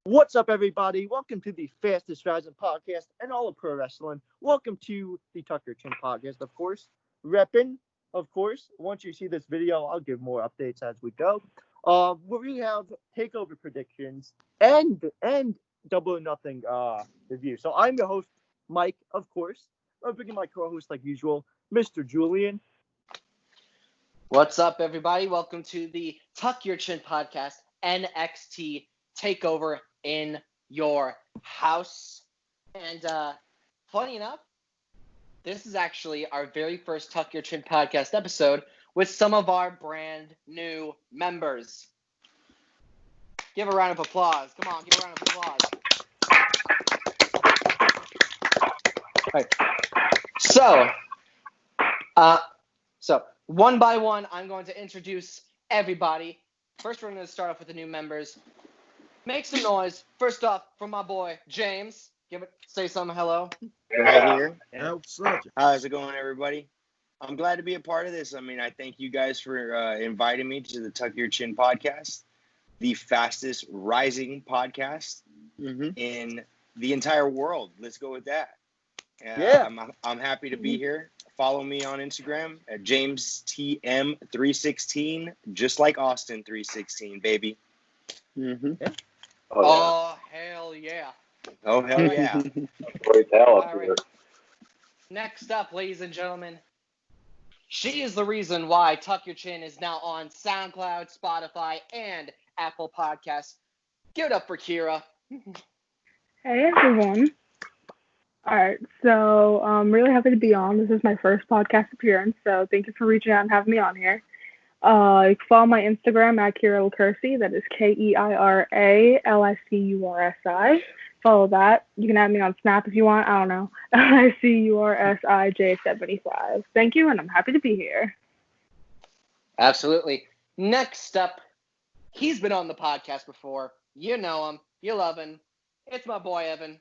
What's up, everybody? Welcome to the fastest rising podcast and all of pro wrestling. Welcome to the Tuck Your Chin podcast, of course. Reppin', of course. Once you see this video, I'll give more updates as we go. Where we have takeover predictions and double or nothing review. So I'm your host, Mike, of course. I'm bringing my co-host like usual, Mr. Julian. What's up, everybody? Welcome to the Tuck Your Chin podcast, NXT Takeover in your house. And funny enough, this is actually our very first Tuck Your Chin podcast episode with some of our brand new members. Give a round of applause. Come on, give a round of applause. All right. So one by one, I'm going to introduce everybody. First, we're going to start off with the new members. Make some noise. First off, from my boy, James. Say something hello. Right here. Yeah. How's it going, everybody? I'm glad to be a part of this. I thank you guys for inviting me to the Tuck Your Chin podcast, the fastest rising podcast in the entire world. Let's go with that. Yeah. I'm happy to be here. Follow me on Instagram at JamesTM316, just like Austin 316, baby. Mm-hmm. Yeah. Oh, hell yeah. Oh, hell yeah. All right. Next up, ladies and gentlemen, she is the reason why Tuck Your Chin is now on SoundCloud, Spotify, and Apple Podcasts. Give it up for Keira. Hey, everyone. All right, so I'm really happy to be on. This is my first podcast appearance, so thank you for reaching out and having me on here. You can follow my Instagram at Keira Licursi. That is KeiraLicursi. Follow that. You can add me on Snap if you want. I don't know. LICURSIJ75. Thank you, and I'm happy to be here. Absolutely. Next up, he's been on the podcast before. You know him. You love him. It's my boy, Evan.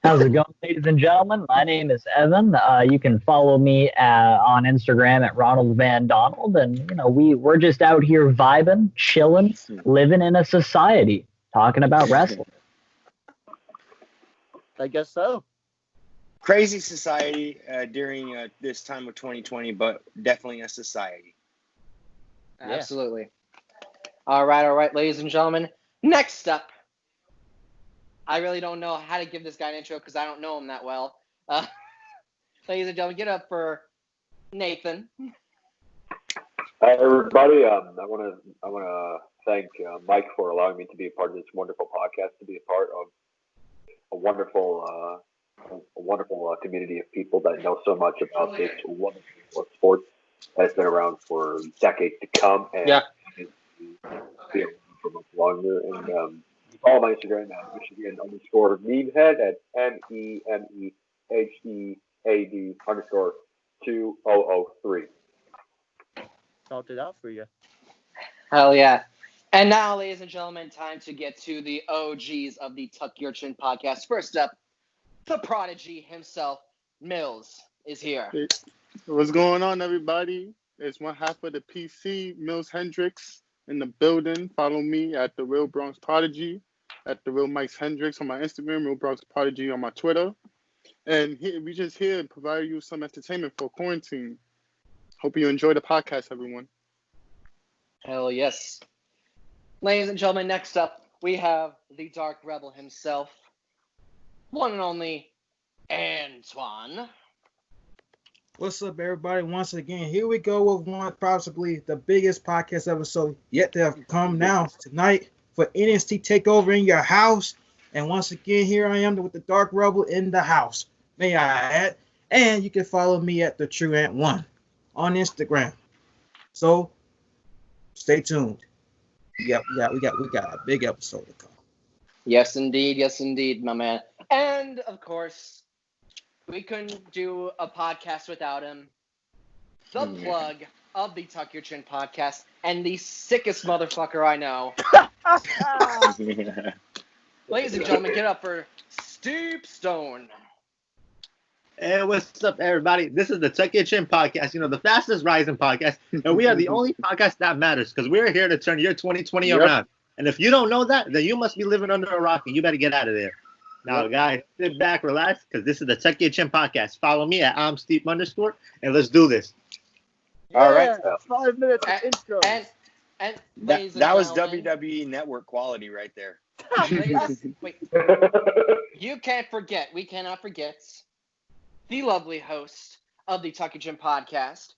How's it going, ladies and gentlemen? My name is Evan. You can follow me on Instagram at Ronald Van Donald. And, we're just out here vibing, chilling, living in a society, talking about wrestling. I guess so. Crazy society during this time of 2020, but definitely a society. Yeah. Absolutely. All right, ladies and gentlemen. Next up. I really don't know how to give this guy an intro because I don't know him that well. Ladies and gentlemen, get up for Nathan. Hi, everybody. I want to thank Mike for allowing me to be a part of this wonderful podcast, to be a part of a wonderful community of people that know so much about this wonderful sport that's been around for decades to come, and be around for much longer. And follow my Instagram at Michigan_memehead at MEMEHEAD_2003. Spelled it out for you. Hell yeah. And now, ladies and gentlemen, time to get to the OGs of the Tuck Your Chin podcast. First up, the prodigy himself, Millz, is here. Hey, what's going on, everybody? It's one half of the PC, Millz Hendricks, in the building. Follow me at The Real Bronx Prodigy, at The Real Mike Hendricks on my Instagram, Real Bronx Prodigy on my Twitter. And we just here to provide you some entertainment for quarantine. Hope you enjoy the podcast, everyone. Hell yes. Ladies and gentlemen, next up, we have the Dark Rebel himself, one and only Antwan. What's up, everybody? Once again, here we go with one possibly the biggest podcast episode yet to have come now tonight for NXT Takeover in your house. And once again, here I am with the Dark Rebel in the house. May I add? And you can follow me at the True Ant 1 on Instagram. So stay tuned. Yep, we got a big episode to come. Yes, indeed, my man. And of course, we couldn't do a podcast without him. The plug of the Tuck Your Chin podcast and the sickest motherfucker I know. Ladies and gentlemen, get up for Steep Stone. Hey, what's up, everybody? This is the Tuck Your Chin podcast, the fastest rising podcast, and we are the only podcast that matters because we're here to turn your 2020 around. And if you don't know that, then you must be living under a rock, and you better get out of there. Now, guys, sit back, relax, because this is the Tuck Your Chin podcast. Follow me at @Steep_, and let's do this. All right. 5 minutes of intro. And that was WWE Network quality right there. Wait. You can't forget. We cannot forget the lovely host of the Tuck Your Chin podcast.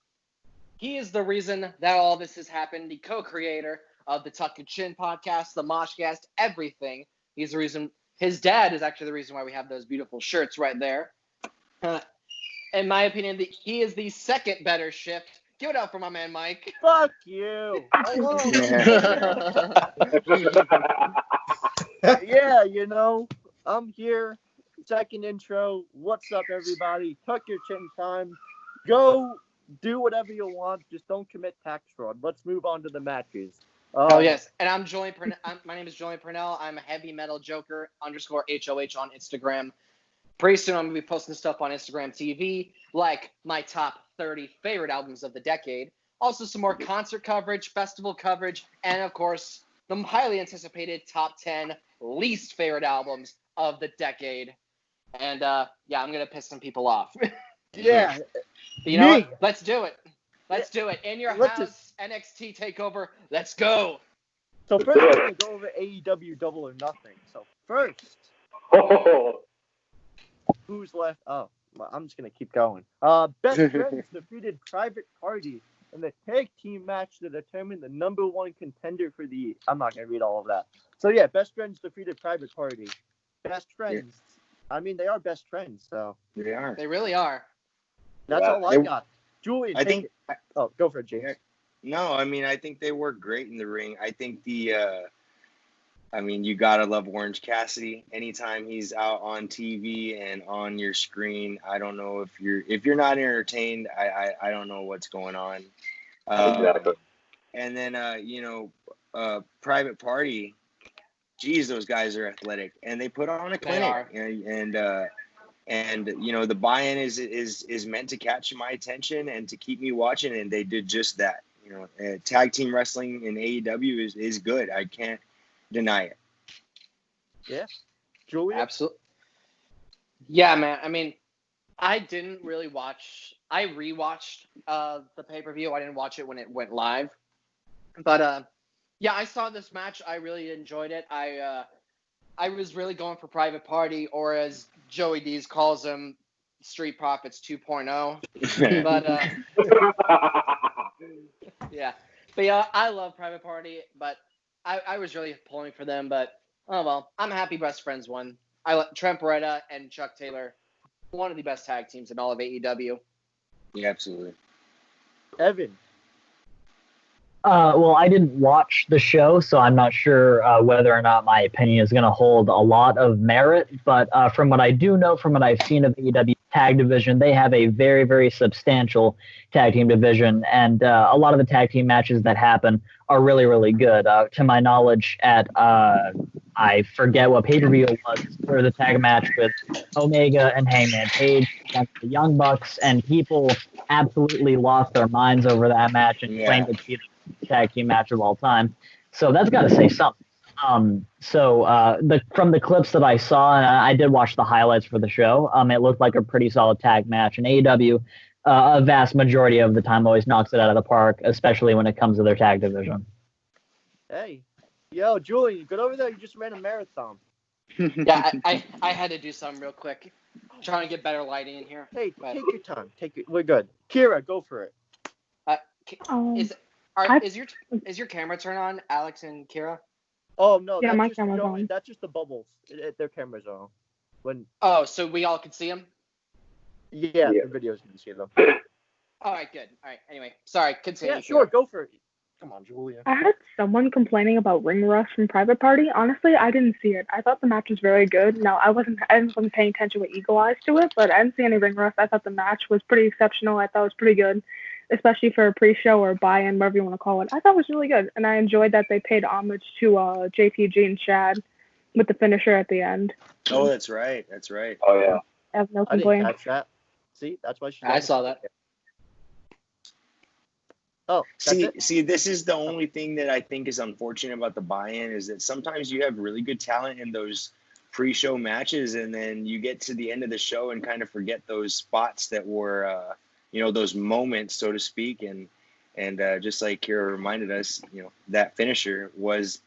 He is the reason that all this has happened. The co-creator of the Tuck Your Chin podcast, the Moshcast, everything. He's the reason. His dad is actually the reason why we have those beautiful shirts right there. In my opinion, he is the second better shift. Give it up for my man, Mike. Fuck you. Yeah, I'm here. Second intro. What's up, everybody? Tuck your chin time. Go do whatever you want. Just don't commit tax fraud. Let's move on to the matches. Yes. And I'm Julian. My name is Julian Purnell. I'm a heavy metal joker _HOH on Instagram. Pretty soon I'm going to be posting stuff on Instagram TV, like my top 30 favorite albums of the decade. Also some more concert coverage, festival coverage, and of course, the highly anticipated top 10 least favorite albums of the decade. And I'm going to piss some people off. Yeah. But you know what? Let's do it. Let's do it. In your house, NXT TakeOver. Let's go. So first, we're going to go over AEW Double or Nothing. So first, who's left? Oh, well, I'm just going to keep going. Best Friends defeated Private Party in the tag team match to determine the number one contender for the... I'm not going to read all of that. So yeah, Best Friends defeated Private Party. Best Friends. Yeah. I mean, they are best friends, so... They are. They really are. That's all I got. Julian, go for it, James. No, I mean, I think they work great in the ring. I think you gotta love Orange Cassidy. Anytime he's out on TV and on your screen, I don't know if you're not entertained. I don't know what's going on. Exactly. And then Private Party. Geez, those guys are athletic, and they put on a clinic. And the buy-in is meant to catch my attention and to keep me watching, and they did just that. Tag team wrestling in AEW is good. I can't deny it. Yeah. Julian? Absolutely. Yeah, man. I mean, I didn't really watch. I rewatched the pay-per-view. I didn't watch it when it went live. But, I saw this match. I really enjoyed it. I was really going for Private Party, or as Joey D's calls them, Street Profits 2.0. But I love Private Party, but I was really pulling for them. But oh well, I'm happy Best Friends won. Trent Beretta and Chuck Taylor, one of the best tag teams in all of AEW. Yeah, absolutely. Evan. Well, I didn't watch the show, so I'm not sure whether or not my opinion is going to hold a lot of merit. But from what I do know, from what I've seen of the AEW tag division, they have a very, very substantial tag team division. And a lot of the tag team matches that happen are really, really good. To my knowledge, I forget what pay-per-view it was, for the tag match with Omega and Hangman Page against the Young Bucks, and people absolutely lost their minds over that match and claimed it to be the tag team match of all time. So that's got to say something. From the clips that I saw, and I did watch the highlights for the show, it looked like a pretty solid tag match. And AEW, a vast majority of the time, always knocks it out of the park, especially when it comes to their tag division. Hey. Yo, Julian, get over there. You just ran a marathon. Yeah, I had to do something real quick. Trying to get better lighting in here. Hey, take your time. We're good. Kira, go for it. Is your camera turned on, Alex and Keira? Oh no, yeah, my camera's on. That's just the bubbles. Their cameras are on. So we all can see them? Yeah, the videos can see them. All right, good. All right. Anyway, sorry. Continue. Yeah, sure. Go for it. Come on, Julia. I had someone complaining about ring rust from Private Party. Honestly, I didn't see it. I thought the match was very good. Now, I wasn't paying attention with eagle eyes to it, but I didn't see any ring rust. I thought the match was pretty exceptional. I thought it was pretty good, especially for a pre-show or buy-in, whatever you want to call it. I thought it was really good, and I enjoyed that they paid homage to JPG and Shad with the finisher at the end. Oh, that's right. That's right. Oh, yeah. I have no I didn't complaints. catch that. See, that's why I saw that. Oh, see, this is the only thing that I think is unfortunate about the buy-in is that sometimes you have really good talent in those pre-show matches, and then you get to the end of the show and kind of forget those spots that were, those moments, so to speak, and just like Keira reminded us, that finisher was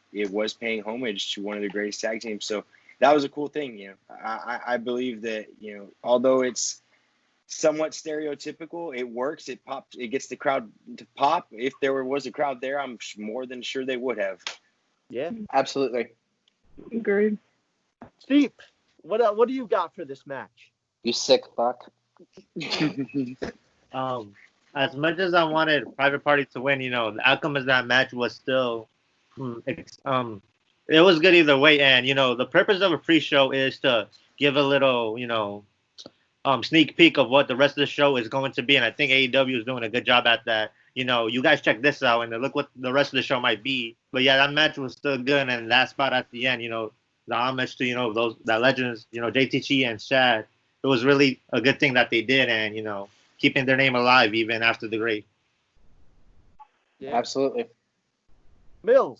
paying homage to one of the greatest tag teams. So that was a cool thing. I believe that although it's somewhat stereotypical, it works. It pops. It gets the crowd to pop. If there was a crowd there, I'm more than sure they would have. Yeah, absolutely. Agreed. Steve, what do you got for this match? You sick fuck. As much as I wanted Private Party to win, the outcome of that match was still, it was good either way. And the purpose of a pre-show is to give a little, sneak peek of what the rest of the show is going to be. And I think AEW is doing a good job at that. You guys check this out and look what the rest of the show might be. But yeah, that match was still good. And that spot at the end, the homage to, that legends, JTG and Shad. It was really a good thing that they did. And, keeping their name alive even after the grave. Yeah. Absolutely. Millz.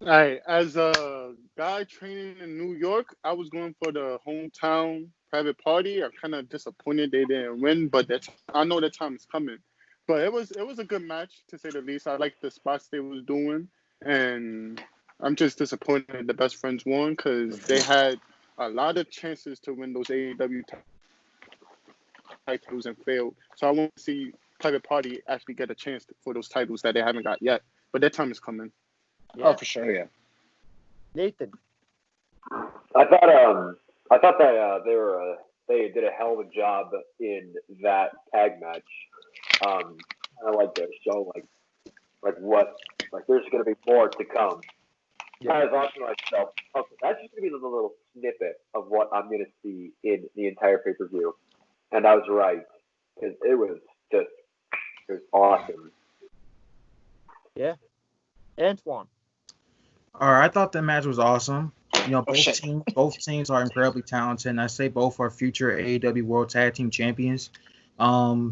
All right, as a guy training in New York, I was going for the hometown Private Party. I'm kind of disappointed they didn't win, but I know that time is coming. But it was a good match, to say the least. I liked the spots they was doing, and I'm just disappointed the Best Friends won because they had a lot of chances to win those AEW titles and failed. So I want to see Private Party actually get a chance for those titles that they haven't got yet. But that time is coming. Yeah. Oh, for sure. Yeah. Nathan. I thought that they did a hell of a job in that tag match. I like to show there's going to be more to come. Yeah. I was asking myself, okay, that's just going to be a little snippet of what I'm going to see in the entire pay-per-view. And I was right. It was awesome. Yeah. Antwan. All right, I thought the match was awesome. Both teams are incredibly talented, and I say both are future AEW World Tag Team Champions. I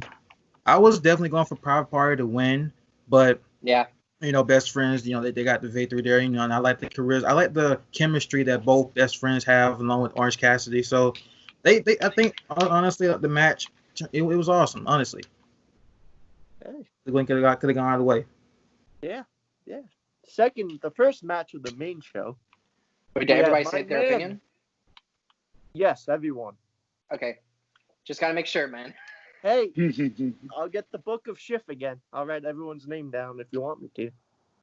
was definitely going for Private Party to win, but yeah, Best Friends, they got the victory there. And I like the charisma. I like the chemistry that both Best Friends have, along with Orange Cassidy. So I think honestly the match it was awesome. Honestly, the win could have gone either way. Yeah. The first match of the main show. Wait, did everybody say their opinion? Yes, everyone. Okay. Just got to make sure, man. Hey, I'll get the Book of Schiff again. I'll write everyone's name down if you want me to.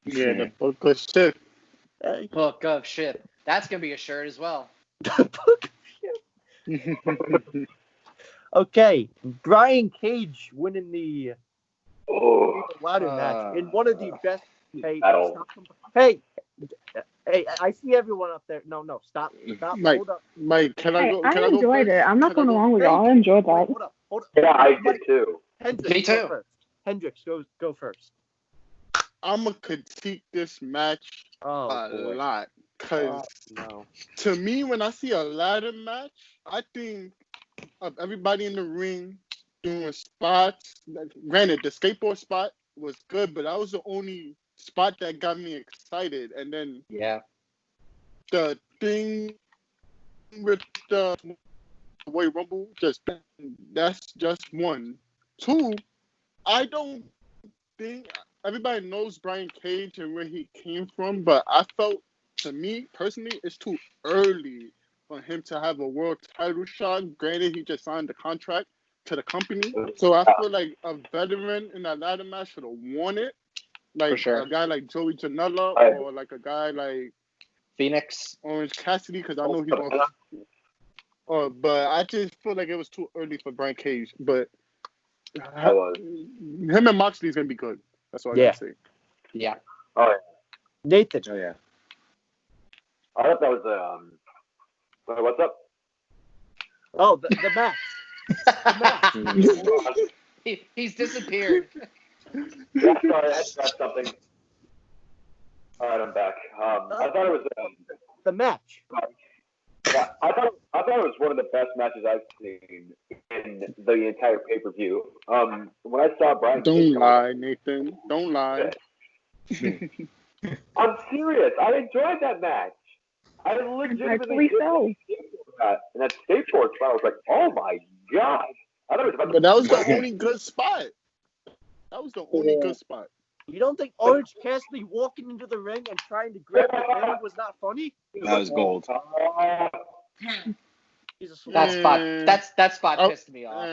Yeah, the Book of Schiff. Hey. Book of Schiff. That's going to be a shirt as well. The Book of Schiff. Okay, Brian Cage winning the ladder match in one of the best. Hey, I see everyone up there. No, stop. Mike, hold up. Mike, can I go? I enjoyed it. I'm not going along with y'all. I enjoyed that. Hold up. Yeah, I did too. Hendricks, Me too. Hendricks, go first. I'm going to critique this match a lot. Because to me, when I see a ladder match, I think of everybody in the ring doing spots. Granted, the skateboard spot was good, but that was the only spot that got me excited. And then the thing with the Royal Rumble, that's just one. Two, I don't think everybody knows Brian Cage and where he came from, but I felt, to me personally, it's too early for him to have a world title shot. Granted, he just signed the contract to the company, so I feel like a veteran in that ladder match should have won it. Like a guy like Joey Janela or like a guy like Phoenix, Orange Cassidy, because I know he's on. But I just feel like it was too early for Brian Cage. But him and Moxley's gonna be good. That's all I gotta say. Yeah. All right. Nathan. Oh yeah. I thought that was what's up? Oh, the match. The match. He's disappeared. Yeah, sorry, that's something. All right, I'm back. I thought it was the match. Yeah, I thought it was one of the best matches I've seen the entire pay-per-view. When I saw Brian Don't Cage, lie, Nathan. Don't lie. I'm serious. I enjoyed that match. I legitimately Rightfully so. And that skateboard spot, I was like, oh my god. I thought it was about But that was the to only good spot. That was the only good spot. You don't think Orange Cassidy walking into the ring and trying to grab the camera was not funny? That was gold. He's a slow. That spot pissed me off.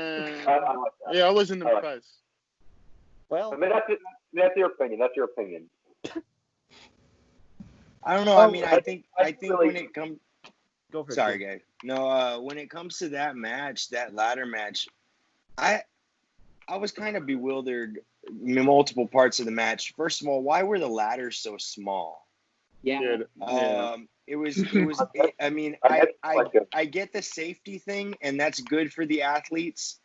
Yeah, I wasn't impressed. Well, I mean, that's your opinion. That's your opinion. I don't know. I mean, I think really- when it comes, go for it. sorry, guys. No, when it comes to that match, that ladder match, I was kind of bewildered in multiple parts of the match. First of all, why were the ladders so small? Yeah. It was. I mean, I get the safety thing, and that's good for the athletes.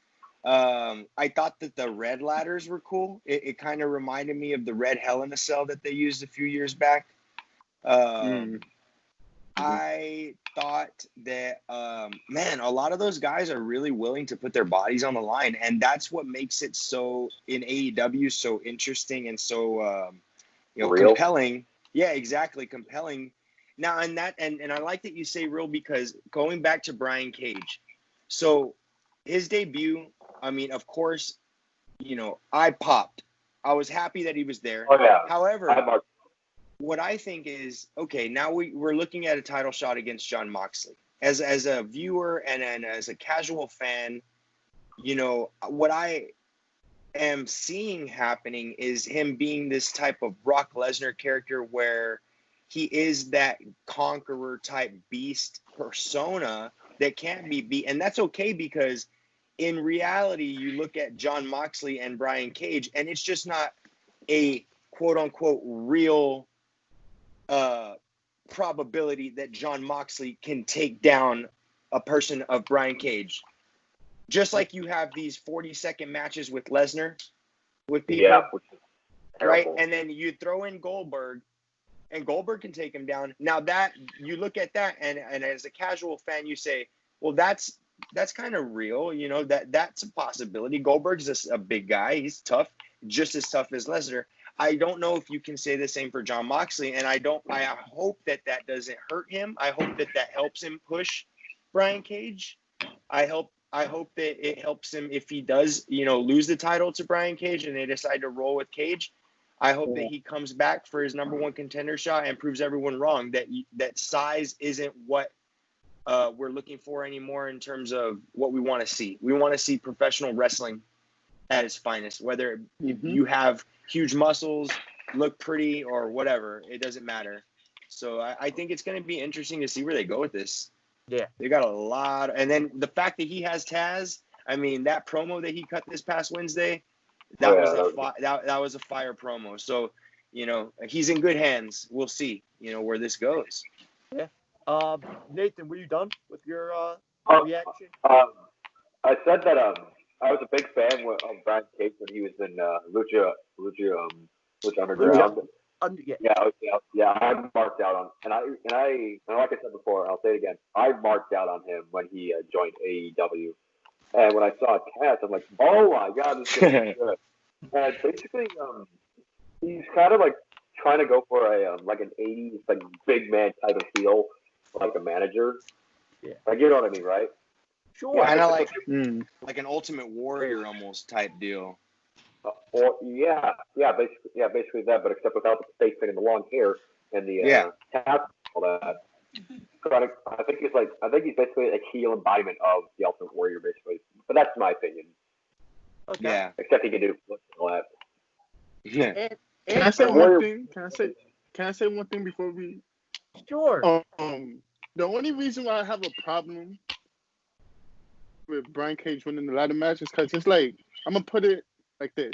I thought that the red ladders were cool. It kind of reminded me of the red Hell in a Cell that they used a few years back. I thought that, man, a lot of those guys are really willing to put their bodies on the line, and that's what makes it so in AEW so interesting and so Real? compelling. Yeah, exactly, compelling. Now, and I like that you say real, because going back to Brian Cage, so his debut, I mean, of course, I popped. I was happy that he was there. Oh, yeah. However, what I think is, okay, now we're looking at a title shot against Jon Moxley. As a viewer and as a casual fan, what I am seeing happening is him being this type of Brock Lesnar character where he is that conqueror type beast persona that can't be beat. And that's okay, because in reality, you look at Jon Moxley and Brian Cage, and it's just not a quote unquote real probability that Jon Moxley can take down a person of Brian Cage. Just like you have these 40-second matches with Lesnar, with people, right? And then you throw in Goldberg, and Goldberg can take him down. Now that you look at that, and as a casual fan, you say, well, that's kind of real, that's a possibility. Goldberg's a big guy. He's tough, just as tough as Lesnar. I don't know if you can say the same for Jon Moxley, and I hope that doesn't hurt him. I hope that helps him push Brian Cage. I hope that it helps him if he does, lose the title to Brian Cage and they decide to roll with Cage. I hope that he comes back for his number one contender shot and proves everyone wrong that size isn't what we're looking for anymore in terms of what we want to see. We want to see professional wrestling at its finest, whether you have huge muscles, look pretty, or whatever. It doesn't matter. So I think it's going to be interesting to see where they go with this. Yeah. They got a lot. And then the fact that he has Taz, I mean, that promo that he cut this past Wednesday, that was a fire promo. So, he's in good hands. We'll see, where this goes. Yeah. Nathan, were you done with your reaction? I said that I was a big fan of Brian Cage when he was in Lucha Underground. Yeah, I marked out on, and like I said before, I'll say it again. I marked out on him when he joined AEW, and when I saw Taz, I'm like, oh my god, this is gonna be good. And basically, he's kind of like trying to go for a like an '80s like big man type of feel, like a manager. Yeah, like, you know what I mean, right? Sure. Kind of like an Ultimate Warrior almost type deal. Basically that, but except without the face paint and the long hair and the cap and all that. So I think he's basically a heel embodiment of the Ultimate Warrior, basically. But that's my opinion. Okay. Yeah. Except he can do all that. Yeah. Can I say one thing? Can I say one thing before we? Sure. The only reason why I have a problem with Brian Cage winning the ladder match is because it's like, I'm gonna put it like this.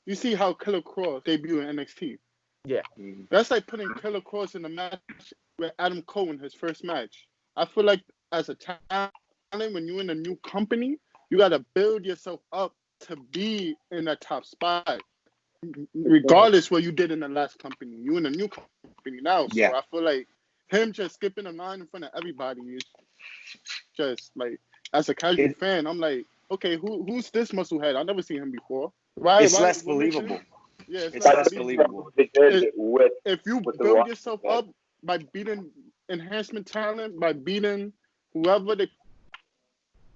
You see how Killer Cross debuted in NXT? Yeah. That's like putting Killer Cross in a match with Adam Cole in his first match. I feel like as a talent, when you're in a new company, you gotta build yourself up to be in that top spot. Regardless what you did in the last company. You in a new company now. So I feel like him just skipping a line in front of everybody is just like, as a casual fan, I'm like, okay, who's this musclehead? I've never seen him before. Right? It's right? less What makes him- believable. Yeah, It's less believable. They did with If you with the build Rock. yourself up by beating enhancement talent, by beating whoever they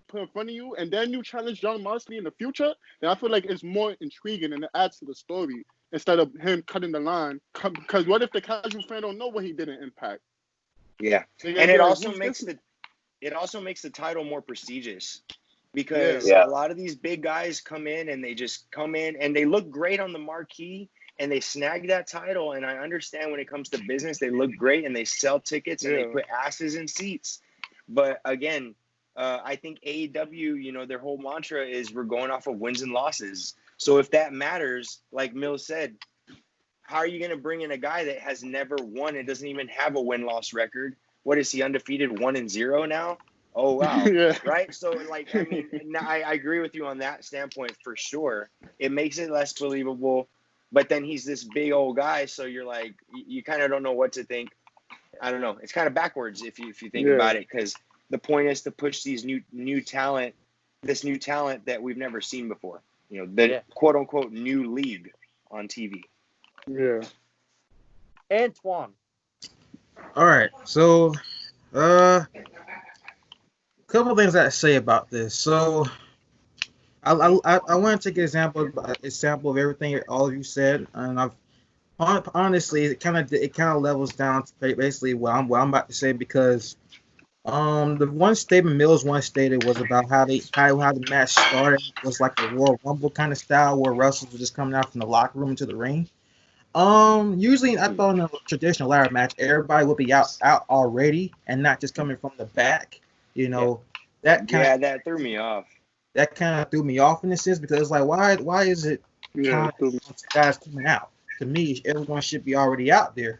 put in front of you, and then you challenge John Moxley in the future, then I feel like it's more intriguing and it adds to the story instead of him cutting the line. Because what if the casual fan don't know what he did in Impact? Yeah, They're and gonna be it like, also "Who's makes this?" the title more prestigious because Yeah. a lot of these big guys come in and they look great on the marquee and they snag that title. And I understand when it comes to business, they look great and they sell tickets and they Yeah. put asses in seats. But again, I think AEW, their whole mantra is we're going off of wins and losses. So if that matters, like Millz said, how are you going to bring in a guy that has never won and doesn't even have a win-loss record? What is he, undefeated 1-0 now? Oh, wow. Yeah. Right? So, like, I mean, I agree with you on that standpoint for sure. It makes it less believable, but then he's this big old guy, so you're like, you kind of don't know what to think. I don't know. It's kind of backwards if you think about it, because the point is to push these new talent, this new talent that we've never seen before. The quote-unquote new league on TV. Yeah. Antwan. All right, so a couple things I say about this. So I want to take an example of everything all of you said, and I've honestly it kind of levels down to basically what I'm about to say, because the one statement Millz once stated was about how the match started was like a Royal Rumble kind of style where wrestlers were just coming out from the locker room into the ring. Usually I thought in a traditional ladder match, everybody would be out already and not just coming from the back. That threw me off. That kind of threw me off in a sense, because it's like, why is it guys coming out? To me, everyone should be already out there,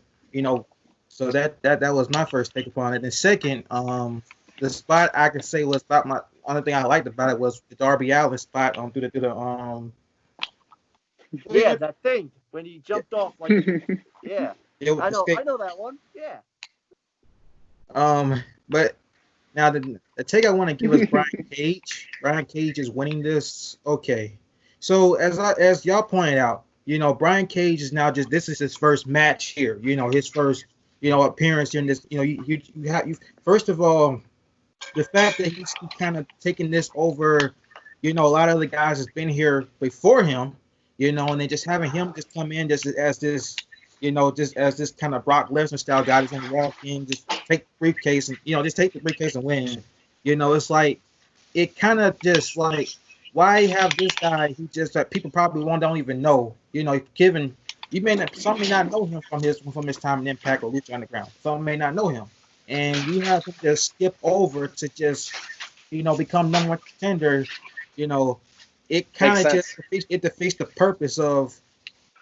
So that was my first take upon it. And second, the spot I could say was about my only thing I liked about it was the Darby Allin spot through the that thing when he jumped off like I know that one. Yeah. But now the take I want to give is Brian Cage. Brian Cage is winning this. Okay. So as y'all pointed out, Brian Cage is now this is his first match here. His first appearance in this. You first of all, the fact that he's kind of taking this over. A lot of the guys has been here before him. And then just having him just come in just as this kind of Brock Lesnar style guy that's gonna walk in, just take the briefcase and just take the briefcase and win. It's like it kind of just like, why have this guy who just that people probably don't even know. Given some may not know him from his time in Impact or Lucha Underground. Some may not know him, and you have to just skip over to just become number one contender. It kind of just defeats the purpose of,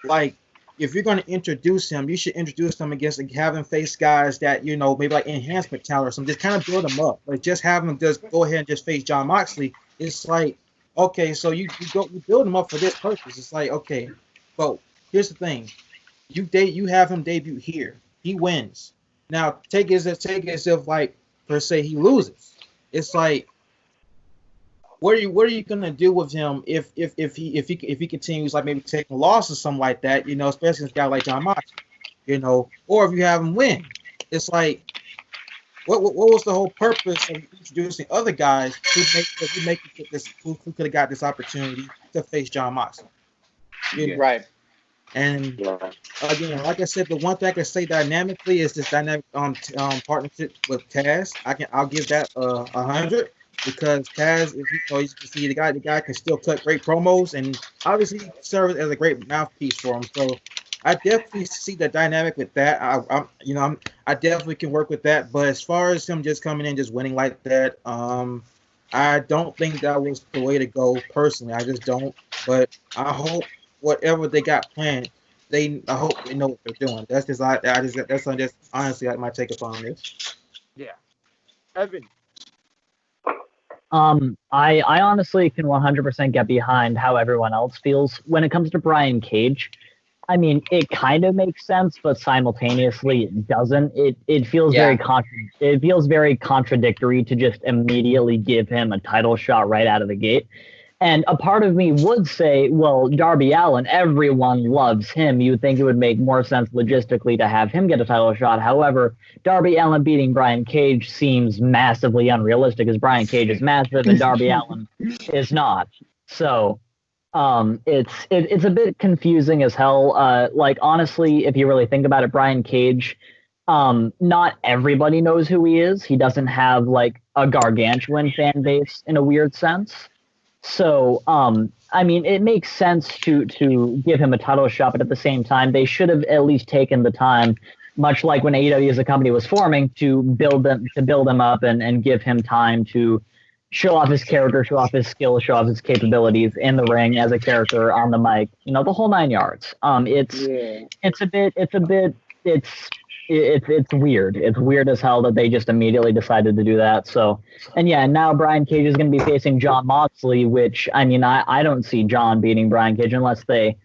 like, if you're going to introduce him, you should introduce him against having face guys that maybe like enhancement talent or something. Just kind of build them up. Like, just have him just go ahead and just face John Moxley. It's like, okay, so you build him up for this purpose. It's like, okay, but here's the thing: you have him debut here. He wins. Now take it as if like per se he loses. It's like, what are you gonna do with him if he continues like maybe taking a loss or something like that, especially a guy like John Moxley, or if you have him win, it's like, what was the whole purpose of introducing other guys who could have got this opportunity to face John Moxley? Right. And again, like I said, the one thing I can say dynamically is this dynamic partnership with Taz. I'll give that 100. Because Taz, if you can see the guy can still cut great promos and obviously serves as a great mouthpiece for him. So I definitely see the dynamic with that. I definitely can work with that. But as far as him just coming in, just winning like that, I don't think that was the way to go. Personally, I just don't. But I hope whatever they got planned, I hope they know what they're doing. That's just honestly like my take upon this. Yeah, Evan. I honestly can 100% get behind how everyone else feels when it comes to Brian Cage. I mean, it kind of makes sense, but simultaneously it doesn't. It feels it feels very contradictory to just immediately give him a title shot right out of the gate. And a part of me would say, well, Darby Allin, everyone loves him. You would think it would make more sense logistically to have him get a title shot. However, Darby Allin beating Brian Cage seems massively unrealistic, as Brian Cage is massive and Darby Allin is not. So it's a bit confusing as hell. Like, honestly, if you really think about it, Brian Cage, not everybody knows who he is. He doesn't have like a gargantuan fan base in a weird sense. So, I mean, it makes sense to give him a title shot, but at the same time, they should have at least taken the time, much like when AEW as a company was forming, to build them up and give him time to show off his character, show off his skills, show off his capabilities in the ring as a character, on the mic, the whole 9 yards. It's weird. It's weird as hell that they just immediately decided to do that. So, and now Brian Cage is going to be facing Jon Moxley, which, I mean, I don't see Jon beating Brian Cage unless they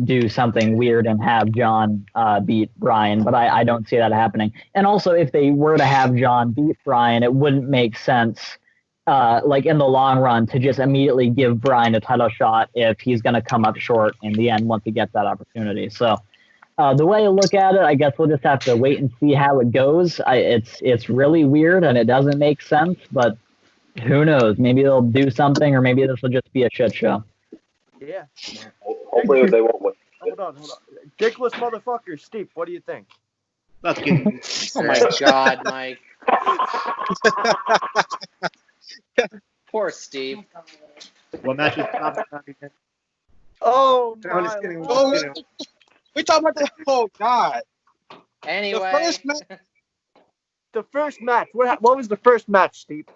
do something weird and have Jon beat Brian, but I don't see that happening. And also, if they were to have Jon beat Brian, it wouldn't make sense, like in the long run, to just immediately give Brian a title shot if he's going to come up short in the end once he gets that opportunity. So, the way I look at it, I guess we'll just have to wait and see how it goes. It's really weird and it doesn't make sense, but who knows? Maybe they'll do something, or maybe this will just be a shit show. Yeah. Hopefully they won't win. Hold on. Dickless motherfucker, Steve, what do you think? Fucking. Oh my God, Mike. Poor Steve. What match is top? Oh No, I'm just my kidding. Lord. We talking about the oh God. Anyway. The first match. What was the first match, Steve?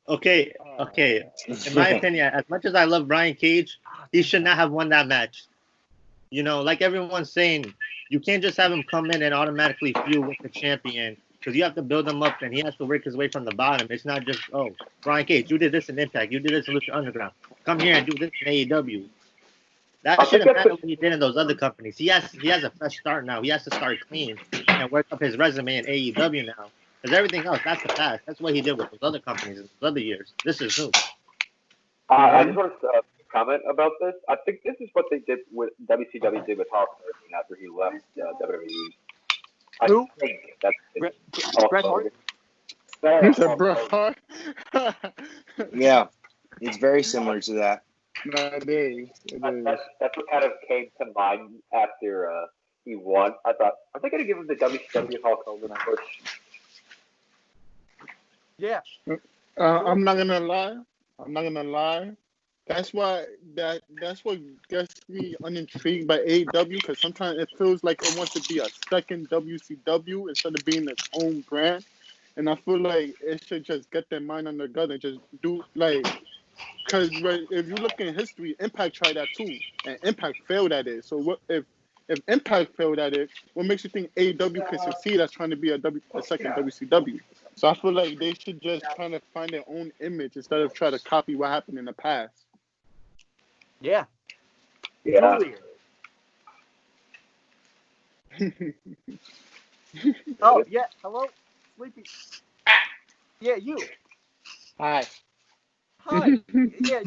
Okay. In my opinion, as much as I love Brian Cage, he should not have won that match. Like everyone's saying, you can't just have him come in and automatically feud with the champion, because you have to build him up and he has to work his way from the bottom. It's not just, oh, Brian Cage, you did this in Impact, you did this in Lucha Underground. Come here and do this in AEW. That shouldn't matter what he did in those other companies. He has a fresh start now. He has to start clean and work up his resume in AEW now. Because everything else, that's the past. That's what he did with those other companies in those other years. This is new. I just wanted to comment about this. I think this is what they did with WCW did with Hulk Hogan after he left WWE. Who? I think that's Bret Hart? Bret Hart? Yeah, it's very similar to that. That's what kind of came to mind after he won. I thought, are they going to give him the WCW Hulk Hogan push? Yeah. I'm not gonna lie. That's what gets me unintrigued by AEW, because sometimes it feels like it wants to be a second WCW instead of being its own brand. And I feel like it should just get their mind on their gut and just do like. Because if you look in history, Impact tried that too, and Impact failed at it. So what if Impact failed at it? What makes you think AEW can succeed as trying to be a second WCW? So I feel like they should just kind of find their own image instead of try to copy what happened in the past. Yeah. Yeah. Oh yeah. Hello, Sleepy. Yeah, you. Hi. Yeah,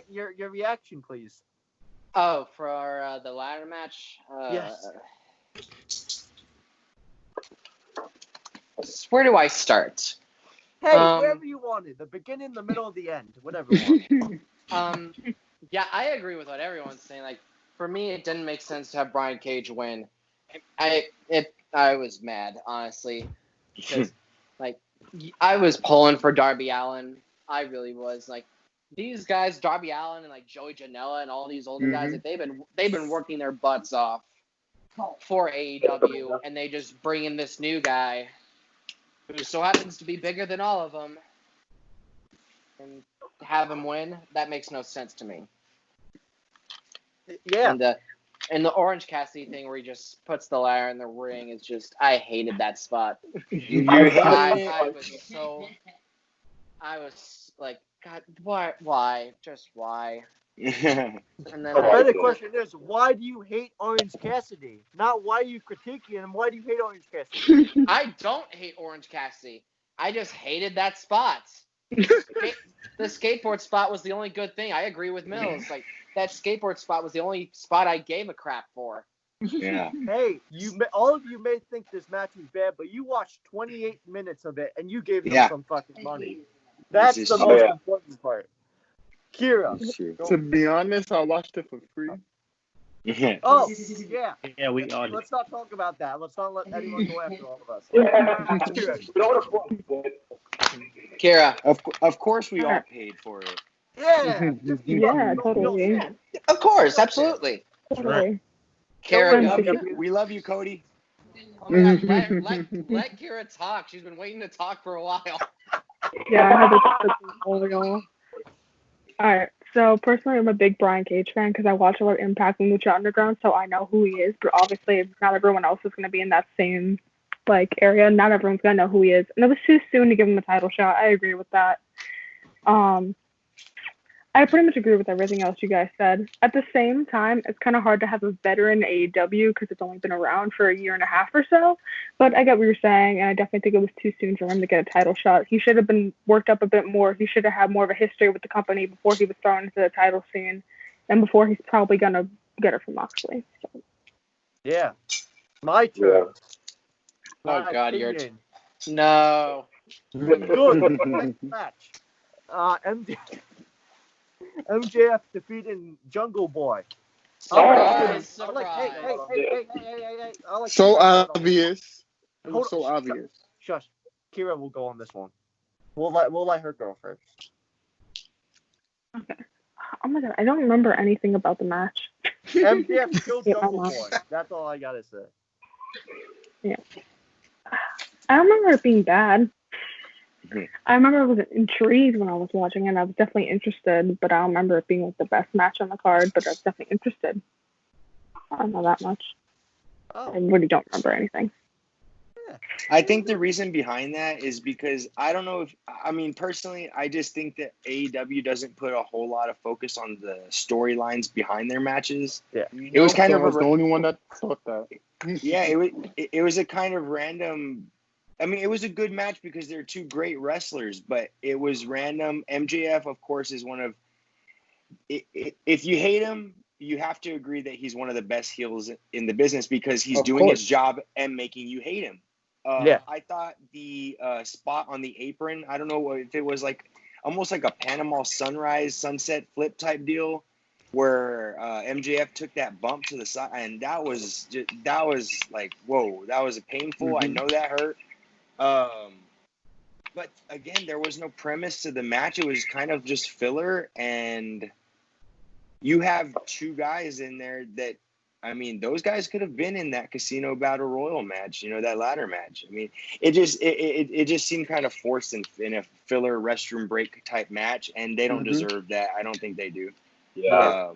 your reaction, please. Oh, for the ladder match? Yes. Where do I start? Hey, wherever you wanted. The beginning, the middle, the end. Whatever you want. Yeah, I agree with what everyone's saying. Like, for me, it didn't make sense to have Brian Cage win. I was mad, honestly, because like I was pulling for Darby Allin. I really was. Like, these guys, Darby Allin and like Joey Janela and all these older guys, like, they've been working their butts off for AEW, and they just bring in this new guy who so happens to be bigger than all of them and have him win. That makes no sense to me. Yeah. And the Orange Cassidy thing where he just puts the ladder in the ring is just, I hated that spot. I was like, God, why? Just why? And then The better question is, why do you hate Orange Cassidy? Not why are you critiquing him. Why do you hate Orange Cassidy? I don't hate Orange Cassidy. I just hated that spot. The skateboard spot was the only good thing. I agree with Millz. Like, that skateboard spot was the only spot I gave a crap for. Yeah. Hey, all of you may think this match was bad, but you watched 28 minutes of it and you gave them some fucking money. That's the most important part. Keira. To be honest, I watched it for free. Oh, yeah. Yeah, we all. Let's not talk about that. Let's not let anyone go after all of us. Keira. Of course we all paid for it. Yeah. Yeah, totally. Of course, absolutely. Totally. Keira, we love you, Cody. Oh my God, let Keira talk. She's been waiting to talk for a while. Yeah, I had to Alright, so personally, I'm a big Brian Cage fan because I watch a lot of Impact and Lucha Underground, so I know who he is. But obviously, not everyone else is going to be in that same area. Not everyone's going to know who he is, and it was too soon to give him a title shot. I agree with that. I pretty much agree with everything else you guys said. At the same time, it's kind of hard to have a veteran AEW because it's only been around for a year and a half or so. But I get what you're saying, and I definitely think it was too soon for him to get a title shot. He should have been worked up a bit more. He should have had more of a history with the company before he was thrown into the title scene, and before he's probably going to get it from Moxley. So. Yeah. My turn. Oh, God, you're... No. Good. Match. MJF defeating Jungle Boy. Surprise! Hey. So obvious. It was so obvious. Shush. Keira will go on this one. We'll let her go first. Okay. Oh my God, I don't remember anything about the match. MJF killed Jungle Boy. That's all I gotta say. Yeah. I don't remember it being bad. I remember I was intrigued when I was watching it, and I was definitely interested, but I don't remember it being the best match on the card, but I was definitely interested. I don't know that much. I really don't remember anything. I think the reason behind that is because personally, I just think that AEW doesn't put a whole lot of focus on the storylines behind their matches. Yeah. It was kind of the only one that thought that. Yeah, it was a kind of random. I mean, it was a good match because they're two great wrestlers, but it was random. MJF, of course, is one of. If you hate him, you have to agree that he's one of the best heels in the business because he's doing his job and making you hate him. I thought the spot on the apron, I don't know if it was almost like a Panama Sunrise sunset flip type deal where MJF took that bump to the side, and that was like, whoa, that was painful. Mm-hmm. I know that hurt. But again, there was no premise to the match. It was kind of just filler, and you have two guys in there that, I mean, those guys could have been in that Casino Battle Royal match, that ladder match. I mean, it just seemed kind of forced in a filler restroom break type match, and they don't deserve that. I don't think they do. Yeah.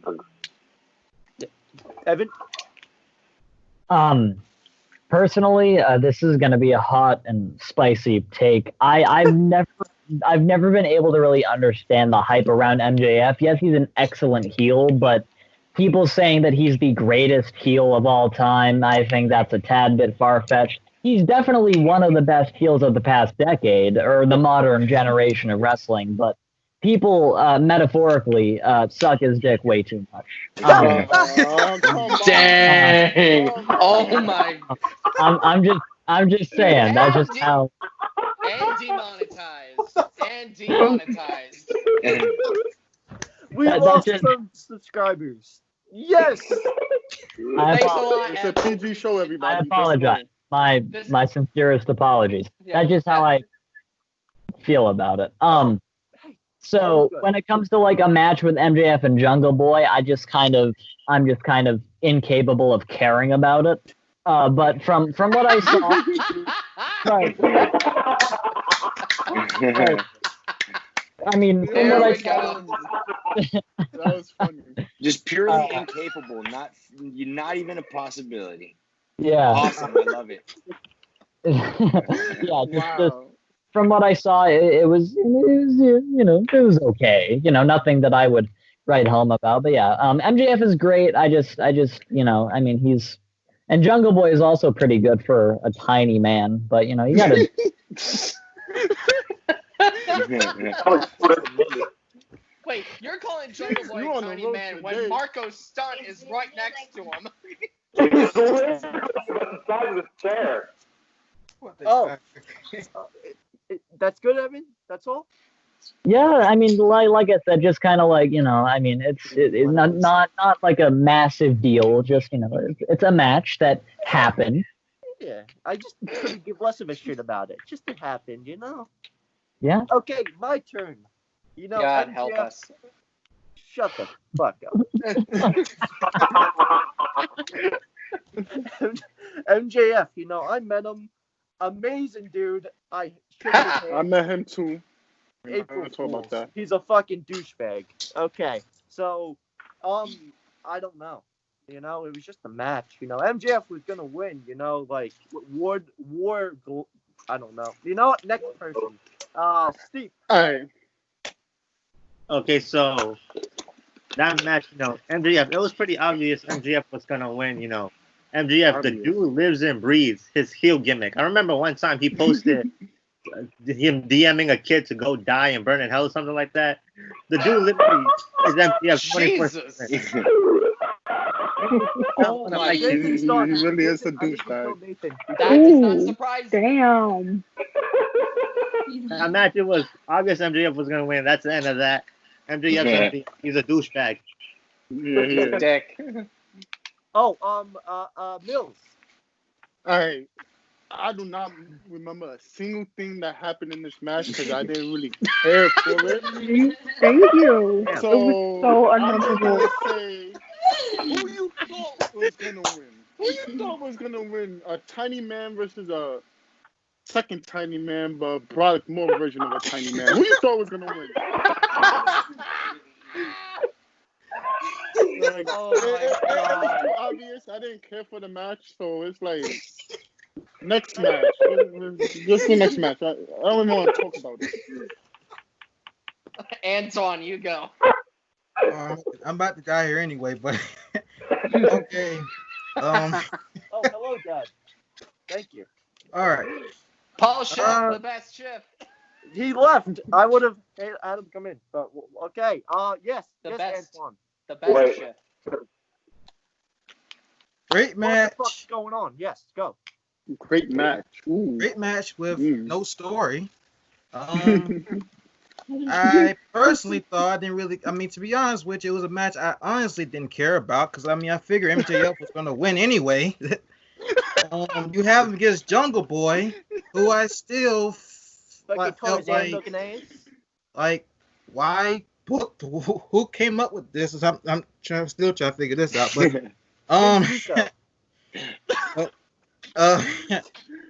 Evan? Personally, this is going to be a hot and spicy take. I've never been able to really understand the hype around MJF. Yes, he's an excellent heel, but people saying that he's the greatest heel of all time, I think that's a tad bit far-fetched. He's definitely one of the best heels of the past decade, or the modern generation of wrestling, but people, metaphorically, suck his dick way too much. Dang! Oh my! I'm just saying. That's just how. And demonetized. We lost some subscribers. Yes. Thanks a lot. It's a PG show, everybody. I apologize. My sincerest apologies. Yeah, that's just how I feel about it. So when it comes to a match with MJF and Jungle Boy, I'm just kind of incapable of caring about it. But from what I saw, right. I mean, from what I saw, that was funny. Just purely incapable, not even a possibility. Yeah. Awesome, I love it. Yeah, just from what I saw, it was it was okay. Nothing that I would write home about. But yeah, MJF is great. I just I mean and Jungle Boy is also pretty good for a tiny man. But you gotta. Wait, you're calling Jungle Boy a tiny man when Marco's stunt is right next to him. He's the size of his chair. Oh, that's good, Evan. That's all. Yeah, I mean, like I said, just kind of like I mean, it's not like a massive deal. Just it's a match that happened. Yeah, I just couldn't give less of a shit about it. Just it happened, Yeah. Okay, my turn. God MJF, help us. Shut the fuck up. MJF, I met him. Amazing dude. I met him too. April talk about that. He's a fucking douchebag. Okay, so I don't know. It was just a match. MJF was gonna win. Like war. I don't know. You know what? Next person. Steve. All right. Okay, so that match, MJF, it was pretty obvious MJF was gonna win, MJF, the dude lives and breathes his heel gimmick. I remember one time he posted him DMing a kid to go die and burn in hell or something like that. The dude literally is MJF 24/7. Oh my He really is a douchebag. That does not surprise me. Damn. That match, it was obvious MJF was gonna win. That's the end of that. MJF, he's a douchebag. Yeah. Dick. Oh, Millz. All right. I do not remember a single thing that happened in this match because I didn't really care for it. Thank you. So, it was so unmemorable. Who you thought was gonna win? Who you thought was gonna win? A tiny man versus a second tiny man, but product more version of a tiny man. Who you thought was gonna win? Like, Oh my God. It was too obvious. I didn't care for the match, so it's like next match. Just the next match. I don't even want to talk about it. Antwan, you go. I'm about to die here anyway, but okay. Oh, hello, Dad. Thank you. All right. Paul Schiff, the best Schiff. He left. I would have had him come in, but okay. Yes. The yes, best. Antwan. The best Schiff. Great match. What the fuck's going on? Yes, go. Great match. Ooh. Great match with no story. I personally thought to be honest with you, it was a match I honestly didn't care about because I figured MJF was going to win anyway. You have him against Jungle Boy, who I still felt like why booked? Who came up with this? I'm still trying to figure this out, but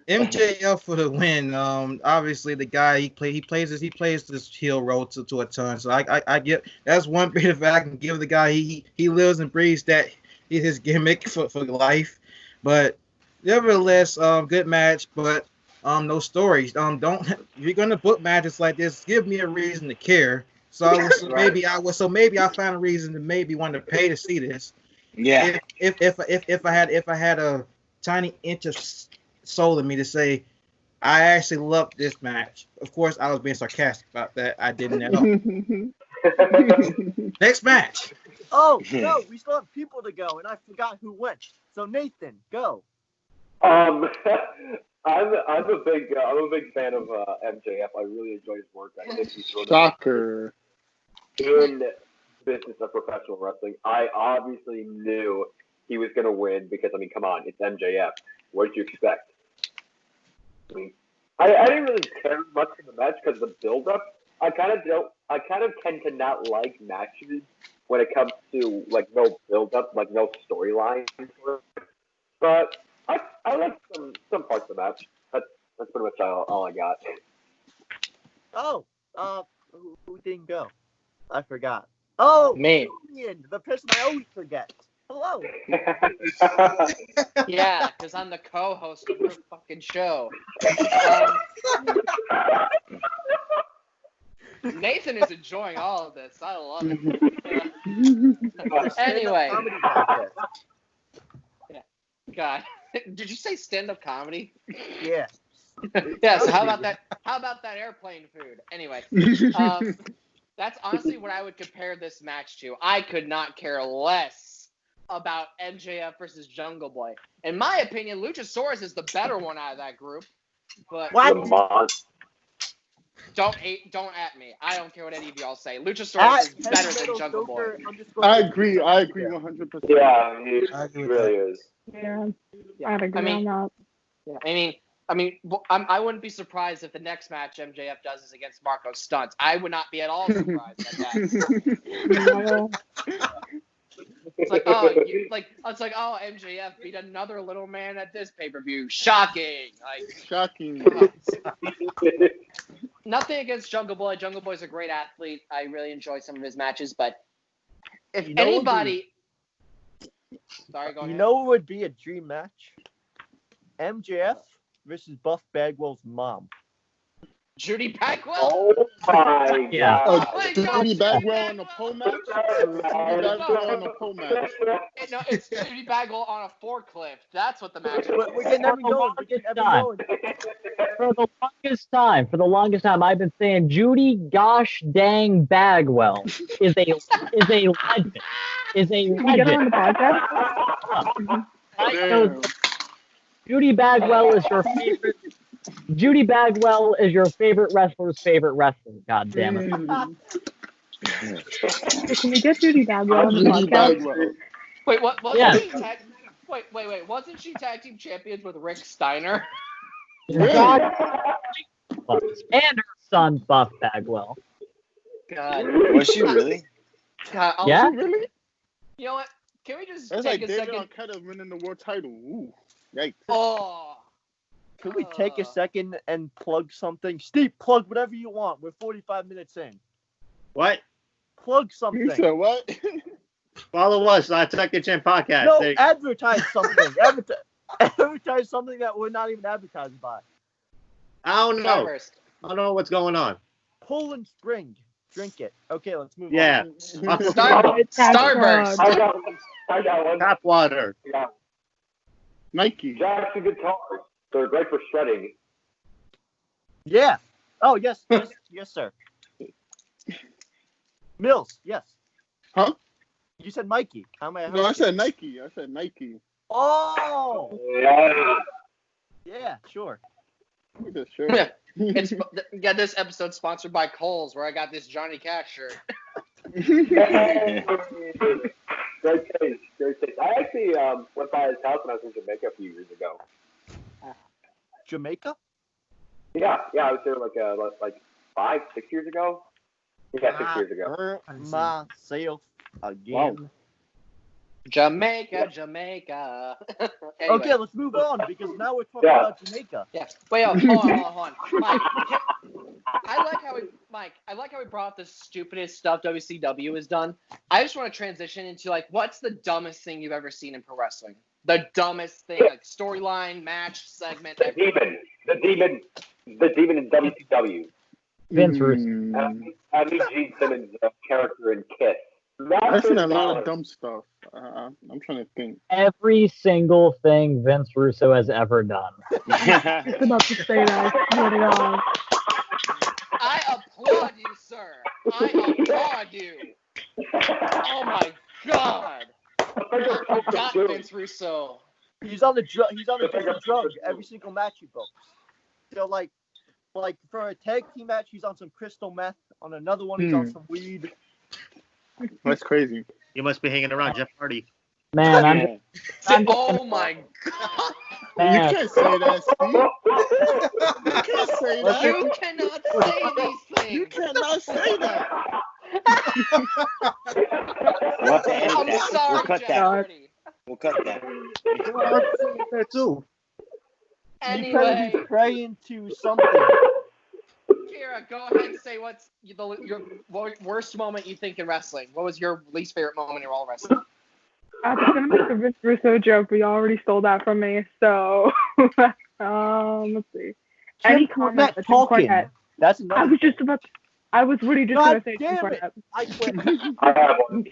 MJF for the win. Obviously the guy he plays this heel role to a ton. So I get that's one bit of I can give the guy. He lives and breathes that. His gimmick for life. But nevertheless, good match. But no stories. Don't if you're gonna book matches like this, give me a reason to care. So maybe I found a reason to maybe want to pay to see this. Yeah. If I had a tiny inch of soul in me to say I actually loved this match. Of course, I was being sarcastic about that. I didn't at all. Next match. Oh no, we still have people to go, and I forgot who went. So Nathan, go. I'm a big fan of MJF. I really enjoy his work. I think he's really Soccer. in business of professional wrestling. I obviously knew he was going to win because, I mean, come on, it's MJF. What did you expect? I mean, I didn't really care much for the match because of the build-up. I kind of tend to not like matches when it comes to like no build-up, like no storyline. But I like some parts of the match. That's pretty much all I got. Oh, who didn't go? I forgot. Oh, me. Julian, the person I always forget. Hello. Yeah, because I'm the co-host of your fucking show. Nathan is enjoying all of this. I love it. Anyway. Comedy podcast. Yeah. God. Did you say stand-up comedy? Yeah. Yeah, so how about that airplane food? Anyway, that's honestly what I would compare this match to. I could not care less about MJF versus Jungle Boy. In my opinion, Luchasaurus is the better one out of that group. But What? Don't at me. I don't care what any of y'all say. Luchasaurus is better than Jungle Boy. I agree 100%. Yeah, he really is. Yeah, I'd agree on that. Yeah, I mean, I wouldn't be surprised if the next match MJF does is against Marco Stunt. I would not be at all surprised at that. It's like, MJF beat another little man at this pay-per-view. Shocking. Shocking. Nothing against Jungle Boy. Jungle Boy's a great athlete. I really enjoy some of his matches, but if anybody... Sorry, go ahead. You know what would be a dream match? MJF versus Buff Bagwell's mom. Judy Bagwell? Oh my Yeah. God. Judy Bagwell in a pole match? Judy Bagwell in a pole match. No, it's Judy Bagwell on a forklift. That's what the match is. We're getting everything going. For the longest time, I've been saying Judy gosh dang Bagwell is a legend. Can we get her on the podcast? I know Judy Bagwell is your favorite. Judy Bagwell is your favorite wrestler's favorite wrestler. God damn it! Can we get Judy Bagwell on the podcast? Wait, what? Yeah. Wait. Wasn't she tag team champions with Rick Steiner? God. And her son Buff Bagwell. God. Was she really? God, Yeah. Really? You know what? Can we just That's take like a David second? Arquette winning the world title. Ooh, yikes. Oh. Can we take a second and plug something? Steve, plug whatever you want. We're 45 minutes in. What? Plug something. You said what? Follow us on Tuck Your Chin Podcast. No, advertise something. Advertise something that we're not even advertised by. I don't know. I don't know what's going on. Poland Spring. Drink it. Okay, let's move Yeah. on. Starburst. I got one. Tap water. Yeah. Nike. Jackson guitars. They're great for shredding. Yeah. Oh, yes, sir. Millz, yes. Huh? You said Mikey. How am I? No, I said Nike. Oh. Yeah. Yeah, sure. Sure. This episode sponsored by Kohl's, where I got this Johnny Cash shirt. Great taste. I actually went by his house when I was in Jamaica a few years ago. Jamaica? Yeah, I was there like 5, 6 years ago. Yeah, 6 years ago. Hurt myself again. Wow. Jamaica. Anyway. Okay, let's move on because now we're talking about Jamaica. Yeah. Wait, hold on. Mike, I like how we brought up the stupidest stuff WCW has done. I just want to transition into what's the dumbest thing you've ever seen in pro wrestling? The dumbest thing, storyline, match, segment. The demon in WCW. Vince Russo. I mean Gene Simmons' character in Kiss. I've seen a lot of dumb stuff. I'm trying to think. Every single thing Vince Russo has ever done. I was about to say that. I swear to God. I applaud you, sir. I applaud you. Oh my God. I forgot Vince Russo. He's on the drug every single match he books. So like for a tag team match, he's on some crystal meth. On another one, he's on some weed. That's crazy. You must be hanging around Jeff Hardy. Man, Oh my God. You can't say that, Steve. You can't say that. You cannot say these things. You cannot say that. We'll have to edit I'm that. sorry, We'll cut Jeff that. Hardy. We'll cut that. There too. You better be praying to something. Keira, go ahead and say what's your worst moment you think in wrestling. What was your least favorite moment in all wrestling? I was gonna make a Vince Russo joke, but you already stole that from me. So, let's see. Any comment? Talking. That's I another. was just about. I was really just God going to say Jim damn it! Cornette. I quit. I have one.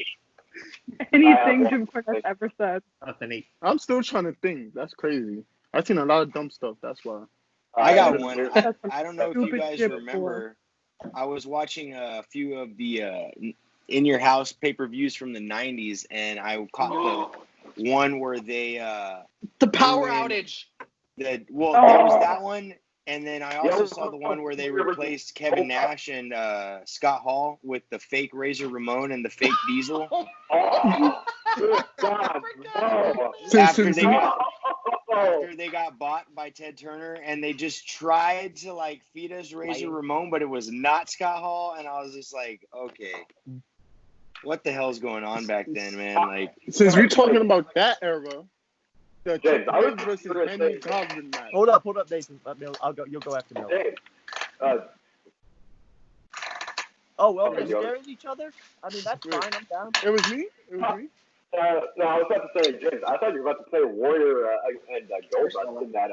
Anything Jim Cornette ever said. Anthony. I'm still trying to think. That's crazy. I've seen a lot of dumb stuff. That's why. I got have one. That's some I don't know if you stupid guys shit remember. I was watching a few of the In Your House pay-per-views from the 90s, and I caught the one where they The power ruined outage. there was that one, and then I also saw the one where they replaced Kevin Nash and Scott Hall with the fake Razor Ramon and the fake Diesel. Good God, no. After they got bought by Ted Turner, and they just tried to like feed us Razor Ramon, but it was not Scott Hall, and I was just like, okay, what the hell's going on back then, man? Like, Since we're talking about that era, the James, I was Triple H versus gonna Henry say- Godwin match. Hold up, Nathan. I'll go. You'll go after Mill. James, Oh well, Okay, they're go. staring at each other. I mean, that's fine. I'm down. It was me. It was me. no, I was about to say, James, I thought you were about to say Warrior and Goldust in that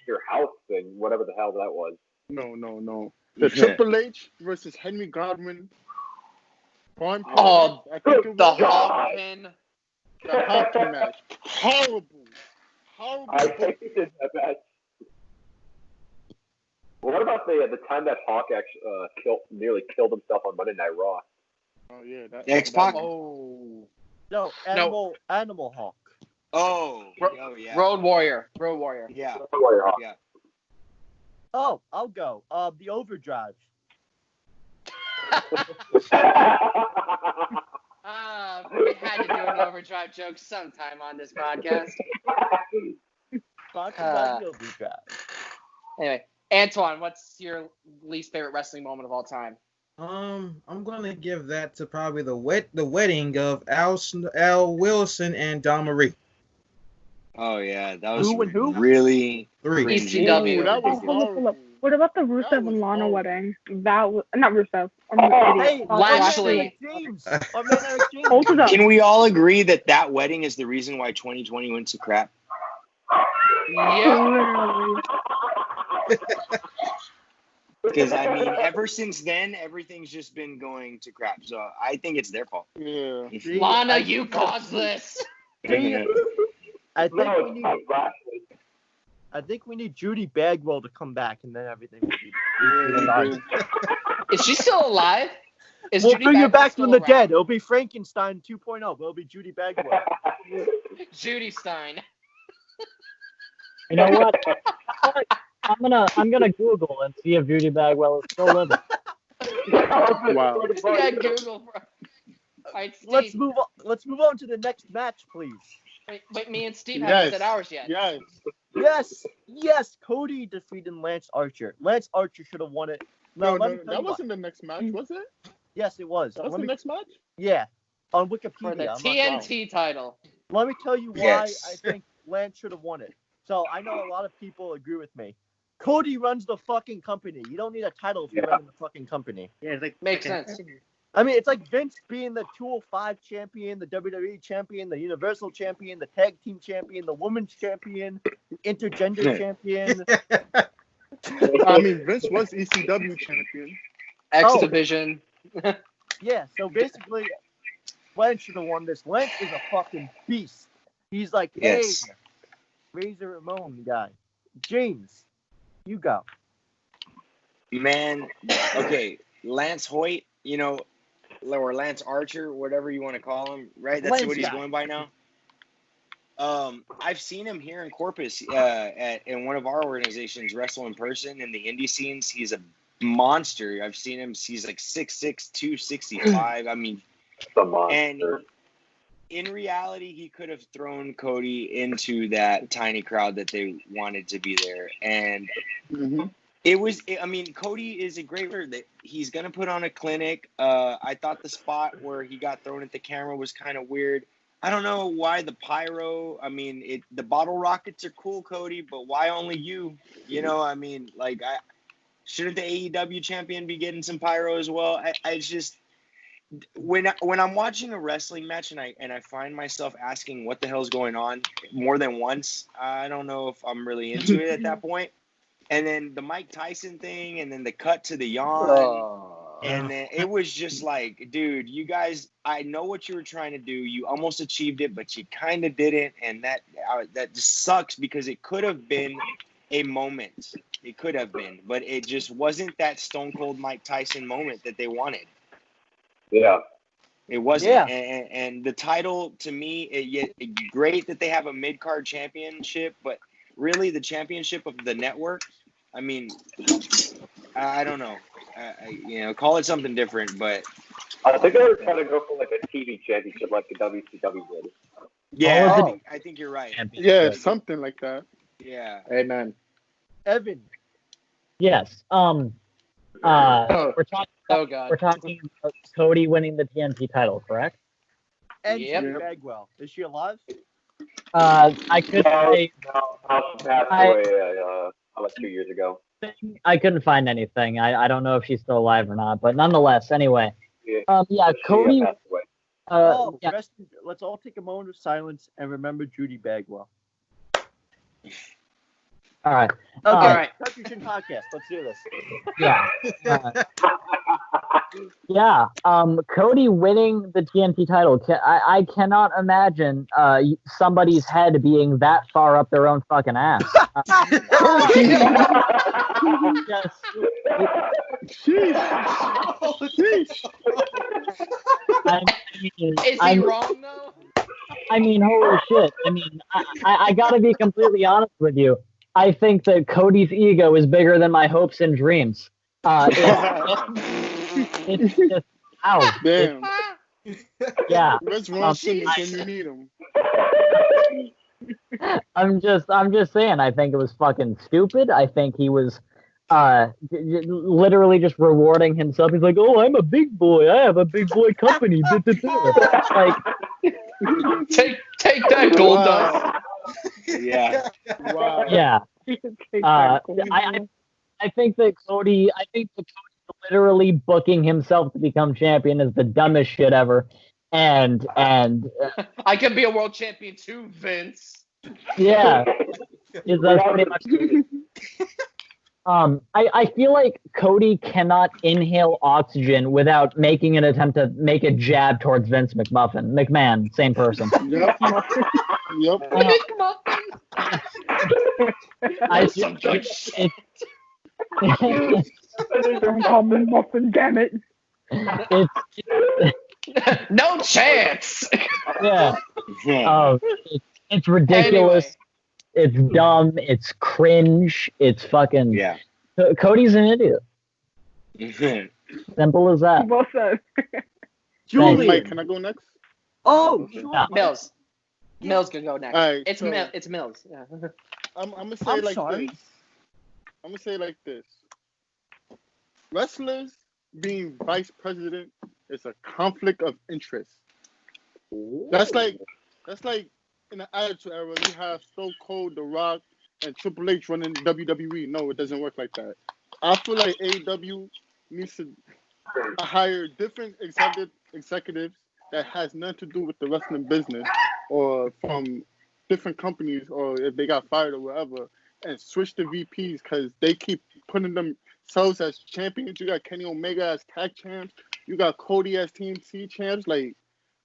your house thing, whatever the hell that was. No. The Triple H versus Henry Godwin. Prime Oh, I think it The was hog pin. the hockey match. Horrible. I hated that match. What about the time that Hawk actually nearly killed himself on Monday Night Raw? Oh yeah, X-Pac. Oh. No, Animal Hawk. Oh, yeah. Road Warrior. Yeah. Warrior Hawk. Yeah. Oh, I'll go. The Overdrive. We had to do an overdrive joke sometime on this podcast. Sponsored by the Overdrive. Anyway, Antwan, what's your least favorite wrestling moment of all time? I'm gonna give that to probably the wedding of Al Wilson and Don Marie. Oh yeah, that was Who and who? really 3. cringy. ECW. Ooh, that was Hold up. What about the Rusev That was and Lana horrible. wedding? That was not Rusev. I'm an idiot. Hey, Lashley. James. Our man Eric James. Hold it up. Can we all agree that wedding is the reason why 2020 went to crap? Yeah. Literally. Because I mean, ever since then, everything's just been going to crap. So I think it's their fault. Yeah. Lana, you caused this. I think No, we it's need. not Lashley. I think we need Judy Bagwell to come back, and then everything will be. Is she still alive? Is We'll Judy bring her Bagwell back still from the around? dead. It'll be Frankenstein 2.0. But it'll be Judy Bagwell. Judy Stein. You know what? I'm gonna Google and see if Judy Bagwell is still living. Wow. Yeah, Google. All right, Steve. Let's move on. Let's move on to the next match, please. Wait, me and Steve haven't Yes. said ours yet. Yes. Yes. Cody defeated Lance Archer. Lance Archer should have won it. No, let me tell that you wasn't the next match, was it? what. Yes, it was. That was Let the me- next match? Yeah, on For Wikipedia. the I'm not wrong. TNT title. Let me tell you why Yes. I think Lance should have won it. So I know a lot of people agree with me. Cody runs the fucking company. You don't need a title if you're running the fucking company. Yeah, it's like Makes sense. I mean, it's like Vince being the 205 champion, the WWE champion, the Universal champion, the tag team champion, the women's champion, the intergender champion. I mean, Vince was ECW champion. X Oh. Division. Yeah, so basically, Lance should have won this. Lance is a fucking beast. He's like, hey, Yes. Razor Ramon guy. James, you go. Man, okay, Lance Hoyt, or Lance Archer, whatever you want to call him, right? That's Lance what he's guy. going by now. I've seen him here in Corpus in one of our organizations wrestle in person in the indie scenes. He's a monster. I've seen him. He's like 6'6", 265. I mean, The monster. and in reality, he could have thrown Cody into that tiny crowd that they wanted to be there. And Cody is a great word. He's going to put on a clinic. I thought the spot where he got thrown at the camera was kind of weird. I don't know why the pyro. I mean, the bottle rockets are cool, Cody, but why only you? Shouldn't the AEW champion be getting some pyro as well? I just when I'm watching a wrestling match and I find myself asking what the hell's going on more than once, I don't know if I'm really into it at that point. And then the Mike Tyson thing, and then the cut to the yawn. And then it was just like, dude, you guys, I know what you were trying to do. You almost achieved it, but you kind of didn't. And that just sucks because it could have been a moment. It could have been, but it just wasn't that Stone Cold Mike Tyson moment that they wanted. Yeah. It wasn't. Yeah. And the title, to me, great that they have a mid-card championship, but really the championship of the network, I mean, I don't know. Call it something different, but I think they were trying to go for like a TV championship, like the WCW did. Yeah, I think you're right. Yeah, something like that. Yeah. Amen. Evan. Yes. We're talking. Oh God. We're talking about Cody winning the TNT title, correct? And Yep. Judy Bagwell. Is she alive? I could say No, passed away like 2 years ago. I couldn't find anything. I don't know if she's still alive or not, but nonetheless, anyway. Yeah, Cody. passed away. Let's all take a moment of silence and remember Judy Bagwell. All right. Okay. All right. Contribution podcast. Let's do this. Yeah. Cody winning the TNT title. I cannot imagine somebody's head being that far up their own fucking ass. Is he wrong though? I mean, holy shit. I mean, I gotta be completely honest with you. I think that Cody's ego is bigger than my hopes and dreams. It's just, ow. Damn. Yeah. What's wrong with him when you need him? I'm just saying, I think it was fucking stupid. I think he was literally just rewarding himself. He's like, oh, I'm a big boy. I have a big boy company. Like, take that gold dust. Yeah. Wow. yeah. I think that Cody literally booking himself to become champion is the dumbest shit ever. And I can be a world champion too, Vince. yeah, that's pretty much. I feel like Cody cannot inhale oxygen without making an attempt to make a jab towards Vince McMahon, same person. Yep. Yep. Some good shit. Don't call me muffin, damn it. No chance. Yeah. It's ridiculous. Anyway. It's dumb. It's cringe. It's fucking. Yeah. Cody's an idiot. Simple as that. Well said. Julian. Mike, can I go next? Oh, sure. Yeah. Millz. Millz can go next. All right, It's so it's Millz. Yeah. I'm gonna say I'm like sorry. this. I'm gonna say like this. Wrestlers being vice president is a conflict of interest. That's like in the Attitude Era, you have Stone Cold, The Rock, and Triple H running WWE. No, it doesn't work like that. I feel like AEW needs to hire different executives that has nothing to do with the wrestling business or from different companies or if they got fired or whatever, and switch the VPs because they keep putting themselves as champions. You got Kenny Omega as tag champs. You got Cody as TNT champs. Like,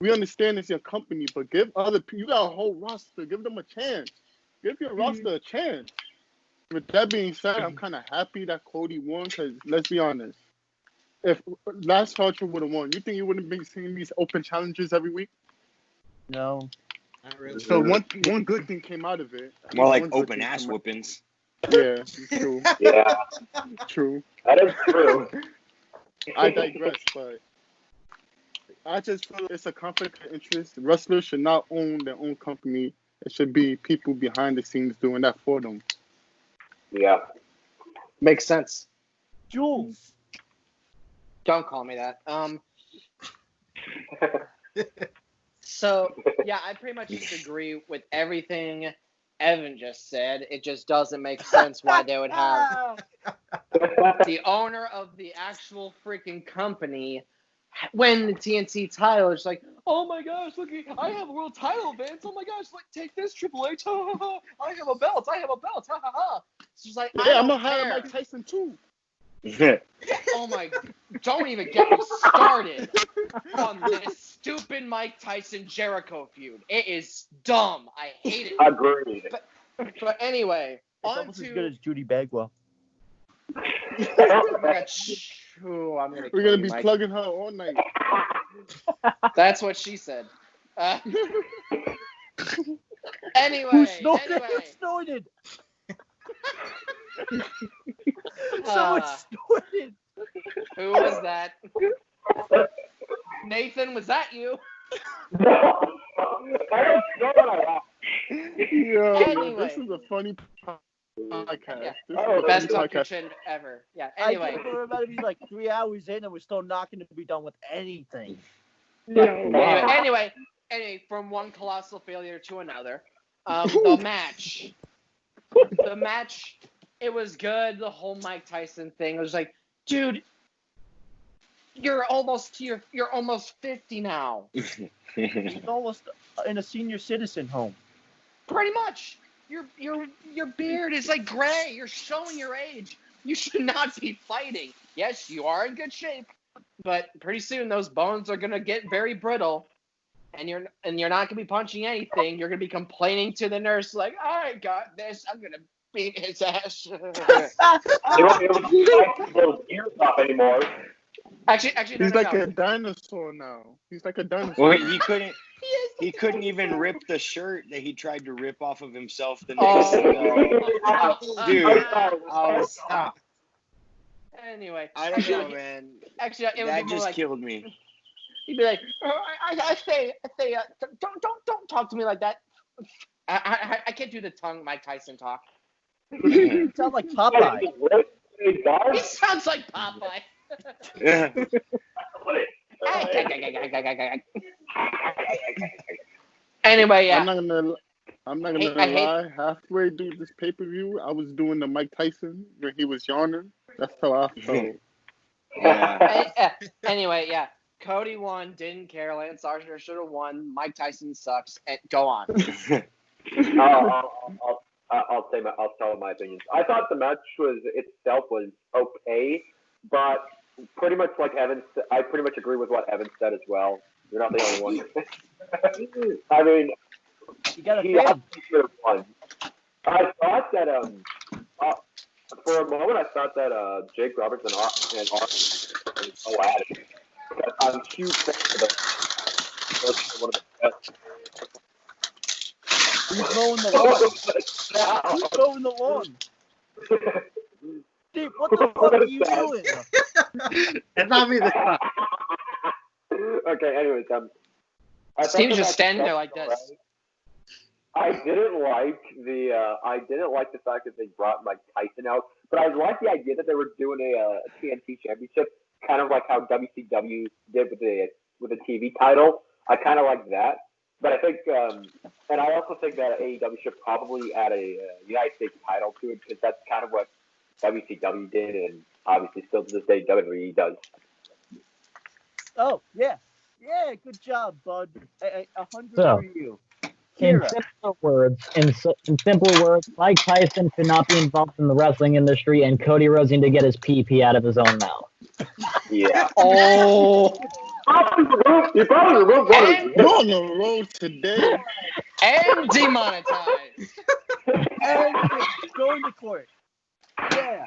we understand it's your company, but give other people, you got a whole roster, give them a chance. Give your roster a chance. With that being said, I'm kind of happy that Cody won because, let's be honest, if Last Ultra would have won, you think you wouldn't be seeing these open challenges every week? No. Not really. So one good thing came out of it. More like One good open thing ass came out- whoopings. Yeah, true. Yeah, True. that is true. I digress, but I just feel it's a conflict of interest. Wrestlers should not own their own company. It should be people behind the scenes doing that for them. Yeah. Makes sense. Jules. Don't call me that. So yeah, I pretty much just agree with everything Evan just said. It just doesn't make sense why they would have the owner of the actual freaking company win the TNT title. It's like, oh my gosh, look, I have a world title, Vince. Oh my gosh, like, take this, Triple H. I have a belt. I have a belt. Ha ha ha. It's just like, Yeah, I'm don't gonna hire care. Mike Tyson too. Oh Oh my! Don't even get me started on this stupid Mike Tyson Jericho feud. It is dumb. I hate it. Agreed. But anyway, It's on almost as to. good as Judy Bagwell. We're We're gonna be plugging her all night. That's what she said. Anyway, Who snorted? Someone snorted. Who was that? Nathan, was that you? Yo, this is a funny podcast. Yeah. This is a Best funny Tuck Your podcast. Chin ever. Yeah. I Anyway. think we're about to be like 3 hours in and we're still not going to be done with anything. Anyway, from one colossal failure to another. The match, it was good. The whole Mike Tyson thing. It was like, dude, you're almost 50 now. He's almost in a senior citizen home. Pretty much. Your beard is like gray. You're showing your age. You should not be fighting. Yes, you are in good shape, but pretty soon those bones are gonna get very brittle, and you're not gonna be punching anything. You're gonna be complaining to the nurse like, I got this. I'm gonna beat his ass. You won't be able to fight those ears off anymore. Actually, He's like a dinosaur now. He's like a dinosaur. Well, he couldn't even rip the shirt that he tried to rip off of himself the next Dude, stop. Anyway, I don't know, man. Actually, it would That be more just like, killed me. he'd be like, I say, don't talk to me like that. I can't do the tongue Mike Tyson talk. You sound like Popeye. He sounds like Popeye. Anyway, yeah. I'm not gonna lie. Halfway through this pay-per-view, I was doing the Mike Tyson when he was yawning. That's how I felt. Yeah. Anyway, yeah. Cody won. Didn't care. Lance Archer should have won. Mike Tyson sucks. And go on. I'll tell my opinions. I thought the match itself was okay, but pretty much like Evan, I pretty much agree with what Evan said as well. You're not the only one. I mean, You got he obviously should have won. I thought that for a moment I thought that Jake Roberts and Arn were so at it. I'm a huge fan of one of the best. Who's mowing the lawn? Who's mowing the lawn? Dude, what the fuck are you doing? It's not me this time. Okay, anyways, Steve's just standing there like this. I didn't like the fact that they brought Mike Tyson out, but I liked the idea that they were doing a TNT championship, kind of like how WCW did with the TV title. I kind of like that, but I think, and I also think that AEW should probably add a United States title to it, because that's kind of what WCW did, and obviously still to this day WWE does. Oh, yeah. Yeah, good job, bud. 100 So, for you. In Keira. simpler words, Mike Tyson should not be involved in the wrestling industry, and Cody Rhodes need to get his pee out of his own mouth. Yeah. Oh. You probably removed one of his You're on the road today. And demonetized. And going to court. Yeah.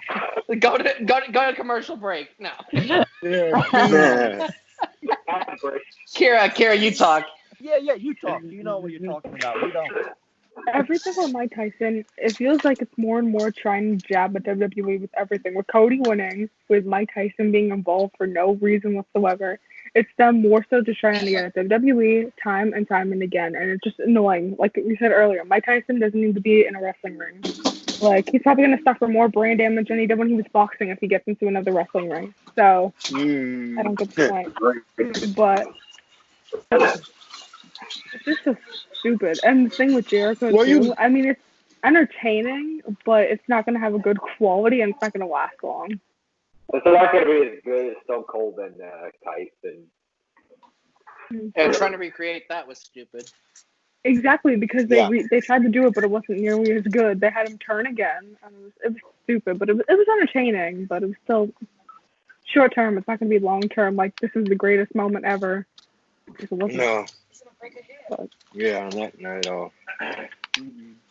Go to commercial break. No. Yeah. Keira, you talk. Yeah, you talk. You know what you're talking about. We don't. Everything with Mike Tyson, it feels like it's more and more trying to jab at WWE with everything. With Cody winning, with Mike Tyson being involved for no reason whatsoever, it's them more so just trying to get at WWE time and time and again, and it's just annoying. Like we said earlier, Mike Tyson doesn't need to be in a wrestling ring. Like, he's probably going to suffer more brain damage than he did when he was boxing if he gets into another wrestling ring. So, I don't get the point. But it's just so stupid. And the thing with Jericho, too, I mean, it's entertaining, but it's not going to have a good quality, and it's not going to last long. It's not going to be as good as Stone Cold and Tyson. And trying to recreate that was stupid. Exactly, because they tried to do it, but it wasn't nearly as good. They had him turn again, and it was stupid, but it was entertaining, but it was still short term. It's not going to be long term. Like, this is the greatest moment ever. It wasn't. No. But, Yeah, not at all.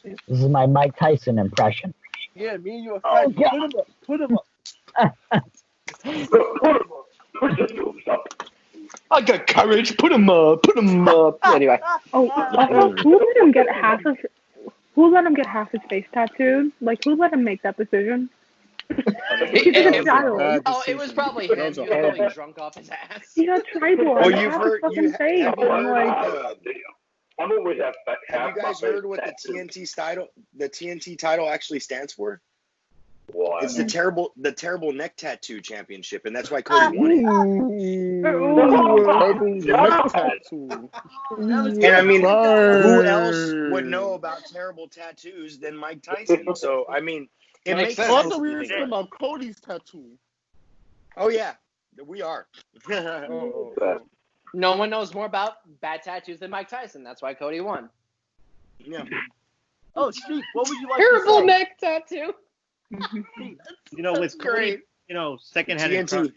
This is my Mike Tyson impression. Yeah, me and you are Oh, friends. God. Put him up. I got courage. Put him up. Put him up. Anyway. oh, also, who let him get half his? Who let him get half his face tattooed? Like, who let him make that decision? He's a child. Oh, it was probably him. He was probably drunk off his ass. He got tribal. Well, on you've half heard. his fucking face. Have you I'm heard? like, I'm always have Have you guys heard what the TNT title actually stands for? What? It's the terrible neck tattoo championship, and that's why Cody won it. And I mean, who else would know about terrible tattoos than Mike Tyson? So I mean, it makes sense. I thought we were talking about Cody's tattoo. Oh yeah, we are. No one knows more about bad tattoos than Mike Tyson. That's why Cody won. Yeah. Oh, Steve, what would you like Terrible to say? neck tattoo. You know, with Cody, you know, secondhand, TNT.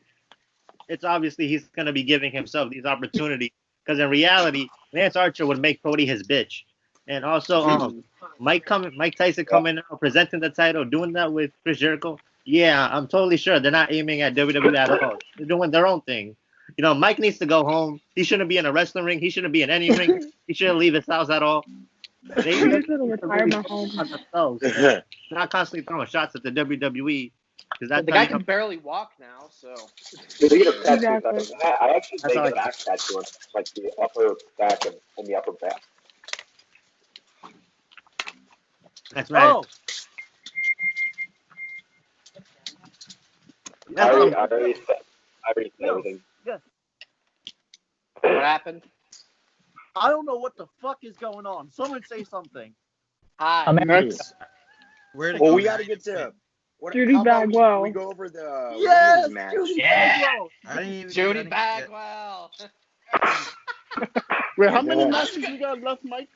it's obviously he's going to be giving himself these opportunities because in reality, Lance Archer would make Cody his bitch. And also, Mike Tyson coming out, presenting the title, doing that with Chris Jericho. Yeah, I'm totally sure they're not aiming at WWE at all. They're doing their own thing. You know, Mike needs to go home. He shouldn't be in a wrestling ring. He shouldn't be in any ring. He shouldn't leave his house at all. They he's need a little to really retirement focus home. on themselves, not constantly throwing shots at the WWE. Because The guy can barely walk now, so. Speaking of tattoos, Exactly. I actually That's made all I a back tattoo on like the upper back and the upper back. That's right. Oh, I already said everything. yes. What happened? I don't know what the fuck is going on. Someone say something. Hi. Next. Where'd it Well, go? we got to get to. Judy how about Bagwell. we go over the Yes, women's match. Judy Yeah. Bagwell. I didn't even Judy I didn't- Bagwell. Wait, how many matches we got left, Mike?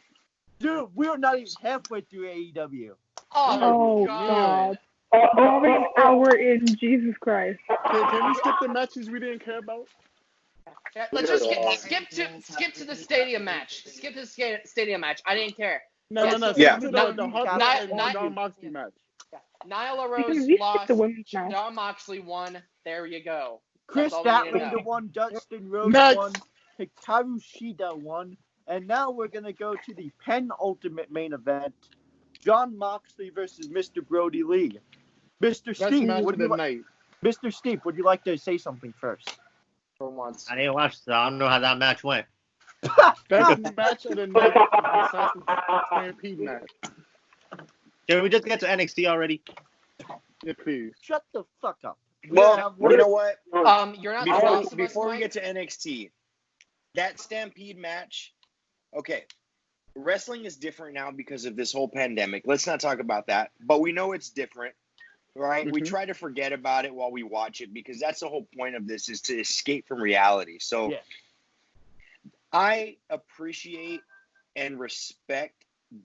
Dude, we're not even halfway through AEW. Oh, God. We're already an hour in. Jesus Christ. Can we skip the matches we didn't care about? Yeah, let's just skip to the stadium match. Skip to the stadium match. I didn't care. No. Yeah. Skip to the Hart and John Moxley match. Nyla We Rose skipped lost. the women's match. John Moxley won. There you go. Chris That's all we need to Statlander know. won, Dustin Rhodes Next. won, Hikaru Shida won, and now we're going to go to the penultimate main event, John Moxley versus Mr. Brody Lee. Mr. Best Steve, match would of you the like, night. Mr. Steve, would you like to say something first? For once. I didn't watch, so I don't know how that match went. Best match of the night besides the Stampede match. Can we just get to NXT already? Yeah, please. Shut the fuck up. Well, you know what? You're not the boss of us, Before we Mike. get to NXT, that Stampede match, okay, wrestling is different now because of this whole pandemic. Let's not talk about that. But we know it's different, right? We try to forget about it while we watch it because that's the whole point of this is to escape from reality. So Yeah. I appreciate and respect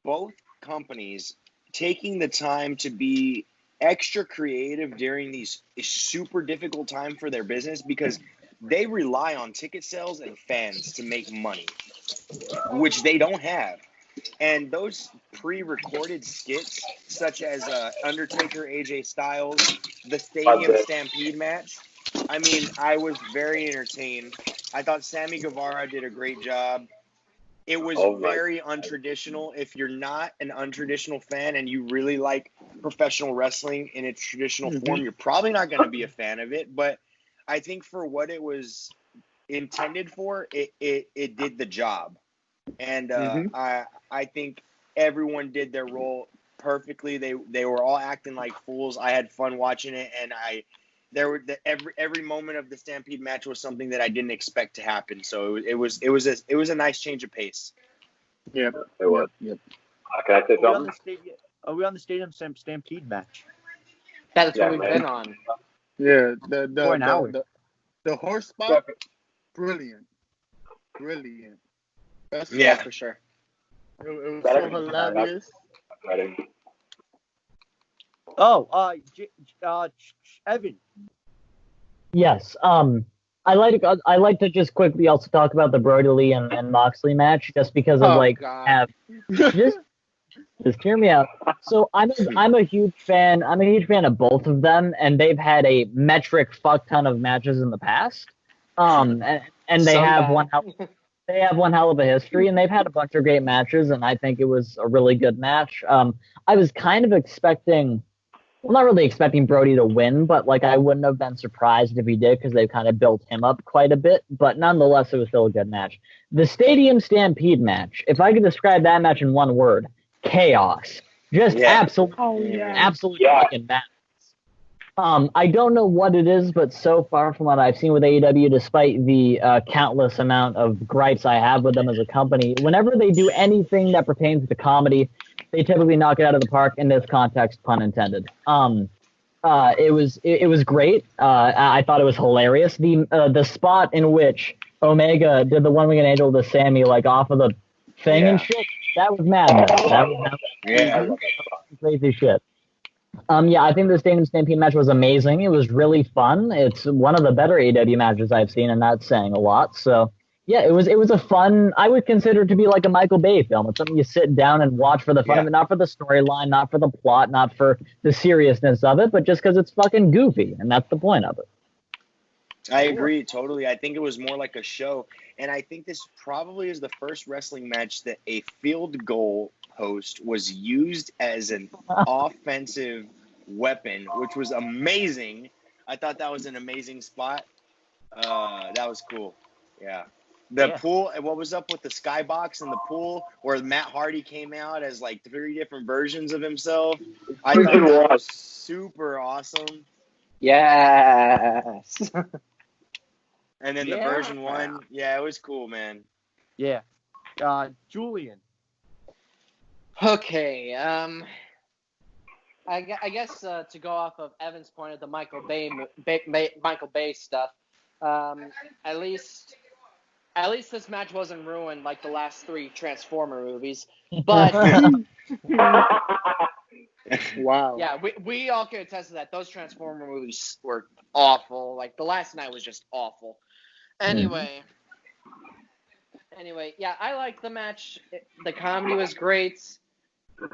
both companies taking the time to be extra creative during these super difficult time for their business because they rely on ticket sales and fans to make money, which they don't have. And those pre-recorded skits, such as Undertaker, AJ Styles, the Stadium Stampede match, I mean, I was very entertained. I thought Sammy Guevara did a great job. It was very untraditional. If you're not an untraditional fan and you really like professional wrestling in its traditional form, you're probably not going to be a fan of it. But I think for what it was intended for, it did the job. And I think everyone did their role perfectly. They were all acting like fools. I had fun watching it, and every moment of the Stampede match was something that I didn't expect to happen. So it was a nice change of pace. Yep. It was. Yep. Can I say something? Are we on the Stadium Stampede match? That's Yeah, what we've man. been on. Yeah, For an hour. the horse spot, brilliant. Best Yeah. For sure. It was so hilarious. Oh, Evan. Yes. I like to just quickly also talk about the Brody Lee and Moxley match, just because of just hear me out. So I'm a huge fan. I'm a huge fan of both of them, and they've had a metric fuck ton of matches in the past. And they have one hell of a history, and they've had a bunch of great matches, and I think it was a really good match. I was kind of expecting. Well, not really expecting Brody to win, but like I wouldn't have been surprised if he did because they've kind of built him up quite a bit. But nonetheless, it was still a good match. The Stadium Stampede match, if I could describe that match in one word, chaos. Just absolute fucking madness. I don't know what it is, but so far from what I've seen with AEW, despite the countless amount of gripes I have with them as a company, whenever they do anything that pertains to comedy, they typically knock it out of the park. In this context, pun intended. It was great. I thought it was hilarious. The spot in which Omega did the one-winged angel to Sammy, like off of the thing and shit, that was madness. That was crazy shit. I think the Stadium Stampede match was amazing. It was really fun. It's one of the better AEW matches I've seen, and that's saying a lot. So. Yeah, it was a fun. I would consider it to be like a Michael Bay film. It's something you sit down and watch for the fun of it, not for the storyline, not for the plot, not for the seriousness of it, but just because it's fucking goofy, and that's the point of it. I agree totally. I think it was more like a show, and I think this probably is the first wrestling match that a field goal post was used as an offensive weapon, which was amazing. I thought that was an amazing spot. That was cool. Yeah. The pool, and what was up with the skybox in the pool where Matt Hardy came out as like 3 different versions of himself? I thought that was super awesome. Yes. And then the version 1, it was cool, man. Yeah. Julian. Okay. I guess to go off of Evan's point of the Michael Bay stuff, at least this match wasn't ruined like the last 3 Transformer movies. But wow. Yeah, we all can attest to that. Those Transformer movies were awful. Like the last night was just awful. Anyway, yeah, I liked the match. The comedy was great.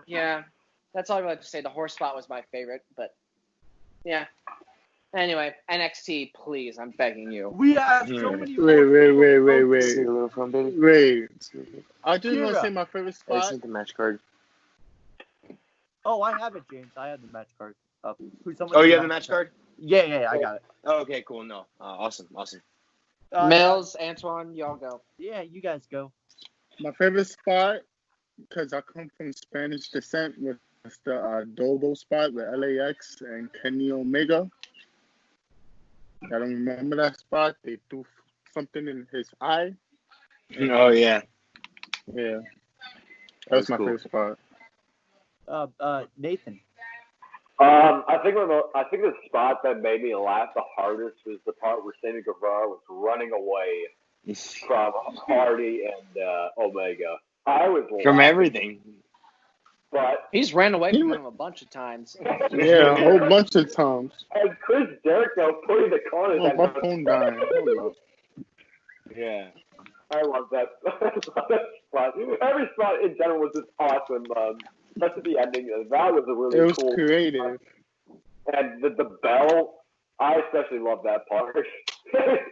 Yeah, that's all I like to say. The horse spot was my favorite, but yeah. Anyway, NXT, please, I'm begging you. We have so many. Wait. I just want to say my favorite spot. This is the match card. Oh, I have it, James. I have the match card up. You have the match card? Yeah, I got it. Oh, okay, cool. No, awesome. Millz, Antwan, y'all go. Yeah, you guys go. My favorite spot, because I come from Spanish descent, was the Dobo spot with LAX and Kenny Omega. I don't remember that spot. They threw something in his eye. Oh, yeah. Yeah. That was my favorite spot. Nathan. I think the spot that made me laugh the hardest was the part where Sammy Guevara was running away from Hardy and Omega. I was from everything. But he's ran away from him a bunch of times. Yeah, a whole bunch of times. And Chris Jericho putting the corners. Oh, my phone dying. Yeah. I love that. spot. Every spot in general was just awesome. Especially the ending. That was a really cool. It was creative. And the bell, I especially love that part.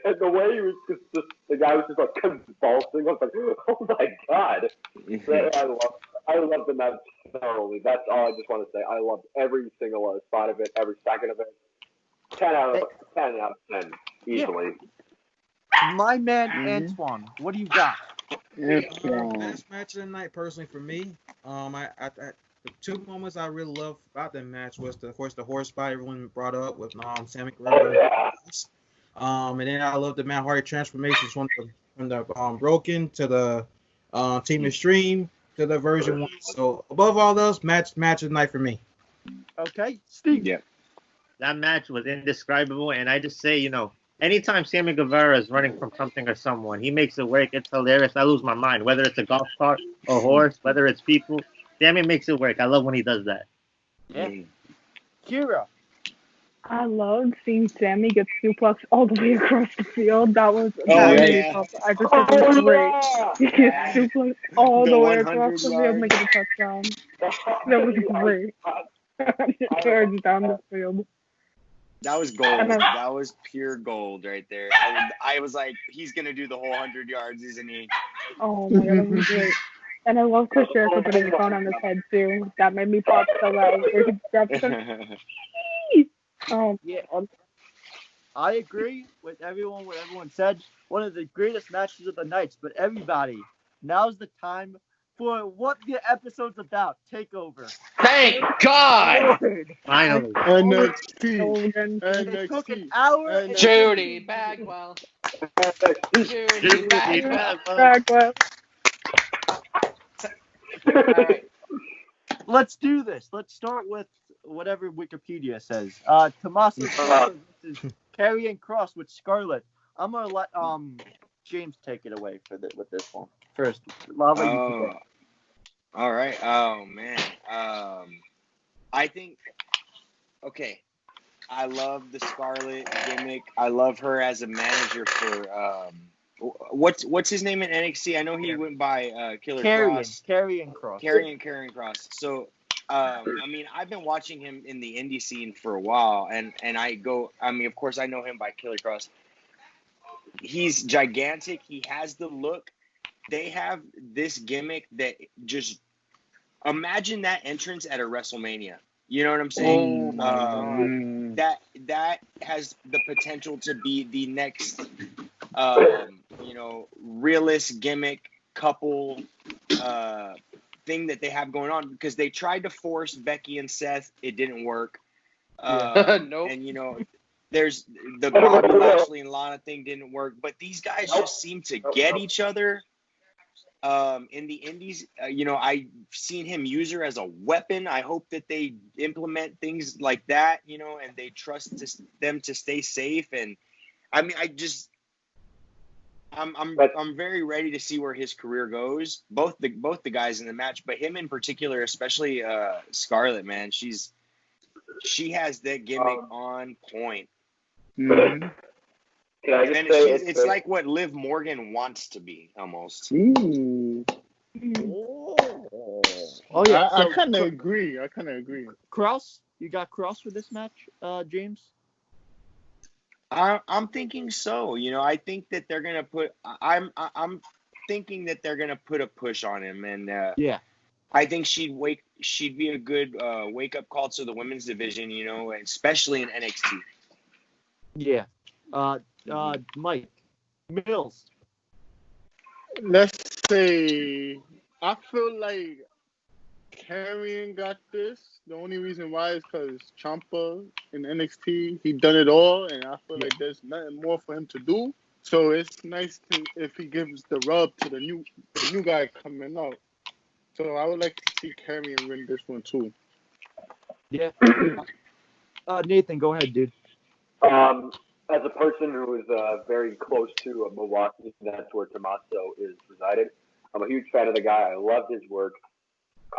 And the way he was just the guy was just like convulsing. I was like, oh my god. I love the match thoroughly. That's all I just want to say. I loved every single spot of it, every second of it. 10 out of 10, easily. Yeah. My man Antwan, what do you got? Best match of the night, personally for me. The 2 moments I really loved about that match was, of course, the horse spot everyone brought up with Sammy Guevara. And then I love the Matt Hardy transformations from the Broken to the Team Extreme to the version 1. So above all those, match of the night for me. Okay, Steve. Yeah. That match was indescribable, and I just say, anytime Sammy Guevara is running from something or someone, he makes it work. It's hilarious. I lose my mind. Whether it's a golf cart, a horse, whether it's people, Sammy makes it work. I love when he does that. Yeah. Keira. I loved seeing Sammy get suplexed all the way across the field. That Oh, made me yeah. pop. I just thought it was great. He gets suplexed all the way across 100 the field, yards. making a touchdown. That was great. Charged down the field. That was gold. And That was pure gold right there. I was like, he's gonna do the whole 100 yards, isn't he? Oh my god, that was great. And I love Chris Jericho putting the phone on his head too. That made me pop so loud. Where he grabbed the Oh, Yeah, I agree with everyone. What everyone said. One of the greatest matches of the nights. But everybody, now's the time for what the episode's about. Takeover. Thank God! Finally. NXT. It took an NXT. hour. And Judy Bagwell. Judy Bagwell. Bagwell. All right. Let's do this. Let's start with whatever Wikipedia says. Tommaso versus Karrion Kross with Scarlett. I'm gonna let James take it away with this one first. I'll let you begin. All right. Oh man. I think. Okay. I love the Scarlett gimmick. I love her as a manager for what's his name in NXT? I know he went by Killer Kross. Karrion Kross. Karrion Kross. So I mean, I've been watching him in the indie scene for a while, and of course I know him by Killer Kross. He's gigantic. He has the look. They have this gimmick that just imagine that entrance at a WrestleMania. You know what I'm saying? That has the potential to be the next, realist gimmick couple thing that they have going on, because they tried to force Becky and Seth. It didn't work. Nope. And, there's the Bobby Lashley and Lana thing didn't work. But these guys just seem to get each other. In the indies, I've seen him use her as a weapon. I hope that they implement things like that, and they trust them to stay safe. And I mean, I'm very ready to see where his career goes. Both the guys in the match, but him in particular, especially Scarlett, man, she has that gimmick on point. Mm-hmm. Can I just say it's like what Liv Morgan wants to be, almost. Ooh. Oh yeah, I kind of agree. Kross, you got Kross for this match, James? I'm thinking so. I think that they're gonna put. I'm thinking that they're gonna put a push on him, and yeah, I think she'd be a good wake up call to the women's division, especially in NXT. Yeah. Mike Millz. Let's say I feel like Karrion got this. The only reason why is because Ciampa in NXT, he done it all, and I feel like there's nothing more for him to do. So it's nice if he gives the rub to the new guy coming out. So I would like to see Karrion win this one too. Yeah. Nathan, go ahead, dude. As a person who is very close to Milwaukee, that's where Tommaso is resided. I'm a huge fan of the guy. I love his work.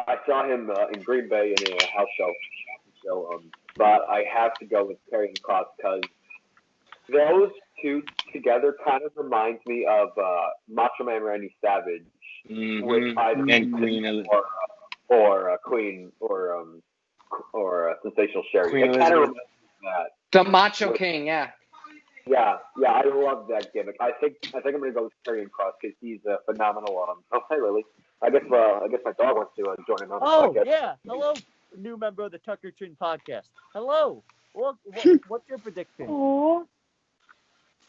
I saw him in Green Bay in a house show. So, but I have to go with Karrion Kross because those two together kind of reminds me of Macho Man Randy Savage, with either Queen or Queen or Sensational Sherry. Queen It kind of reminds me of that. The Macho King, yeah. Yeah, I love that gimmick. I think I'm gonna go with Karrion Kross because he's a phenomenal. Oh, hi, Lily. I guess my dog wants to join in on the podcast. Oh yeah, hello, new member of the Tucker Chin podcast. Hello. What's your prediction? Aww.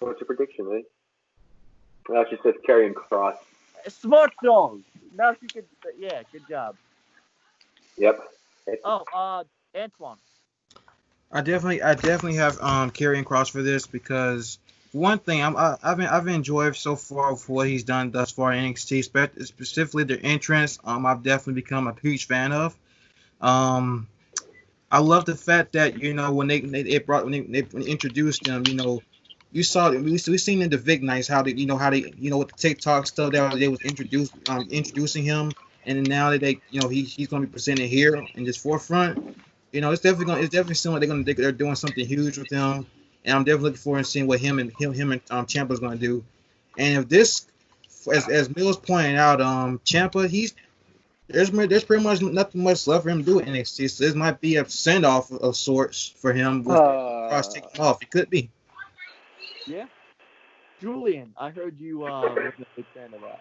What's your prediction, man? She says Karrion Kross. Smart dog. Now she could. Yeah, good job. Yep. Oh, Antwan. I definitely have Karrion Kross for this because one thing I've enjoyed so far for what he's done thus far in NXT, specifically their entrance. I've definitely become a huge fan of. I love the fact that when they introduced them, you saw we seen in the Vic nights how they with the TikTok stuff that they was introducing him, and now that he's going to be presented here in this forefront. You know, it's definitely someone they're doing something huge with him, and I'm definitely looking forward to seeing what him and Ciampa's going to do. And if this, as Mills pointed out, Ciampa, there's pretty much nothing much left for him to do at NXT. So this might be a send off of sorts for him. With Cross taking him off, it could be. Yeah. Julian, I heard you wasn't a big fan of that.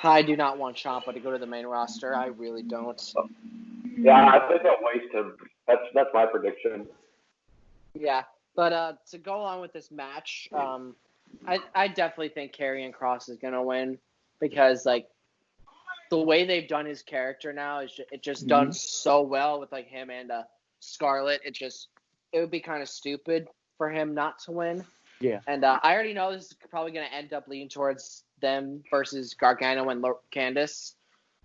I do not want Ciampa to go to the main roster. I really don't. Yeah, I think they'll waste him. That's my prediction. Yeah, but to go along with this match, I definitely think Karrion Kross is gonna win because like the way they've done his character now is just done so well with like him and Scarlett. It would be kind of stupid for him not to win. Yeah. And I already know this is probably going to end up leaning towards them versus Gargano and Candice,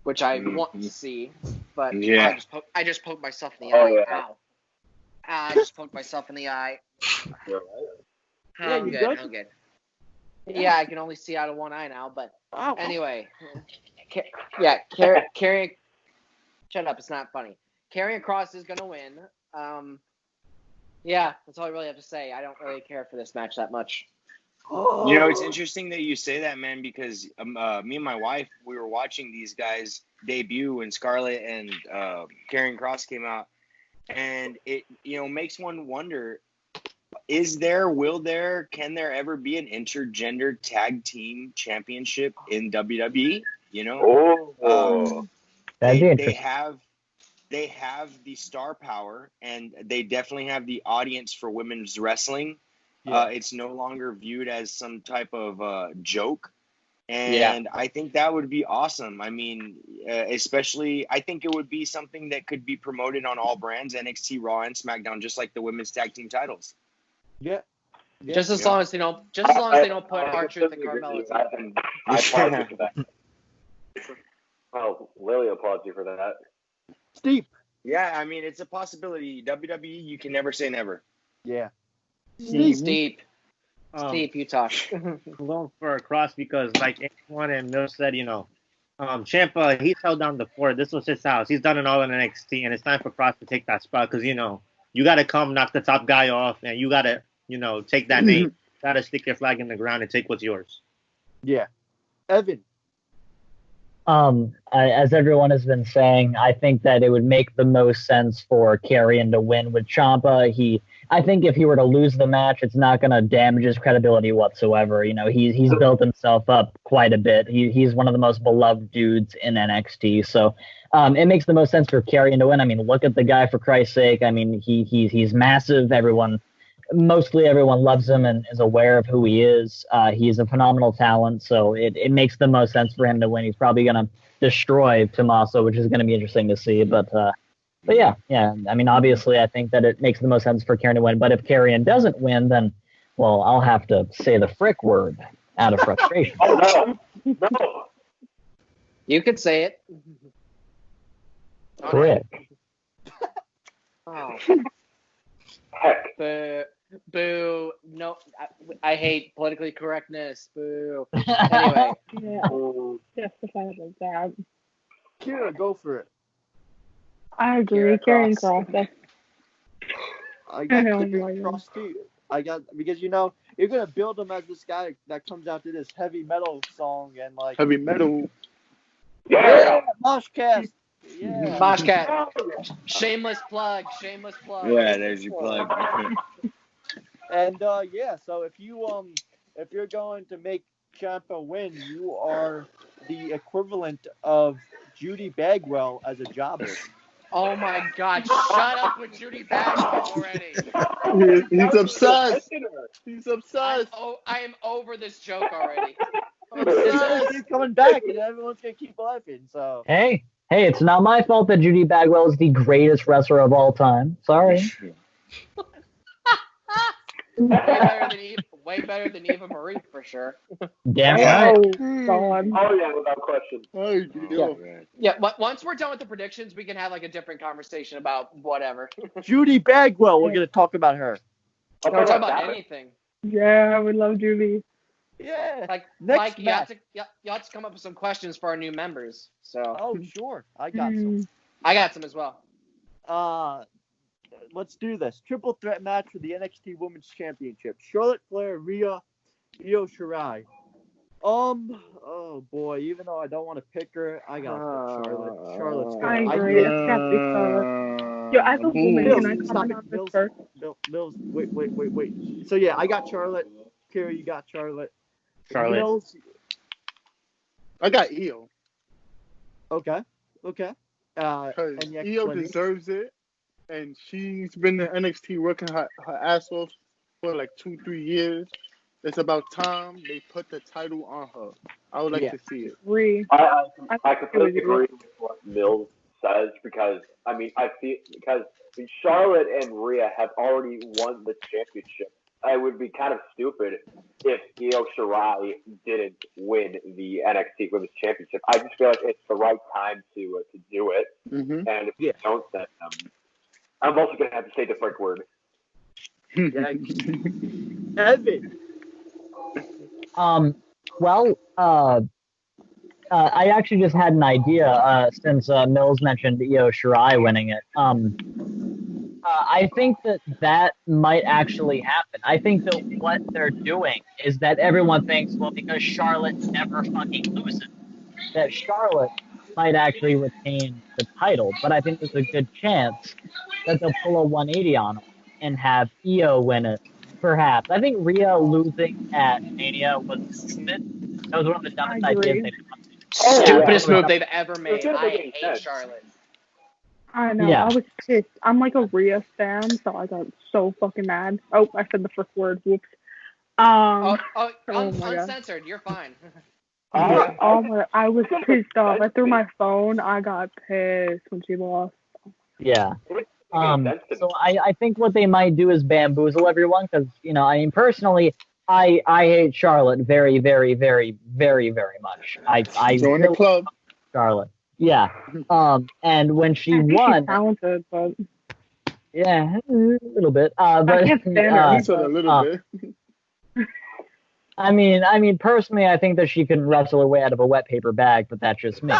which I want to see. But yeah. I just poked myself in the eye. Yeah. Ow. I just poked myself in the eye. I'm good. Yeah, I can only see out of one eye now. But anyway. Karrion. Shut up. It's not funny. Karrion Kross is going to win. Yeah, that's all I really have to say. I don't really care for this match that much. You know, it's interesting that you say that, man, because me and my wife, we were watching these guys debut when Scarlett and Karrion Kross came out, and it, makes one wonder, can there ever be an intergender tag team championship in WWE? That'd be interesting. They have the star power, and they definitely have the audience for women's wrestling. Yeah. It's no longer viewed as some type of joke, and I think that would be awesome. I mean, especially, I think it would be something that could be promoted on all brands, NXT, Raw, and SmackDown, just like the women's tag team titles. Yeah. Just as long as they don't put R-Truth and Carmella. I applaud you for that. Well, Lily applauds you for that. Steve. Yeah, I mean, it's a possibility. WWE, you can never say never. Yeah. Steve, you talk. I'm going for a Cross because, like Antwan and Millz said, Ciampa, he's held down the fort. This was his house. He's done it all in NXT, and it's time for Cross to take that spot because, you got to come knock the top guy off, and you got to, take that name. Got to stick your flag in the ground and take what's yours. Yeah. Evan. As everyone has been saying, I think that it would make the most sense for Karrion to win with Ciampa. I think if he were to lose the match, it's not going to damage his credibility whatsoever. He's built himself up quite a bit. He's one of the most beloved dudes in NXT. So it makes the most sense for Karrion to win. I mean, look at the guy, for Christ's sake. I mean, he's massive. Mostly everyone loves him and is aware of who he is. He's a phenomenal talent, so it makes the most sense for him to win. He's probably going to destroy Tommaso, which is going to be interesting to see. But yeah. I mean, obviously, I think that it makes the most sense for Karrion to win. But if Karrion doesn't win, then, well, I'll have to say the frick word out of frustration. Oh, no. You could say it. Frick. Oh. Heck. Boo. No, I hate politically correctness. Boo. Anyway. Yeah. Justifiably bad. Keira, go for it. I agree. Karrion Kross. I got Karrion Kross too. Because you're gonna build him as this guy that comes out to this heavy metal song and like heavy metal. Yeah. Moshcast. Yeah. Moshcat. Shameless plug. Yeah, there's your plug. And so if you're going to make Ciampa win, you are the equivalent of Judy Bagwell as a jobber. Oh my God! Shut up with Judy Bagwell already. He's obsessed. He's obsessed. I am over this joke already. He's coming back, and everyone's gonna keep laughing. So Hey, it's not my fault that Judy Bagwell is the greatest wrestler of all time. Sorry. Way better than Eva Marie for sure. Damn right. Oh yeah, without question. Yeah. Once we're done with the predictions, we can have like a different conversation about whatever. Judy Bagwell, we're gonna talk about her. We're talking about anything. Yeah, we love Judy. Yeah. Mike, you have to come up with some questions for our new members. So. Oh sure, I got some. I got some as well. let's do this. Triple threat match for the NXT Women's Championship. Charlotte Flair, Rhea, Io Shirai. Oh boy, even though I don't want to pick her, I got Charlotte. Charlotte's good. I agree. It's got to be Charlotte. Yo, as a woman, Mills, can I stop comment it. on this first? Mills, wait. So yeah, I got Charlotte. Keira, you got Charlotte. Charlotte. Mills, I got Io. okay. Because And the Io explanation? deserves it, and she's been in NXT working her ass off for like 2-3 years. It's about time they put the title on her. I would like to see it. Agree. I completely agree with what Mills says because Charlotte and Rhea have already won the championship. It would be kind of stupid if Io Shirai didn't win the NXT Women's Championship. I just feel like it's the right time to do it. Mm-hmm. And if you don't, then I'm also going to have to say the frick word. Evan. I actually just had an idea since Mills mentioned Io Shirai winning it. I think that might actually happen. I think that what they're doing is that everyone thinks, well, because Charlotte never fucking loses, that Charlotte might actually retain the title. But I think there's a good chance that they'll pull a 180 on them and have Io win it. Perhaps. I think Rhea losing at Mania was stupid. That was one of the dumbest ideas they've done. Stupidest move they've ever made. I hate Charlotte. I know. Yeah. I was pissed. I'm like a Rhea fan, so I got so fucking mad. Oh, I said the first word. Whoops. Oh my God. Uncensored. You're fine. I was pissed off. I threw my phone. I got pissed when she lost. Yeah. So I think what they might do is bamboozle everyone because, I mean, personally, I hate Charlotte very, very, very, very, very much. I Join the club. Charlotte. Yeah. And when she won, she's talented, but yeah, a little bit. I But can't stand her. You said a little bit. I mean, personally, I think that she can wrestle her way out of a wet paper bag, but that's just me.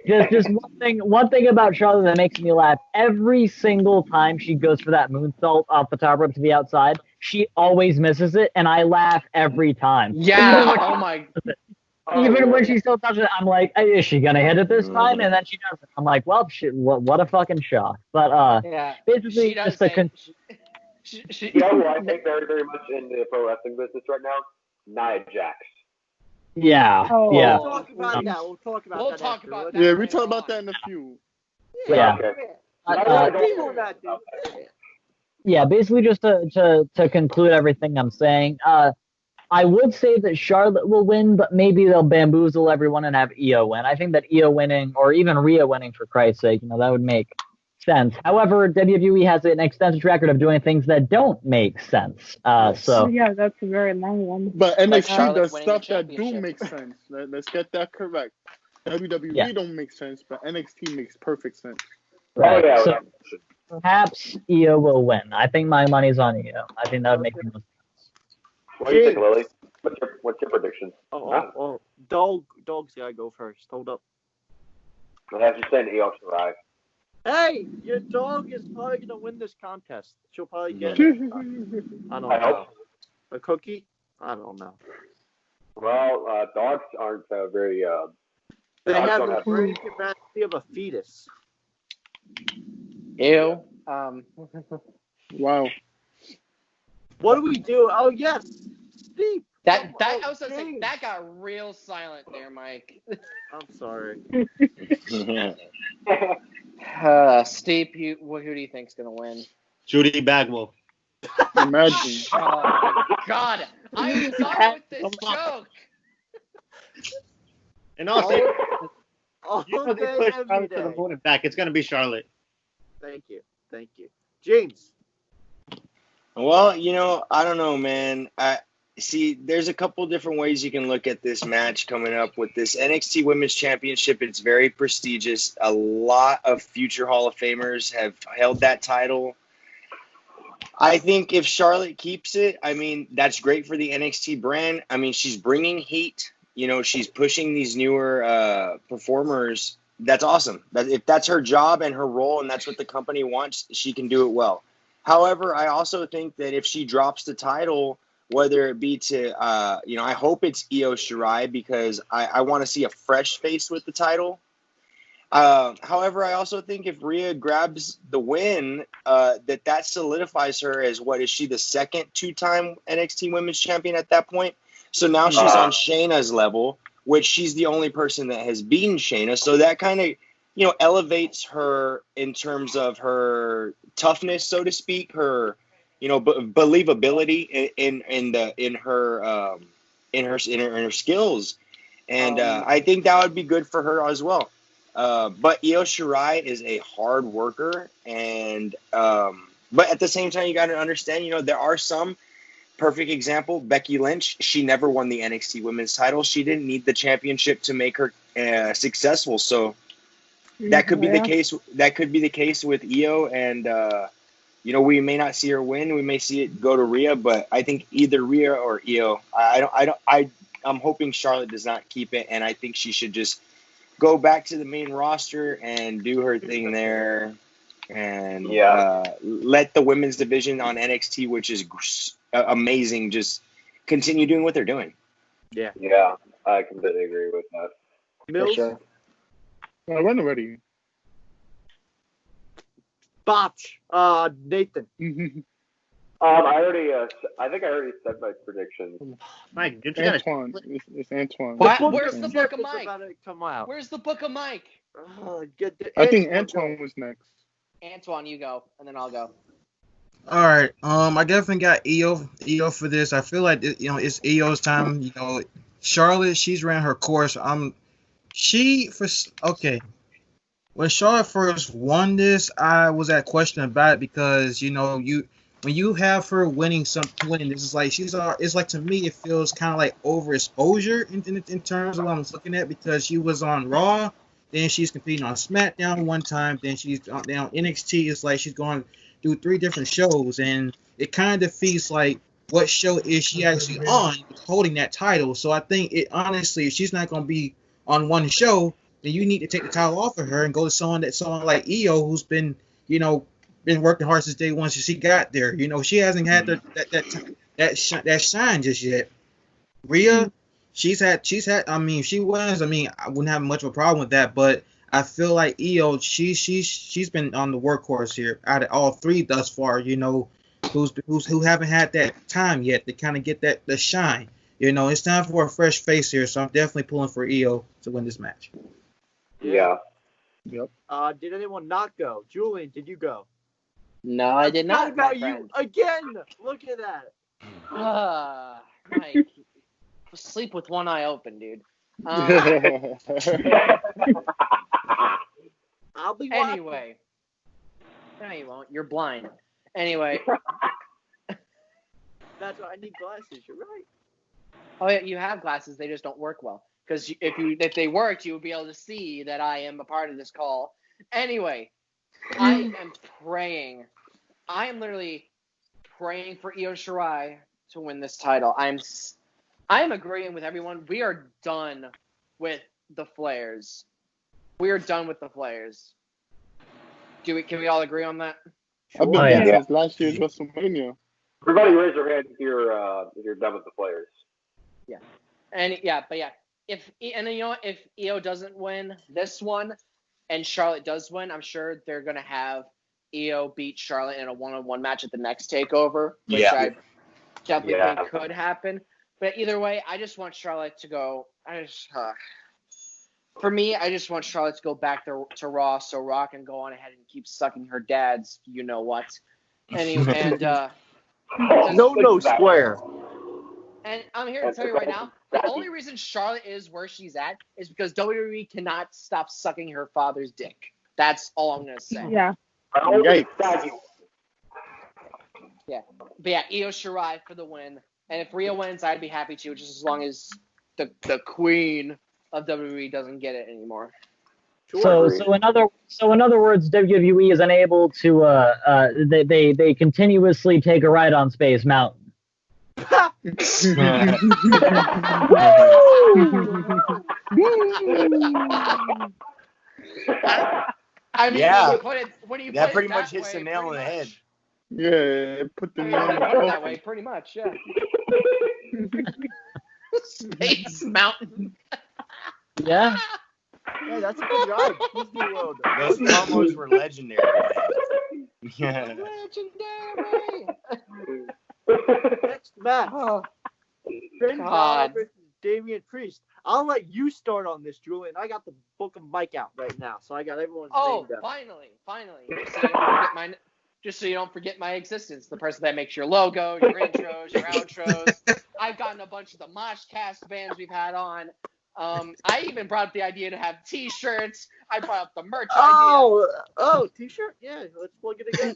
Just one thing about Charlotte that makes me laugh. Every single time she goes for that moonsault off the top rope to the outside, she always misses it, and I laugh every time. Yeah. Oh my. Even when she still touches it, I'm like, is she gonna hit it this time? And then she doesn't. I'm like, well, shit, what a fucking shock. But basically, just the You know who I think very, very much in the pro wrestling business right now? Nia Jax. Yeah. Oh. Yeah. We'll talk about that. We'll talk about that. Yeah, we talk about that in a few. Yeah. Okay. Yeah, basically just to conclude everything I'm saying, I would say that Charlotte will win, but maybe they'll bamboozle everyone and have Io win. I think that Io winning, or even Rhea winning for Christ's sake, that would make sense. However, WWE has an extensive record of doing things that don't make sense. So yeah, that's a very long one. But NXT does winning stuff the that do championship. make sense. Let's get that correct. WWE don't make sense, but NXT makes perfect sense. right. Oh, yeah. So perhaps Io will win. I think my money's on Io. I think that would make the most sense. What do you think, Lily? What's your prediction? Dog's gotta go first. Hold up. I have to send Io Shirai. Hey, your dog is probably gonna win this contest. She'll probably get I don't I know. hope. A cookie? I don't know. Well, dogs aren't very. They Dogs have don't the have- brain capacity of a fetus. Ew. Wow. What do we do? Oh yes, Steve. I was gonna say that got real silent there, Mike. I'm sorry. Steve, who do you think's gonna win? Judy Bagwell. Imagine. Oh my God! I'm done with this joke. And also, All they day, push every Charlotte to the day. moon and back. It's gonna be Charlotte. Thank you. James. Well, I don't know, man. See, there's a couple different ways you can look at this match coming up with this NXT Women's Championship. It's very prestigious. A lot of future Hall of Famers have held that title. I think if Charlotte keeps it, I mean, that's great for the NXT brand. I mean, she's bringing heat. She's pushing these newer performers that's awesome. If that's her job and her role and that's what the company wants, she can do it well. However, I also think that if she drops the title, whether it be to, I hope it's Io Shirai because I want to see a fresh face with the title. However, I also think if Rhea grabs the win, that solidifies her as what is she the second 2-time NXT Women's Champion at that point? So now she's on Shayna's level, which she's the only person that has beaten Shayna. So that kind of, elevates her in terms of her toughness, so to speak, her, believability in her skills, and I think that would be good for her as well. But Io Shirai is a hard worker, and but at the same time, you got to understand, there are some. Perfect example, Becky Lynch. She never won the NXT Women's title. She didn't need the championship to make her successful. So that could be the case. That could be the case with Io, and we may not see her win. We may see it go to Rhea, but I think either Rhea or Io. I'm hoping Charlotte does not keep it, and I think she should just go back to the main roster and do her thing there, and let the women's division on NXT, which is amazing, just continue doing what they're doing. Yeah, I completely agree with that. Millz? Sure. I went already. Botch. Nathan. I think I already said my predictions. Mike, did you Antwan. It's Antwan. What? book Where's of the book of is Mike? about to come out. Where's the book of Mike? I think Antwan was next. Antwan, you go, and then I'll go. All right. I definitely got Io for this. I feel like it's Io's time. Charlotte, she's ran her course. When Charlotte first won this, I was at question about it because when you have her winning this is like it's like, to me it feels kind of like overexposure in terms of what I'm looking at, because she was on Raw, then she's competing on SmackDown one time, then she's on NXT. It's like she's going to do 3 different shows, and it kind of defeats like what show is she actually on holding that title. So I think honestly, if she's not going to be on one show, then you need to take the title off of her and go to someone like Io, who's been working hard since day one since she got there. She hasn't had that shine just yet. Rhea, she's had. I mean, she wins. I mean, I wouldn't have much of a problem with that. But I feel like Io, she's been on the workhorse here out of all 3 thus far. Who haven't had that time yet to kind of get the shine. It's time for a fresh face here. So I'm definitely pulling for Io to win this match. Yeah. Yep. Did anyone not go? Julian, did you go? No, I did not. Not about you again. Look at that. Mike, sleep with one eye open, dude. I'll be watching. Anyway. No, you won't. You're blind. Anyway. That's why I need glasses. You're right. Oh, yeah, you have glasses. They just don't work well. Because if they worked, you would be able to see that I am a part of this call. Anyway, I am praying. I am literally praying for Io Shirai to win this title. I am agreeing with everyone. We are done with the flares. We are done with the flares. Can we all agree on that? I've been since last year's WrestleMania. Everybody raise your hand if you're done with the players. Yeah. If Io doesn't win this one and Charlotte does win, I'm sure they're gonna have Io beat Charlotte in a 1-on-1 match at the next takeover, which I definitely think could happen. But either way, I just want Charlotte to go. For me, I just want Charlotte to go back to Raw, so Raw can go on ahead and keep sucking her dad's what. No square. And I'm here to tell you right now, the only reason Charlotte is where she's at is because WWE cannot stop sucking her father's dick. That's all I'm going to say. Yeah. Yeah. But yeah, Io Shirai for the win. And if Rhea wins, I'd be happy too, just as long as the queen of WWE doesn't get it anymore. So in other words, WWE is unable to they continuously take a ride on Space Mountain. I mean, Yeah. when you That put pretty it much that hits way, the nail on the pretty head. much. Yeah, put the I mean, nail when in you the put it that coffin. way, pretty much, yeah. Space Mountain. Yeah. Hey, that's a good ride. Disney World. Those promos were legendary, man. Legendary. Next match. Oh, Finn Balor God. versus Damian Priest. I'll let you start on this, Julian. I got the book of Mike out right now, so I got everyone's Oh, name down. finally. Just so you don't forget my existence. The person that makes your logo, your intros, your outros. I've gotten a bunch of the Moshcast bands we've had on. I even brought up the idea to have T-shirts. I brought up the merch idea. Oh, T-shirt? Yeah, let's plug it again.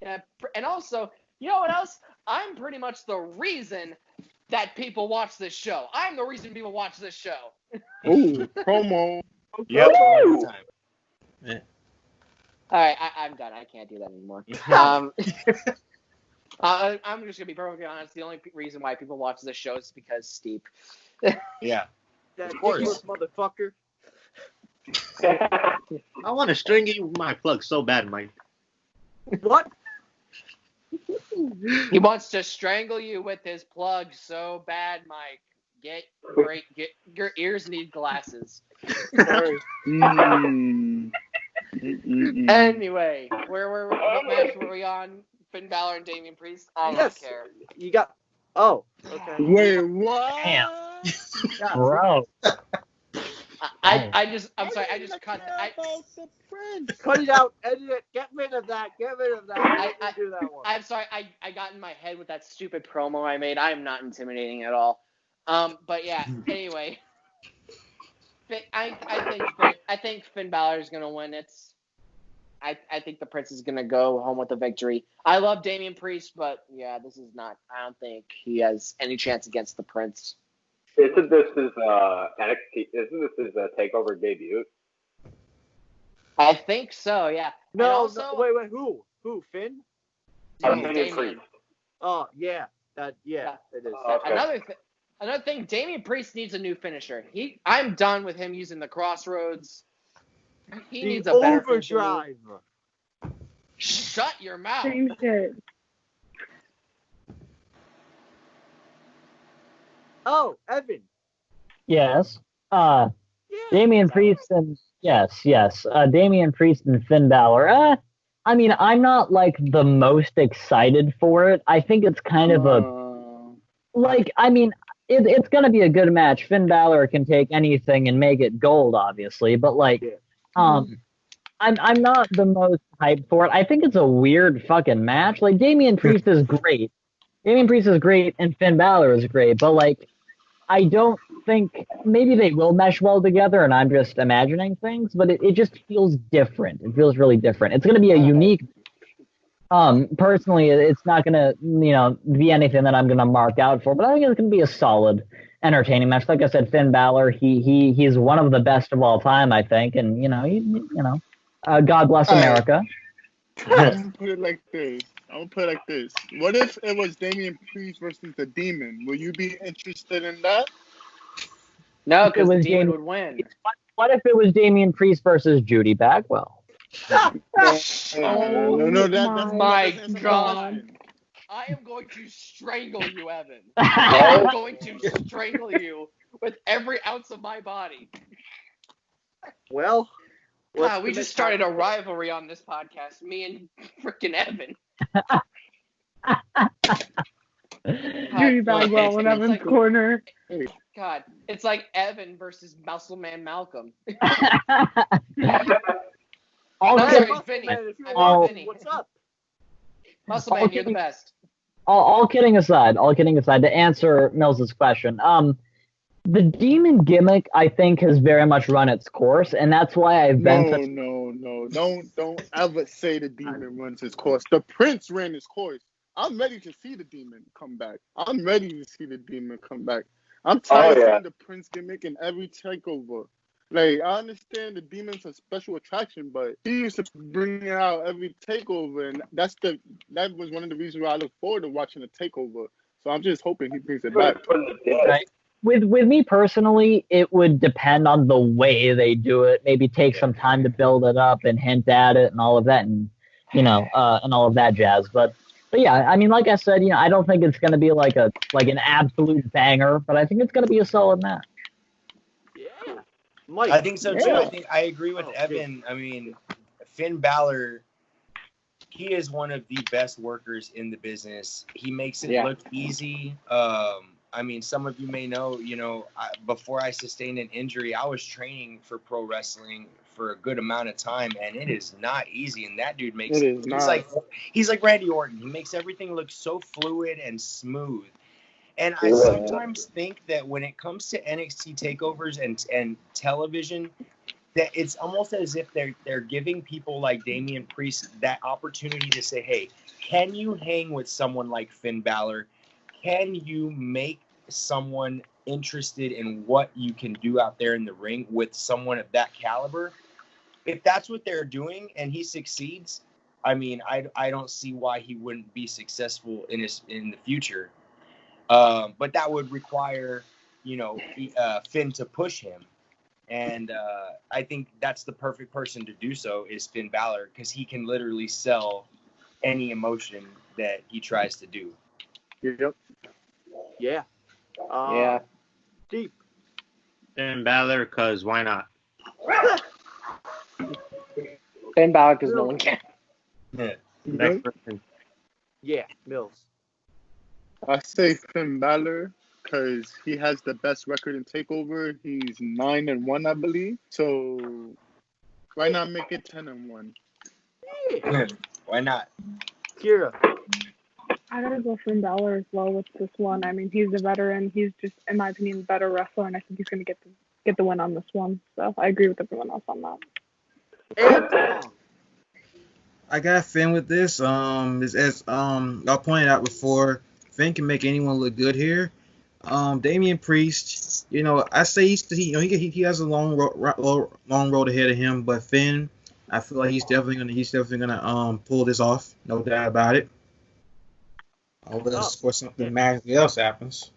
Yeah, and also, you know what else? I'm pretty much the reason that people watch this show. I'm the reason people watch this show. Ooh, promo. Yep, every time. All right, I'm done. I can't do that anymore. I'm just gonna be perfectly honest. The only reason why people watch this show is because Steep. Yeah. That Of course. ridiculous motherfucker. I want to string you my plug so bad, Mike. What? He wants to strangle you with his plug so bad, Mike. Get your ears need glasses. Sorry. Anyway, what match were we on? Finn Balor and Damian Priest? I don't care. You got. Oh, okay. Wait, what? Damn. Yeah, Bro. I'm sorry. I just cut. cut it out. Edit it. Get rid of that. Get rid of that. I do that one. I'm sorry. I got in my head with that stupid promo I made. I'm not intimidating at all. But yeah. Anyway, I think Finn Balor is gonna win. I think the Prince is gonna go home with a victory. I love Damian Priest, but yeah, this is not. I don't think he has any chance against the Prince. Isn't this his NXT? Isn't this his Takeover debut? I think so. Yeah. No, and also, no, wait. Who? Finn? Damian Priest. Oh, yeah. It is. Okay. Another thing, Damian Priest needs a new finisher. I'm done with him using the Crossroads. He needs a better overdrive. Finisher. Shut your mouth. Same shit. Oh, Evan. Yes. Damian Priest and Damian Priest and Finn Balor. I mean, I'm not like the most excited for it. I think it's kind of it's gonna be a good match. Finn Balor can take anything and make it gold, obviously, but I'm not the most hyped for it. I think it's a weird fucking match. Like Damian Priest is great. And Finn Balor is great, but I don't think maybe they will mesh well together, and I'm just imagining things, but it just feels different. It feels really different. It's going to be a unique. Personally, it's not going to be anything that I'm going to mark out for, but I think it's going to be a solid, entertaining match. Like I said, Finn Balor, he's one of the best of all time, I think, and God bless America. I'm gonna put it like this. What if it was Damian Priest versus the Demon? Will you be interested in that? No, because the Demon would win. What if it was Damian Priest versus Judy Bagwell? Oh that's my God. I am going to strangle you, Evan. I am going to strangle you with every ounce of my body. Well, God, we just started a rivalry on this podcast, me and freaking Evan. Judy Bagwell in Evan's corner. God, it's like Evan versus Muscle Man Malcolm. Vinny. What's up? Muscle Man, you're the best. All kidding aside, to answer Millz' question, the Demon gimmick, I think, has very much run its course, and that's why I've been... No. Don't ever say the Demon runs his course. The Prince ran his course. I'm ready to see the Demon come back. I'm tired of seeing the Prince gimmick in every takeover. I understand the Demon's a special attraction, but he used to bring it out every takeover, and that was one of the reasons why I look forward to watching the takeover. So I'm just hoping he brings it back. with me personally, it would depend on the way they do it. Maybe take some time to build it up and hint at it and all of that, and and all of that jazz. But yeah, I mean, like I said, I don't think it's going to be like an absolute banger, but I think it's going to be a solid match. Yeah, Mike. I think so too. Yeah. I think I agree with Evan. I mean, Finn Balor, he is one of the best workers in the business. He makes it look easy. I mean, some of you may know, before I sustained an injury, I was training for pro wrestling for a good amount of time, and it is not easy. And that dude makes it. He's like Randy Orton. He makes everything look so fluid and smooth. And I sometimes think that when it comes to NXT takeovers and television, that it's almost as if they're giving people like Damian Priest that opportunity to say, hey, can you hang with someone like Finn Balor? Can you make someone interested in what you can do out there in the ring with someone of that caliber? If that's what they're doing and he succeeds, I mean, I don't see why he wouldn't be successful in the future. But that would require, Finn to push him. And I think that's the perfect person to do so is Finn Balor, because he can literally sell any emotion that he tries to do. Yep. Yeah. Deep. Finn Balor, because why not? Finn Balor, because no one can. Yeah. Next person. Yeah, Millz. I say Finn Balor because he has the best record in TakeOver. He's 9-1, I believe. So why not make it 10-1? Yeah. Why not? Keira. I gotta go Finn Balor as well with this one. I mean, he's a veteran. He's just, in my opinion, the better wrestler, and I think he's gonna get the win on this one. So I agree with everyone else on that. Antwan. I got Finn with this. As y'all pointed out before, Finn can make anyone look good here. Damian Priest, I say he has a long road ahead of him, but Finn, I feel like he's definitely gonna pull this off, no doubt about it. Unless for something magically else happens.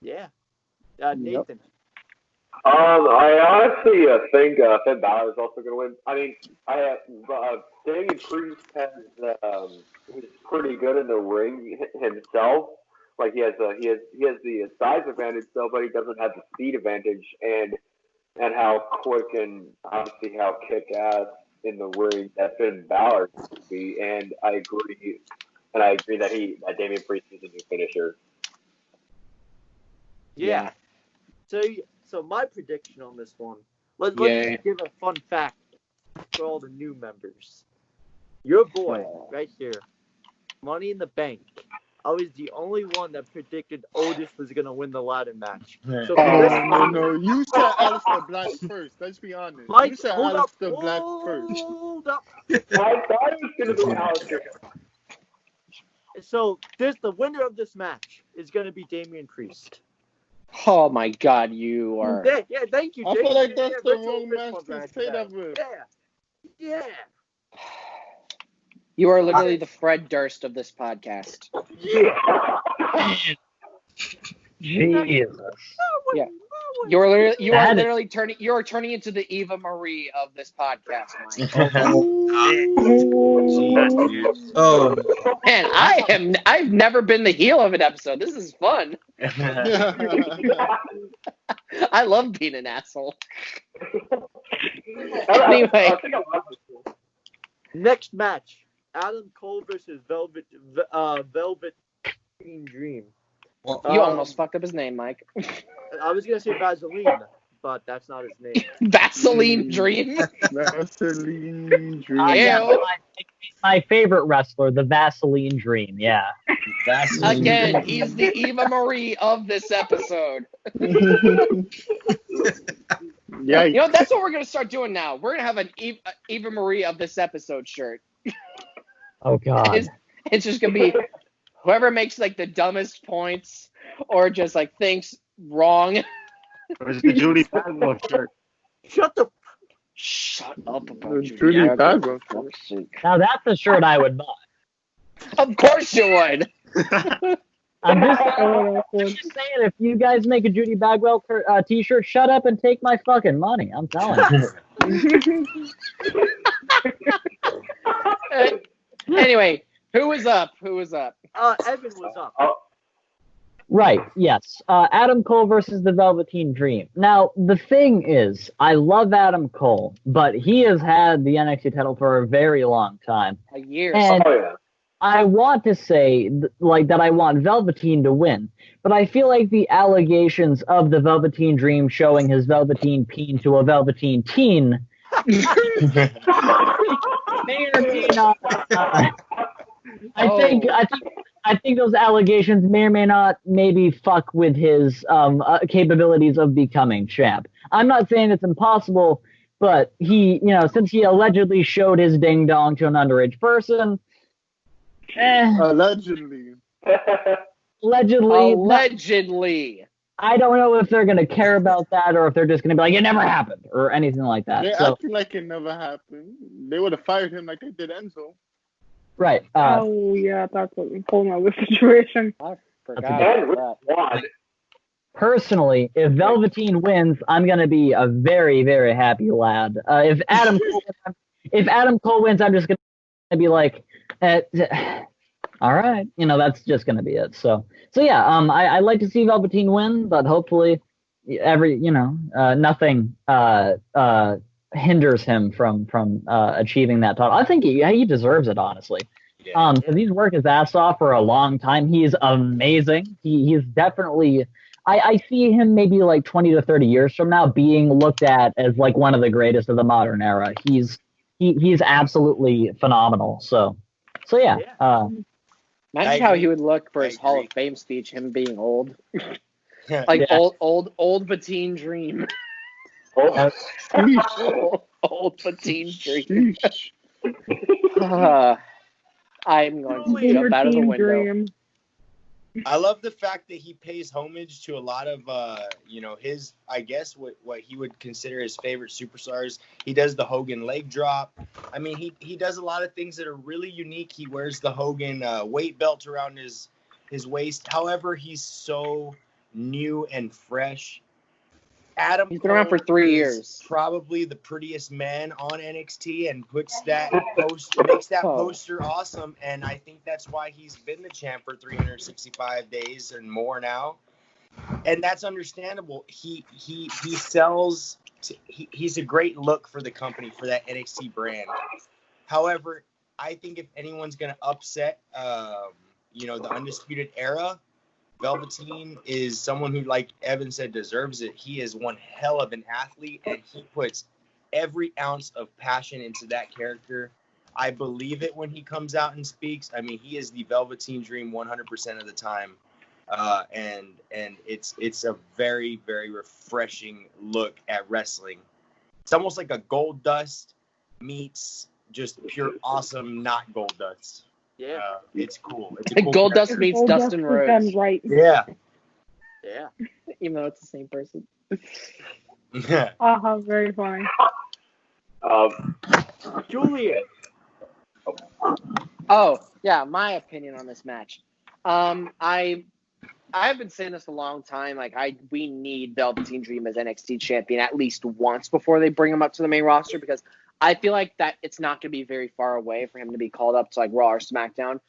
Yeah. Nathan. I honestly think Finn Balor is also going to win. I mean, I have Damian Priest he's pretty good in the ring himself. Like he has the size advantage, though, but he doesn't have the speed advantage and how quick and obviously how kick ass in the ring that Finn Balor can be. And I agree that Damian Priest is a new finisher. Yeah. So my prediction on this one, let's give a fun fact for all the new members. Your boy, right here, Money in the Bank, I was the only one that predicted Otis was going to win the ladder match. So no, you said Aleister Black first. Let's be honest. Mike, You said hold Aleister Black first. Hold up. I thought it was going to be Aleister. So the winner of this match is going to be Damian Priest. Oh my God, you are. Yeah, thank you. I feel like that's the wrong match to say that with. Yeah. You are literally the Fred Durst of this podcast. Yeah. Jesus. Yeah. You are literally turning into the Eva Marie of this podcast, Mike. Oh Man, I've never been the heel of an episode. This is fun. I love being an asshole. Anyway. Next match. Adam Cole versus Velvet Dream. You almost fucked up his name, Mike. I was going to say Vaseline, but that's not his name. Vaseline Dream? Vaseline Dream. My favorite wrestler, the Vaseline Dream, yeah. Vaseline. Again, he's the Eva Marie of this episode. Yeah. That's what we're going to start doing now. We're going to have an Eva Marie of this episode shirt. Oh, God. It's just going to be whoever makes, like, the dumbest points or just, like, thinks wrong. Or is the Judy Bagwell shirt? Shut up about Judy Bagwell. Now, that's a shirt I would buy. Of course you would. I'm just saying, if you guys make a Judy Bagwell t-shirt, shut up and take my fucking money. I'm telling you. Anyway, who was up? Evan was up. Right, yes. Adam Cole versus the Velveteen Dream. Now, the thing is, I love Adam Cole, but he has had the NXT title for a very long time. A year. And I want to say, that I want Velveteen to win, but I feel like the allegations of the Velveteen Dream showing his Velveteen peen to a Velveteen teen may or may not... I think those allegations may or may not maybe fuck with his capabilities of becoming champ. I'm not saying it's impossible, but he, since he allegedly showed his ding dong to an underage person, Allegedly. I don't know if they're gonna care about that or if they're just gonna be like, it never happened or anything like that. They're acting like it never happened. They would have fired him like they did Enzo. Right. Yeah, that's a whole nother situation. I forgot about that. Personally, if Velveteen wins, I'm gonna be a very, very happy lad. If Adam Cole wins, I'm just gonna be like, all right, that's just gonna be it. So yeah, I like to see Velveteen win, but hopefully, nothing hinders him from achieving that title. I think he deserves it, honestly. Yeah. Because he's worked his ass off for a long time. He's amazing. He's definitely. I see him maybe like 20 to 30 years from now being looked at as like one of the greatest of the modern era. He's absolutely phenomenal. So yeah. Imagine how he would look for his Hall of Fame speech. Him being old, old Velveteen Dream. Old Velveteen Dream. I'm going to jump out of the window. I love the fact that he pays homage to a lot of, his, I guess, what he would consider his favorite superstars. He does the Hogan leg drop. I mean, he does a lot of things that are really unique. He wears the Hogan weight belt around his waist. However, he's so new and fresh. He's been around for 3 years. Probably the prettiest man on NXT and makes that poster awesome. And I think that's why he's been the champ for 365 days and more now. And that's understandable. He sells. He's a great look for the company, for that NXT brand. However, I think if anyone's going to upset, the Undisputed Era, Velveteen is someone who, like Evan said, deserves it. He is one hell of an athlete, and he puts every ounce of passion into that character. I believe it when he comes out and speaks. I mean, he is the Velveteen Dream 100% of the time, and it's a very, very refreshing look at wrestling. It's almost like a Gold Dust meets just pure awesome, not Gold Dust. Yeah, it's cool. It's a cool Gold Dust meets Dustin Rhodes. Right. Yeah. Even though it's the same person. Very funny. Julian. Oh, yeah, my opinion on this match. I've been saying this a long time. We need Velveteen Dream as NXT champion at least once before they bring him up to the main roster, because I feel like that it's not going to be very far away for him to be called up to Raw or SmackDown.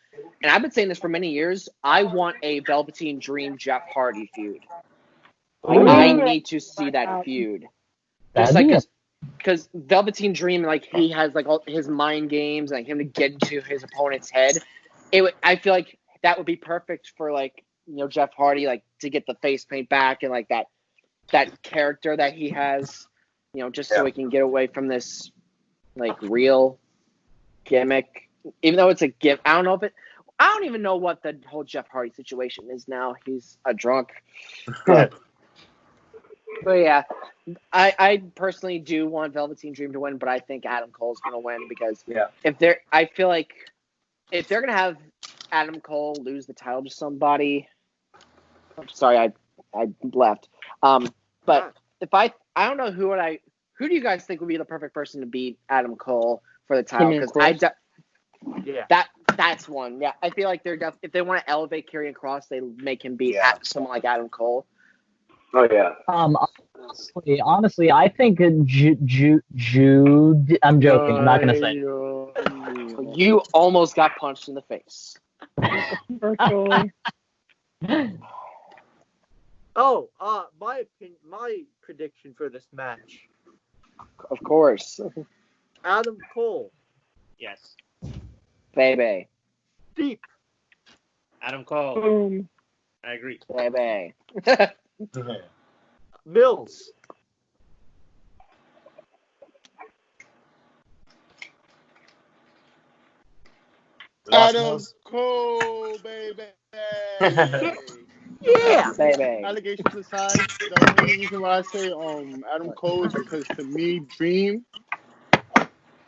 And I've been saying this for many years. I want a Velveteen Dream Jeff Hardy feud. I need to see that feud. Just because Velveteen Dream, he has all his mind games, him to get into his opponent's head. I feel like that would be perfect for Jeff Hardy, to get the face paint back and that character that he has, so he can get away from this real gimmick. Even though it's a gimmick, I don't even know what the whole Jeff Hardy situation is now. He's a drunk. But yeah, I personally do want Velveteen Dream to win, but I think Adam Cole's going to win because I feel like if they're going to have Adam Cole lose the title to somebody, I'm sorry, I left. But if I don't know who do you guys think would be the perfect person to beat Adam Cole for the title? Because That's one. Yeah, I feel like they're if they want to elevate Karrion Kross, they make him beat someone like Adam Cole. Oh yeah. Honestly, I think Jude. I'm joking. I'm not gonna say. You almost got punched in the face. Virtually. Oh, my opinion, my prediction for this match: Of course, Adam Cole, Yes. baby, Deep, Adam Cole. Boom. I agree. baby. Millz, Adam Cole, baby. yeah, baby. Allegations aside, the only reason why I say Adam Cole is because to me, Dream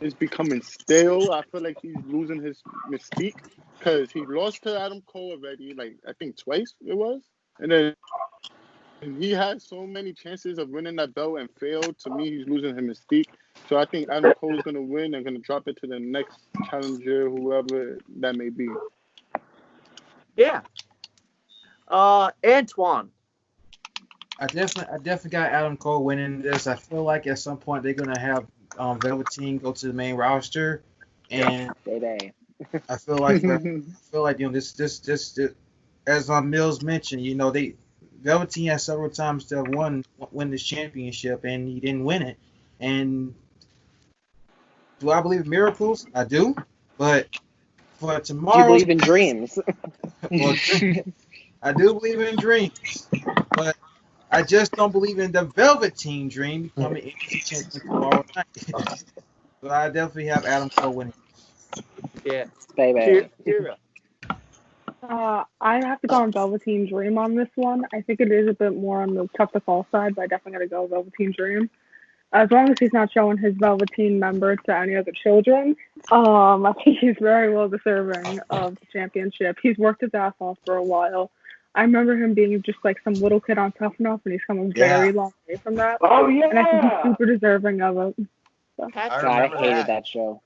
is becoming stale. I feel like he's losing his mystique because he lost to Adam Cole already, like I think twice it was, and then he had so many chances of winning that belt and failed. To me, he's losing his mystique. So I think Adam Cole is gonna win and gonna drop it to the next challenger, whoever that may be. yeah. Antwan, I definitely got Adam Cole winning this. I feel like at some point they're gonna have Velveteen go to the main roster, and Baby. I feel like this as Millz mentioned, Velveteen has several times to win this championship, and he didn't win it. And do I believe in miracles? I do, but for tomorrow, Do you believe in dreams? I do believe in dreams, but I just don't believe in the Velveteen Dream becoming NXT champion tomorrow night. So I definitely have Adam Cole winning. yeah, Baby. Keira, I have to go on Velveteen Dream on this one. I think it is a bit more on the tough to call side, but I definitely got to go Velveteen Dream. As long as he's not showing his Velveteen member to any other children, I think he's very well deserving of the championship. He's worked his ass off for a while. I remember him being just like some little kid on Tough Enough, and he's come a very long way from that. Oh yeah. And I think he's super deserving of it. So. I God, remember I hated that show.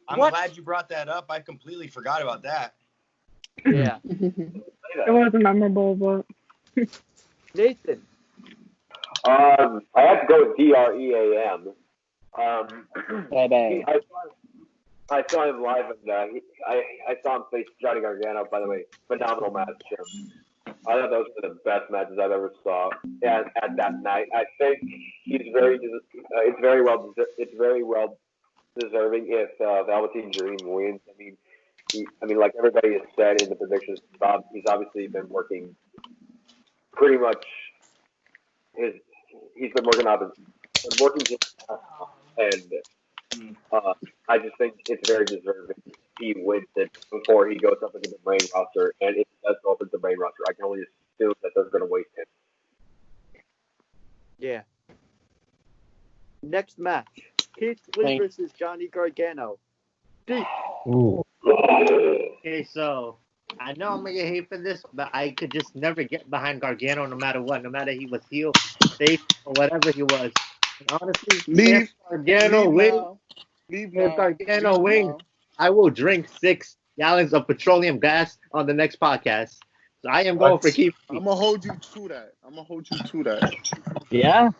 I'm glad you brought that up. I completely forgot about that. yeah. It wasn't memorable, but Nathan, I have to go with DREAM. Baby. I saw him live, and I saw him face Johnny Gargano. By the way, phenomenal match. I thought that was one of the best matches I've ever saw at that night. I think he's it's very well deserving if Velveteen Dream wins. I mean, like everybody has said in the predictions, he's obviously been working pretty much he's been working and I just think it's very deserving he wins it before he goes up into the main roster. And if he does go up into the main roster, I can only assume that they're going to waste him. yeah. Next match: Keith Lee versus Johnny Gargano. Deep. Ooh. Okay, so I know I'm gonna get hate for this, but I could just never get behind Gargano no matter what, no matter he was heel, face, or whatever he was. And honestly, if Gargano wins, I will drink 6 gallons of petroleum gas on the next podcast. So I am going for Keith. I'm gonna hold you to that. Yeah.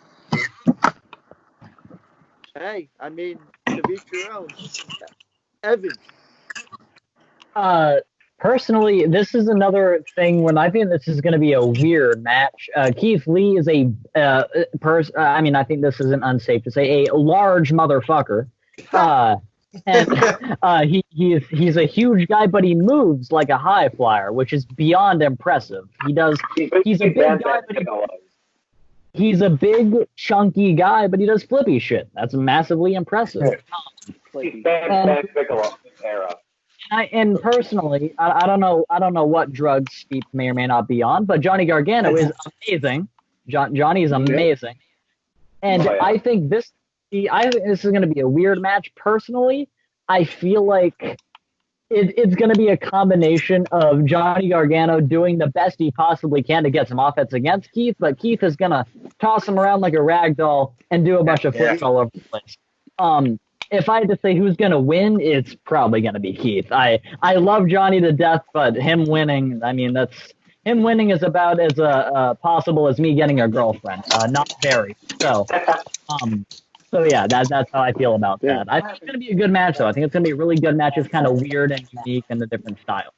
Hey, I mean, to be your own. Evan. Personally, this is another thing when I think this is going to be a weird match. Keith Lee is a I think this isn't unsafe to say, a large motherfucker. And he's a huge guy, but he moves like a high flyer, which is beyond impressive. He's a big guy, but he's a big chunky guy, but he does flippy shit. That's massively impressive. And personally, I don't know what drugs Steve may or may not be on, but Johnny Gargano is amazing. Johnny is amazing, and I think this is going to be a weird match. Personally, I feel like it's going to be a combination of Johnny Gargano doing the best he possibly can to get some offense against Keith, but Keith is going to toss him around like a rag doll and do a bunch of flips all over the place. if I had to say who's gonna win, it's probably gonna be Keith. I love Johnny to death, but him winning, I mean, him winning is about as possible as me getting a girlfriend. Not very. So yeah, that's how I feel about that. I think it's gonna be a good match, though. I think it's gonna be a really good match. It's kind of weird and unique and a different style.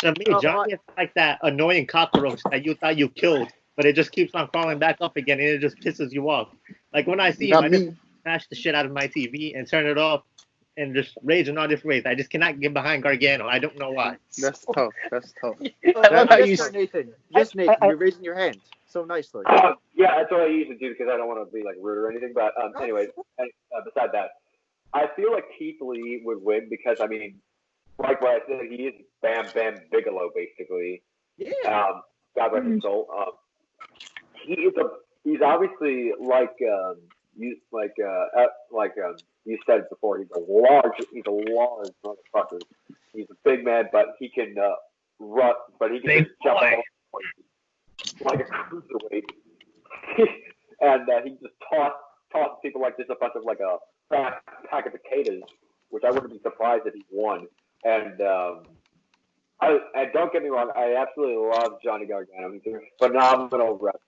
To me, Johnny is like that annoying cockroach that you thought you killed, but it just keeps on crawling back up again, and it just pisses you off. Like when I see him, I just smash the shit out of my TV and turn it off and just rage in all different ways. I just cannot get behind Gargano. I don't know why. That's tough. That's tough. I love how you, Nathan. Yes, Nathan, you're raising your hand so nicely. Yeah, that's what I usually do because I don't want to be like rude or anything. But anyways, beside that, I feel like Keith Lee would win because I mean, like what I said, he is Bam Bam Bigelow basically. Yeah. God rest his soul. He's obviously like you said before, he's a large motherfucker. He's a big man, but he can run, but he can just jump off like a cruiserweight, and he just tosses people like this a bunch of like a pack of potatoes, which I wouldn't be surprised if he won. And don't get me wrong, I absolutely love Johnny Gargano. He's a phenomenal wrestler.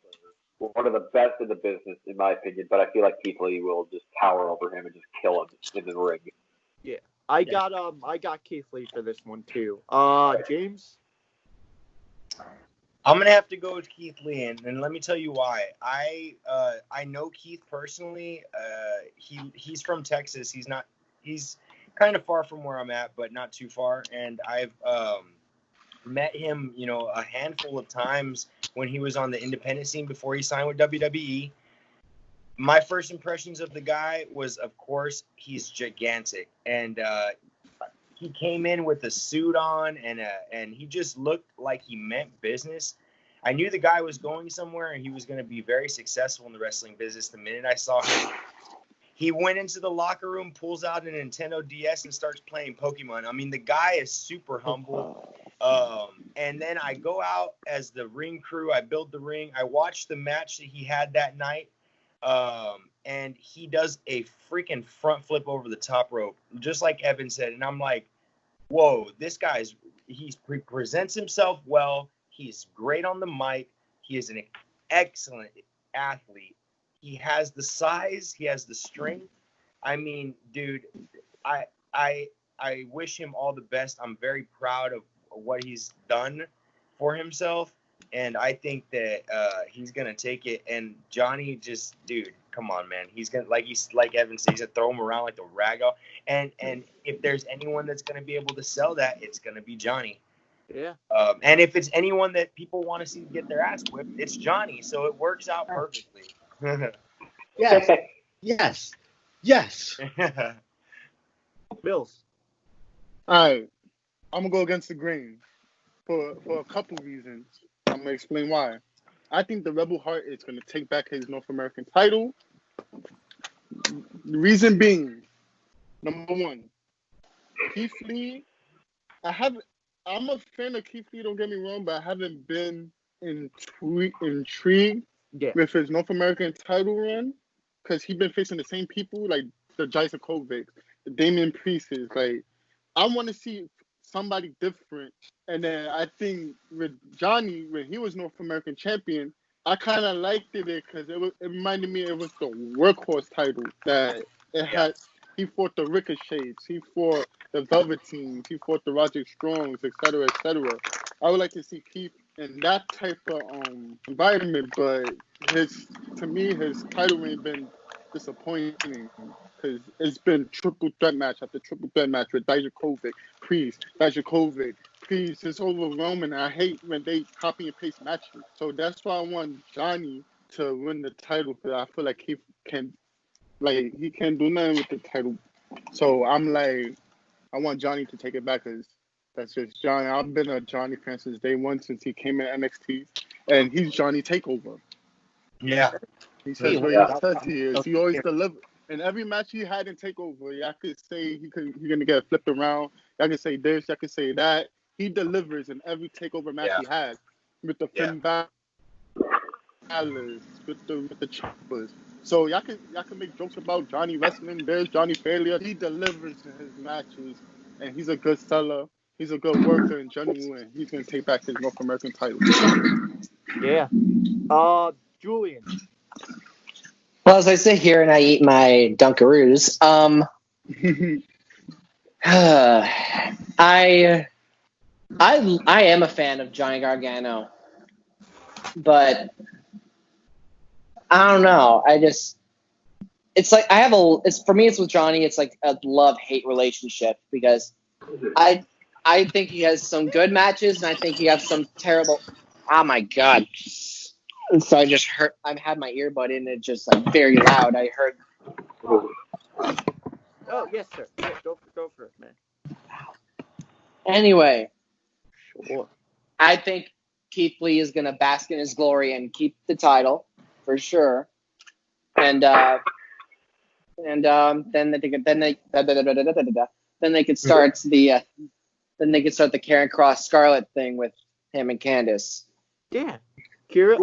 One of the best in the business, in my opinion, but I feel like Keith Lee will just tower over him and just kill him in the ring. Yeah, I got Keith Lee for this one too. James, I'm gonna have to go with Keith Lee, and let me tell you why. I know Keith personally. He's from Texas. He's kind of far from where I'm at, but not too far. And I've met him, a handful of times when he was on the independent scene before he signed with WWE. My first impressions of the guy was, of course, he's gigantic, and he came in with a suit on, and he just looked like he meant business. I knew the guy was going somewhere, and he was going to be very successful in the wrestling business. The minute I saw him, he went into the locker room, pulls out a Nintendo DS, and starts playing Pokemon. I mean, the guy is super humble. And then I go out as the ring crew. I build the ring. I watch the match that he had that night. And he does a freaking front flip over the top rope, just like Evan said. And I'm like, whoa, this he presents himself well. He's great on the mic. He is an excellent athlete. He has the size. He has the strength. I mean, dude, I wish him all the best. I'm very proud of what he's done for himself, and I think that he's gonna take it. And Johnny, just dude, come on, man. He's gonna like Evan said, he's gonna throw him around like the rag doll. And if there's anyone that's gonna be able to sell that, it's gonna be Johnny. Yeah. And if it's anyone that people want to see get their ass whipped, it's Johnny. So it works out perfectly. Yes. Millz. All right, I'm gonna go against the grain for a couple reasons. I'm gonna explain why. I think the Rebel Heart is gonna take back his North American title. The reason being, number one, Keith Lee. I'm a fan of Keith Lee. Don't get me wrong, but I haven't been intrigued with his North American title run because he's been facing the same people like the Jasakovics, the Damian Priests. Like, I want to see somebody different. And then I think with Johnny, when he was North American champion, I kind of liked it because it reminded me it was the workhorse title that it had. He fought the Ricochets, he fought the Velveteens, he fought the Roger Strongs, etc., etc. I would like to see Keith in that type of environment, but his title reign been disappointing because it's been triple threat match after triple threat match with Dijakovic, Priest, Priest. It's overwhelming. I hate when they copy and paste matches. So that's why I want Johnny to win the title because I feel like he can't do nothing with the title. So I'm like, I want Johnny to take it back because that's just Johnny. I've been a Johnny fan since day one, since he came in NXT, and he's Johnny Takeover. Yeah. He says what he says he is. He always delivers. In every match he had in Takeover, y'all could say he's gonna get flipped around. Y'all could say this, y'all could say that. He delivers in every Takeover match he has with the Finn Balor's, with the choppers. So y'all can make jokes about Johnny wrestling this, Johnny failure. He delivers in his matches, and he's a good seller. He's a good worker in general, and he's gonna take back his North American title. Yeah. Julian. Well, as I sit here and I eat my Dunkaroos, I am a fan of Johnny Gargano, but I don't know. It's like for me, it's with Johnny. It's like a love-hate relationship because I think he has some good matches and I think he has some terrible. Oh my god! And so I just heard. I've had my earbud in it, just like very loud. I heard. Oh yes, sir. Yeah, go for it, man. Anyway, sure. I think Keith Lee is gonna bask in his glory and keep the title for sure. And then they could start the Karen Cross Scarlett thing with him and Candice. Yeah, Keira.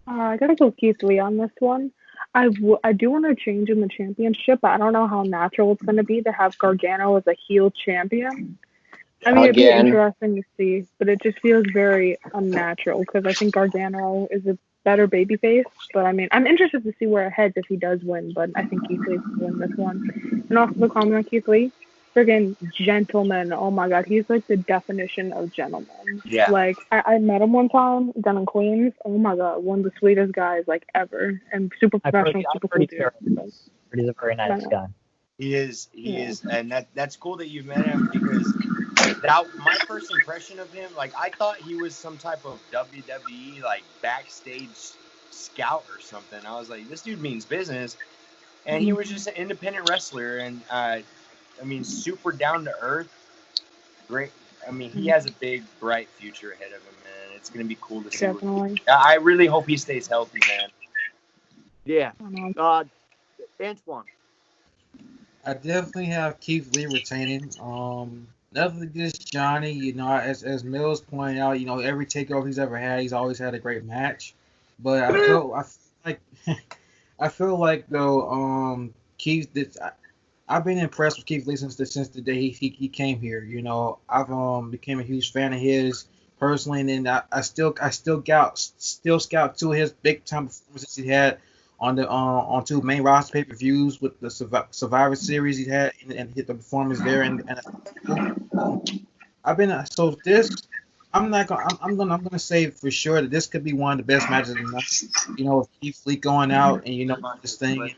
I gotta go Keith Lee on this one. I do want to change in the championship, but I don't know how natural it's gonna be to have Gargano as a heel champion. I mean, it'd be interesting to see, but it just feels very unnatural because I think Gargano is a better babyface. But I mean, I'm interested to see where it heads if he does win. But I think Keith Lee will win this one. And also the comment on Keith Lee, friggin' gentleman. Oh my god, he's like the definition of gentleman. Yeah. Like I met him one time down in Queens. Oh my god, one of the sweetest guys like ever, and super professional, super cool dude. He's a very nice guy. He is, and that's cool that you've met him because my first impression of him, like I thought he was some type of WWE like backstage scout or something. I was like, this dude means business, and he was just an independent wrestler, and I mean, super down to earth, great. I mean, he has a big, bright future ahead of him, man. It's gonna be cool to see. Definitely. I really hope he stays healthy, man. Yeah. Antwan. I definitely have Keith Lee retaining. Nothing against Johnny, you know, as Millz pointed out, you know, every takeover he's ever had, he's always had a great match. But I feel like though, I've been impressed with Keith Lee since the day he came here. You know, I've became a huge fan of his personally, and then I still scout two of his big time performances he had on two main roster pay-per-views with the Survivor Series he had and hit the performance there and I've been I'm gonna say for sure that this could be one of the best matches of the night. You know, with Keith Lee going out and you know this thing.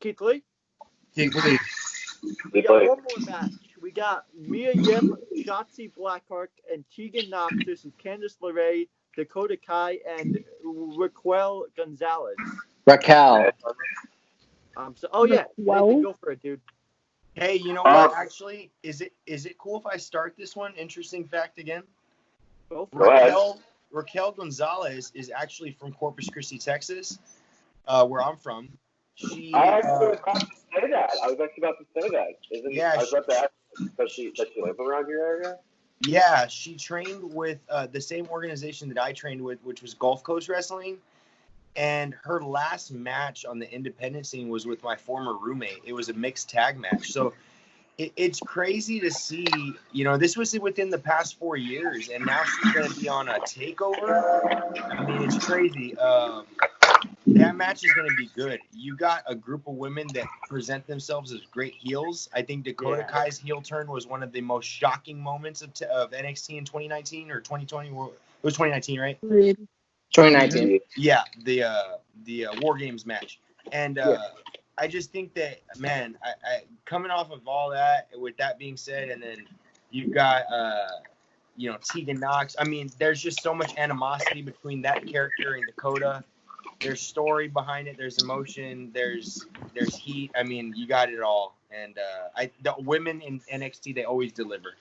Keith Lee. Keith Lee. We got one more match. We got Mia Yim, Shotzi Blackheart, and Tegan Knox versus Candice LeRae, Dakota Kai, and Raquel Gonzalez. Raquel. Go for it, dude. Hey, you know what? Actually, is it cool if I start this one? Interesting fact again. Raquel Gonzalez is actually from Corpus Christi, Texas, where I'm from. I was about to say that. I was actually about to say that. I was about to ask, does she live around your area? Yeah, she trained with the same organization that I trained with, which was Gulf Coast Wrestling. And her last match on the independent scene was with my former roommate. It was a mixed tag match. So it's crazy to see, you know, this was within the past 4 years, and now she's going to be on a takeover. I mean, it's crazy. That match is going to be good. You got a group of women that present themselves as great heels. I think Dakota Kai's heel turn was one of the most shocking moments of NXT in 2019 or 2020. It was 2019, right? 2019. Yeah, the War Games match. And I just think that, man, I coming off of all that, with that being said, and then you've got, you know, Tegan Knox. I mean, there's just so much animosity between that character and Dakota. There's story behind it. There's emotion. There's heat. I mean, you got it all. And the women in NXT, they always deliver.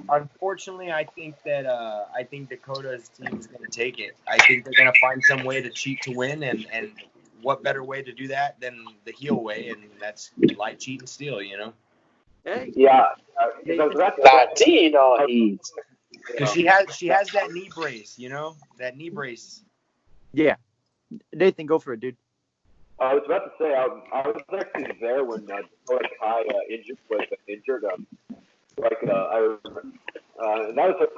Unfortunately, I think Dakota's team is going to take it. I think they're going to find some way to cheat to win, and what better way to do that than the heel way, and that's lie, cheat, and steal. You know. Hey. Yeah. Latino heat. Because she has that knee brace, that knee brace. Yeah. Nathan, go for it, dude. I was about to say I was actually there when Dakota Kai was injured. I remember, and that was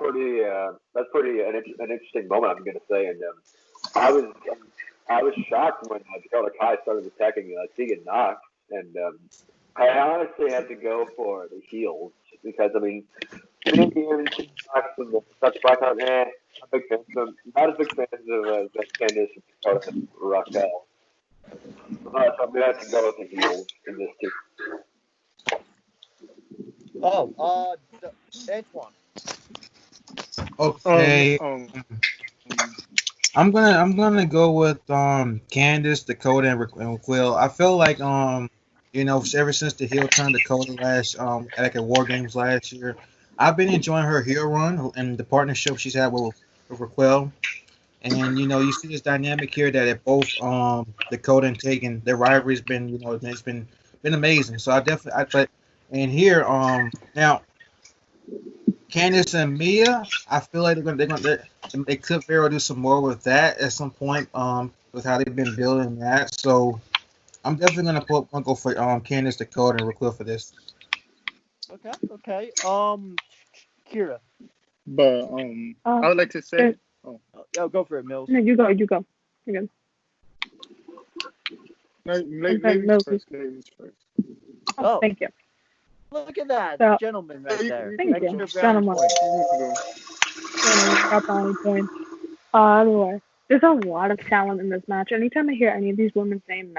an interesting moment. I'm going to say, and I was shocked when Dakota Kai started attacking Tegan Knox, and I honestly had to go for the heels because Tegan Knox and Dutch Blackout, not a big fans of them. Not as big fans of Candice and Dakota and Raquel. So I'm going to have to go with the heels in this team. Antwan. Okay. I'm gonna go with Candice, Dakota, and Raquel. I feel like ever since the heel turn Dakota at War Games last year, I've been enjoying her heel run and the partnership she's had with Raquel. And you see this dynamic here that at both Dakota and Tegan, their rivalry's been it's been amazing. So and here now Candice and Mia, I feel like they could very well do some more with that at some point with how they've been building that. So I'm definitely gonna go for Candice, Dakota, and Raquel for this. Okay. Keira. But I would like to say. Go for it, Millz. No, you go. You're good. Ladies first. Oh, thank you. Look at that gentleman right there. Thank you, gentlemen. Anyway, there's a lot of talent in this match. Anytime I hear any of these women's names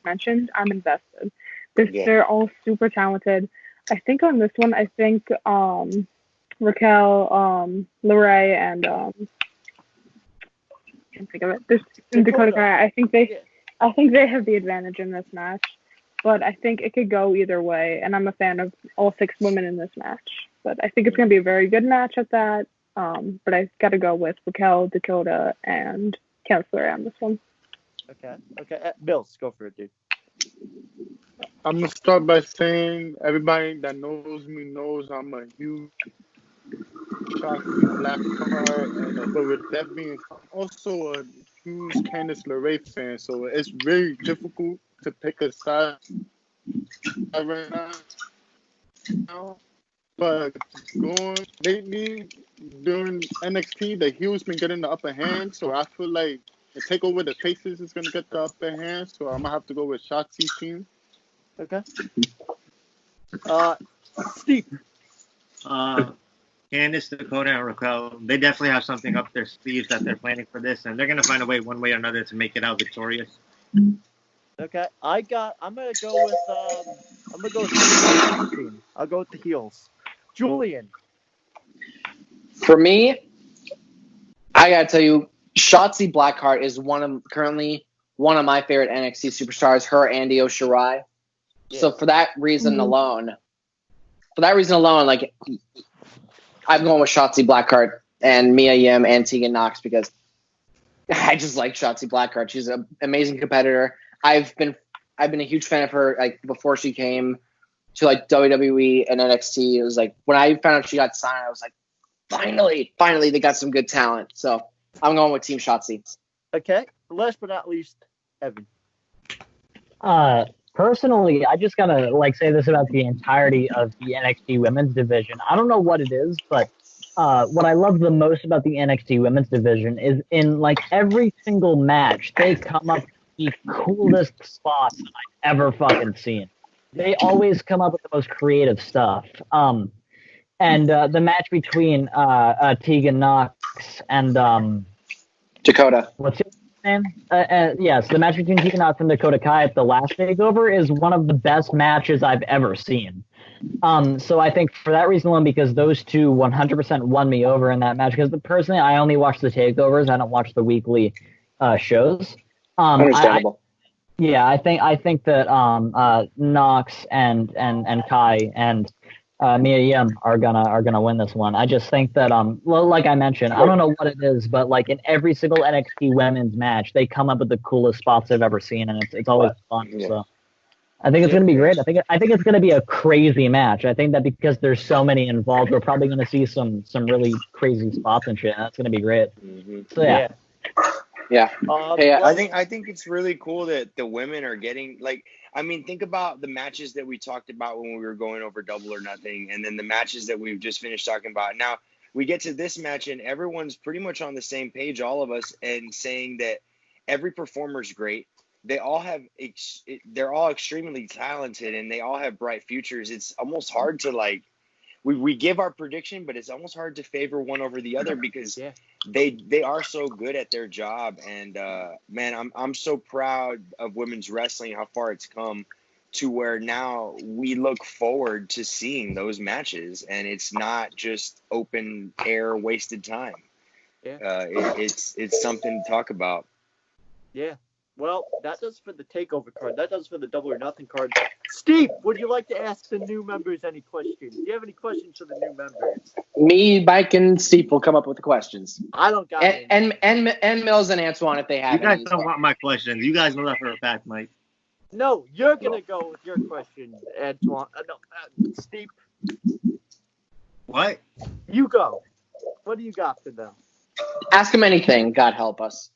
mentioned, I'm invested. They're all super talented. I think on this one, Raquel, Lorray, and can't think of it. Dakota Kai. I think they have the advantage in this match, but I think it could go either way. And I'm a fan of all 6 women in this match, but I think it's gonna be a very good match at that. But I got to go with Raquel, Dakota, and Candice LeRae on this one. Okay. Millz, go for it, dude. I'm gonna start by saying everybody that knows me knows I'm a huge Black card, but with that being also a huge Candice LeRae fan, so it's really difficult to pick a side right now. But going lately during NXT, the heels been getting the upper hand, so I feel like the takeover the faces is gonna get the upper hand. So I'm gonna have to go with Shotzi's team. Okay. Steve. Candice, Dakota, and Raquel, they definitely have something up their sleeves that they're planning for this, and they're gonna find a way, one way or another, to make it out victorious. Okay, I'm gonna go with the team. I'll go with the heels. Julian. For me, I gotta tell you, Shotzi Blackheart is currently one of my favorite NXT superstars. Her and Io Shirai. Yeah. So for that reason alone, like I'm going with Shotzi Blackheart and Mia Yim and Tegan Knox because I just like Shotzi Blackheart. She's an amazing competitor. I've been a huge fan of her like before she came to like WWE and NXT. It was like when I found out she got signed, I was like, finally they got some good talent. So I'm going with Team Shotzi. Okay. Last but not least, Evan. Personally, I just gotta say this about the entirety of the NXT women's division. I don't know what it is, but what I love the most about the NXT women's division is in every single match, they come up with the coolest spots I've ever fucking seen. They always come up with the most creative stuff. And the match between Tegan Knox and Dakota. What's your name? Yes, the match between Tegan Knox and Dakota Kai at the last takeover is one of the best matches I've ever seen. So I think for that reason alone, because those two 100% won me over in that match. Because personally, I only watch the takeovers. I don't watch the weekly shows. Understandable. I think that Knox and Kai and Mia Yim are gonna win this one. I just think that like I mentioned, I don't know what it is, but in every single NXT women's match, they come up with the coolest spots I've ever seen, and it's always fun. Yeah. So I think it's going to be great. I think it's going to be a crazy match. I think that because there's so many involved, we're probably going to see some really crazy spots and shit. And that's going to be great. Mm-hmm. So yeah. Yeah. Hey, I think it's really cool that the women are getting, like, I mean, think about the matches that we talked about when we were going over Double or Nothing, and then the matches that we've just finished talking about. Now we get to this match, and everyone's pretty much on the same page, all of us, and saying that every performer's great. They all have, they're all extremely talented, and they all have bright futures. It's almost hard to, like, we give our prediction, but it's almost hard to favor one over the other because they are so good at their job. And man, I'm so proud of women's wrestling, how far it's come to where now we look forward to seeing those matches, and it's not just open air wasted time. It's something to talk about. Yeah. Well, that does for the takeover card. That does for the Double or Nothing card. Steve, would you like to ask the new members any questions? Do you have any questions for the new members? Me, Mike, and Steve will come up with the questions. I don't got any. And Mills and Antwan if they have. You guys don't want my questions. You guys know that for a fact, Mike. No, you're gonna go with your question, Antwan. Steve. What? You go. What do you got for them? Ask them anything. God help us.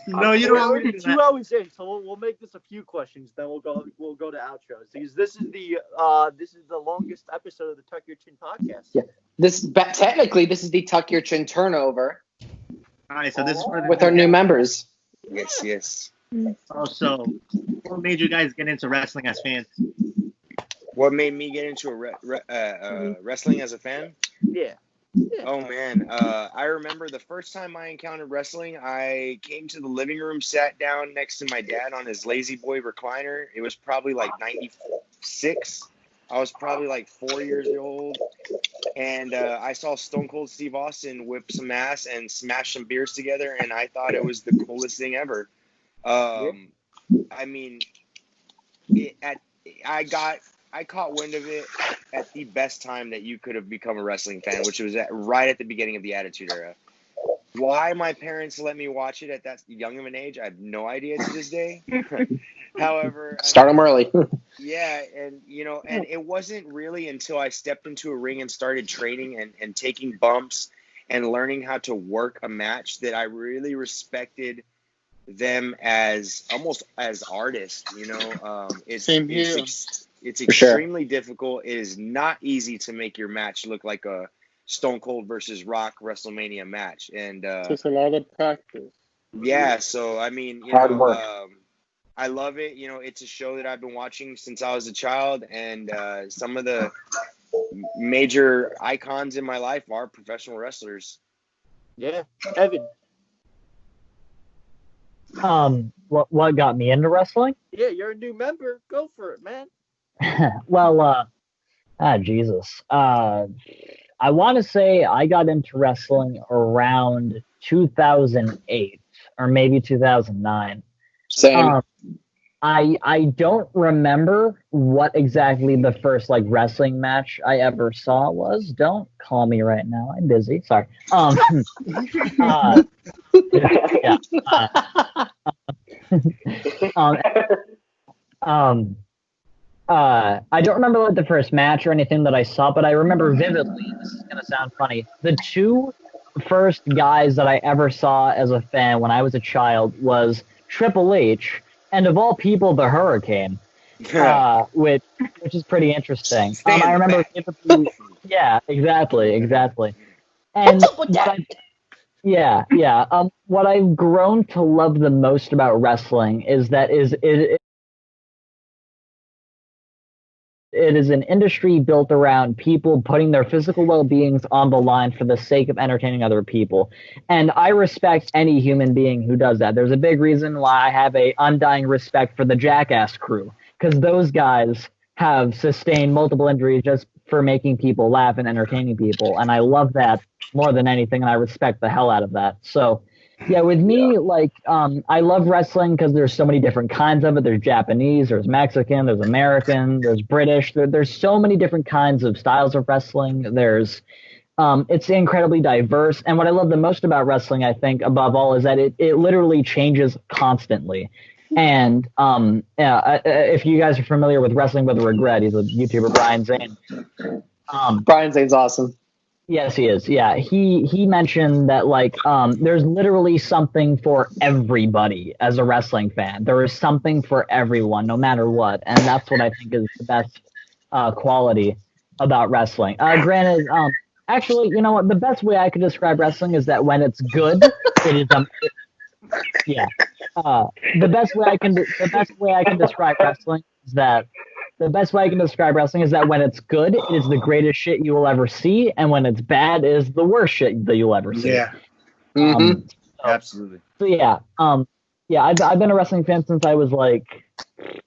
No, you don't. We're 2 hours in, so we'll make this a few questions. Then we'll go to outros because this is the longest episode of the Tuck Your Chin podcast. Yeah, technically this is the Tuck Your Chin turnover. All right, so this is with our new members. Yes. Oh, so what made you guys get into wrestling as fans? What made me get into wrestling as a fan? Yeah. Oh man, I remember the first time I encountered wrestling. I came to the living room, sat down next to my dad on his Lazy Boy recliner. It was probably like 96. I was probably like 4 years old, and I saw Stone Cold Steve Austin whip some ass and smash some beers together, and I thought it was the coolest thing ever. I mean, I caught wind of it at the best time that you could have become a wrestling fan, which was right at the beginning of the Attitude Era. Why my parents let me watch it at that young of an age, I have no idea to this day. However, start them early. Yeah, and and it wasn't really until I stepped into a ring and started training and taking bumps and learning how to work a match that I really respected them as almost as artists. Same here. It's extremely difficult. It is not easy to make your match look like a Stone Cold versus Rock WrestleMania match, and it's a lot of practice. Yeah, so I mean, hard work. I love it. It's a show that I've been watching since I was a child, and some of the major icons in my life are professional wrestlers. Yeah, Evan. What got me into wrestling? Yeah, you're a new member. Go for it, man. Well, Jesus. I want to say I got into wrestling around 2008 or maybe 2009. Same. I don't remember what exactly the first wrestling match I ever saw was. Don't call me right now. I'm busy. Sorry. I don't remember the first match or anything that I saw, but I remember vividly, this is going to sound funny, the two first guys that I ever saw as a fan when I was a child was Triple H, and of all people, the Hurricane, which is pretty interesting. I remember vividly, yeah, exactly. And what I've grown to love the most about wrestling is that it is an industry built around people putting their physical well-beings on the line for the sake of entertaining other people. And I respect any human being who does that. There's a big reason why I have a undying respect for the Jackass crew, because those guys have sustained multiple injuries just for making people laugh and entertaining people. And I love that more than anything, and I respect the hell out of that. So yeah, with me, I love wrestling because there's so many different kinds of it. There's Japanese, there's Mexican, there's American, there's British. There's so many different kinds of styles of wrestling. It's incredibly diverse. And what I love the most about wrestling, I think, above all, is that it literally changes constantly. And if you guys are familiar with Wrestling with Regret, he's a YouTuber, Brian Zane. Brian Zane's awesome. Yes, he is. Yeah, he mentioned that there's literally something for everybody as a wrestling fan. There is something for everyone, no matter what, and that's what I think is the best quality about wrestling. Granted, actually, you know what? The best way I could describe wrestling is that when it's good, it is yeah. The best way I can describe wrestling is that when it's good, it is the greatest shit you will ever see, and when it's bad, it is the worst shit that you'll ever see. Yeah. Absolutely. So yeah, I've been a wrestling fan since I was like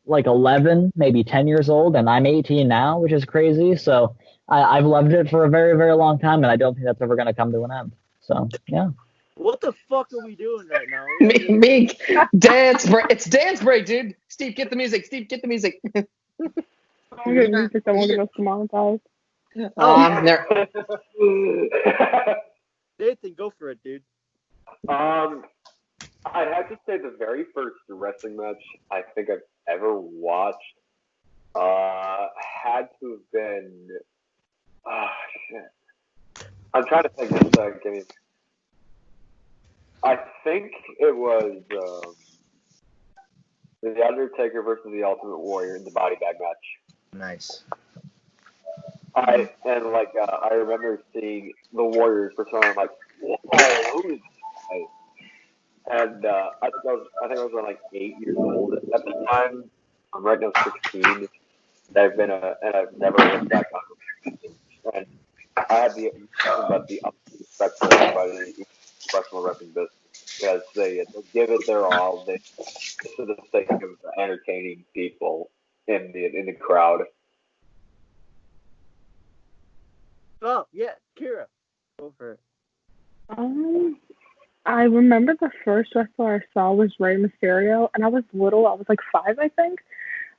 11, maybe 10 years old, and I'm 18 now, which is crazy. So I've loved it for a very, very long time, and I don't think that's ever going to come to an end. So yeah. What the fuck are we doing right now? Me, dance break. It's dance break, dude. Steve, get the music. Steve, get the music. I'm getting music that won't get us demonetized. There. Nathan, go for it, dude. I'd have to say the very first wrestling match I think I've ever watched had to have been. Shit. I'm trying to think. Give me. I think it was The Undertaker versus the Ultimate Warrior in the body bag match. Nice. I remember seeing the Warriors for some. I'm like, whoa, who is this guy? And I think I was around 8 years old at the time. I'm right now 16. I've never looked back on it. And I had the utmost respect for everybody in the professional wrestling business because they give it their all. They for the sake of entertaining people in the crowd. Oh yeah, Keira, go for it. I remember the first wrestler I saw was Rey Mysterio, and I was little. I was like 5, I think.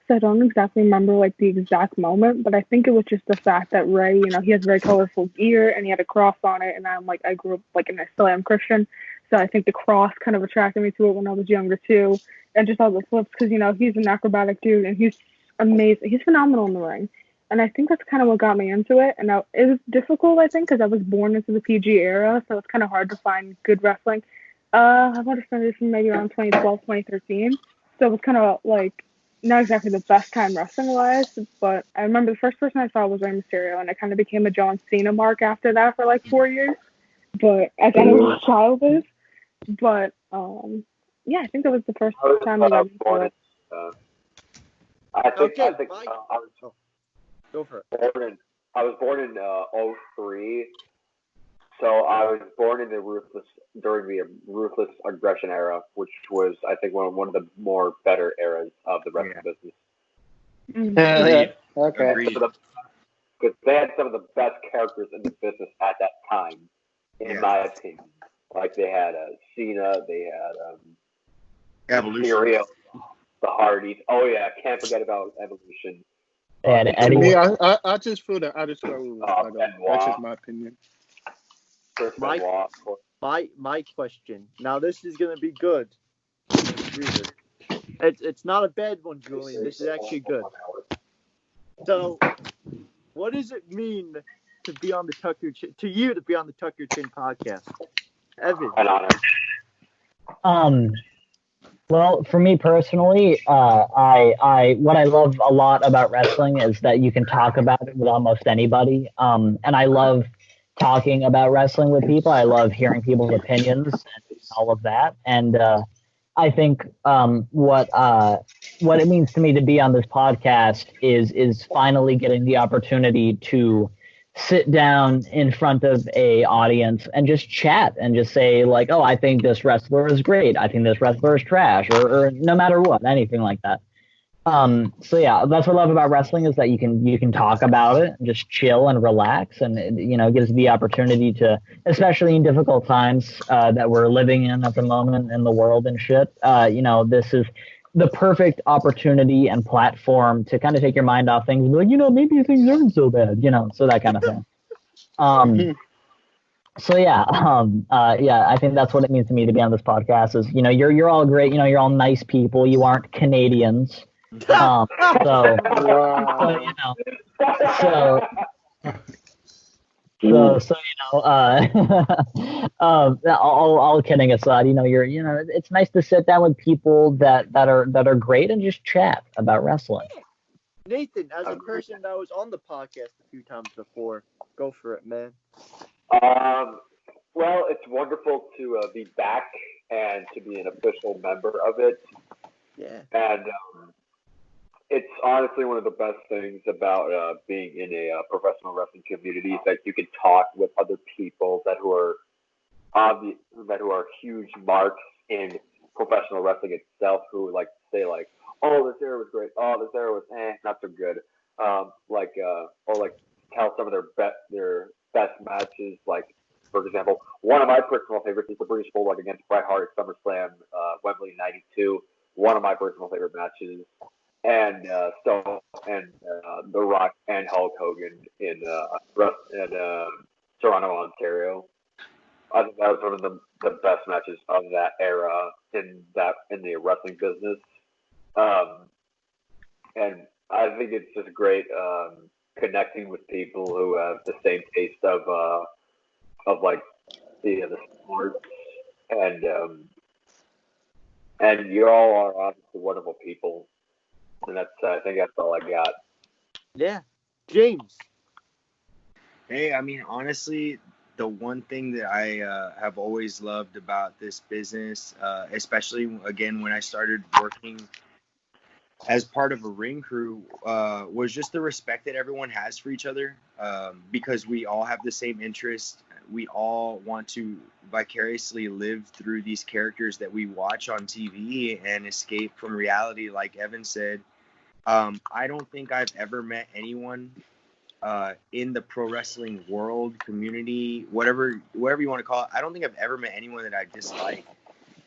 So I don't exactly remember the exact moment, but I think it was just the fact that Rey, he has very colorful gear and he had a cross on it, and I grew up and I still am Christian, so I think the cross kind of attracted me to it when I was younger too, and just all the flips because he's an acrobatic dude and he's amazing. He's phenomenal in the ring, and I think that's kind of what got me into it. And it was difficult, I think, because I was born into the PG era, so it's kind of hard to find good wrestling. I want to say this maybe around 2012, 2013, so it was kind of not exactly the best time wrestling-wise, but I remember the first person I saw was Rey Mysterio, and I kind of became a John Cena mark after that for 4 years. But as I was childish, but yeah, I think that was the first time I got into it. Go for it. I was born in 03, so I was born in during the ruthless aggression era, which was, I think, one of the more better eras of the wrestling business. Okay. Because they had some of the best characters in the business at that time, in my opinion. They had Cena, they had Evolution. Mysterio, the Hardys. Oh yeah, can't forget about Evolution. And Eddie. Me, I just feel that Otis was that's just my opinion. My question. Now this is gonna be good. It's not a bad one, Julian. This is actually good. So, what does it mean to be on the Tuck Your Chin podcast, Evan? Well, for me personally, I what I love a lot about wrestling is that you can talk about it with almost anybody. And I love talking about wrestling with people. I love hearing people's opinions and all of that. And I think what it means to me to be on this podcast is finally getting the opportunity to sit down in front of a audience and just chat and just say oh, I think this wrestler is great. I think this wrestler is trash, or no matter what, anything like that. So yeah, that's what I love about wrestling is that you can talk about it and just chill and relax, and it gives the opportunity to, especially in difficult times that we're living in at the moment in the world and shit. This is the perfect opportunity and platform to kind of take your mind off things and be maybe things aren't so bad, so that kind of thing. So yeah, I think that's what it means to me to be on this podcast. Is you're all great. You're all nice people. You aren't Canadians. So Wow. so all kidding aside, it's nice to sit down with people that are great and just chat about wrestling. Nathan, as a person that was on the podcast a few times before, go for it, man. Well, it's wonderful to be back and to be an official member of it. Yeah. And it's honestly one of the best things about being in a professional wrestling community is that you can talk with other people that who are huge marks in professional wrestling itself, who like say like, oh, this era was great, oh, this era was not so good, or like tell some of their best matches. Like for example, one of my personal favorites is the British Bulldog against Bret Hart at SummerSlam, Wembley '92. One of my personal favorite matches. And The Rock and Hulk Hogan in Toronto, Ontario. I think that was one of the best matches of that era in the wrestling business. And I think it's just great connecting with people who have the same taste of like the sports, and you all are obviously wonderful people. And I think that's all I got. Yeah. James. Hey, I mean, honestly, the one thing that I have always loved about this business, especially, again, when I started working as part of a ring crew, was just the respect that everyone has for each other, because we all have the same interest. We all want to vicariously live through these characters that we watch on TV and escape from reality, like Evan said. I don't think I've ever met anyone in the pro wrestling world, community, whatever you want to call it. I don't think I've ever met anyone that I dislike.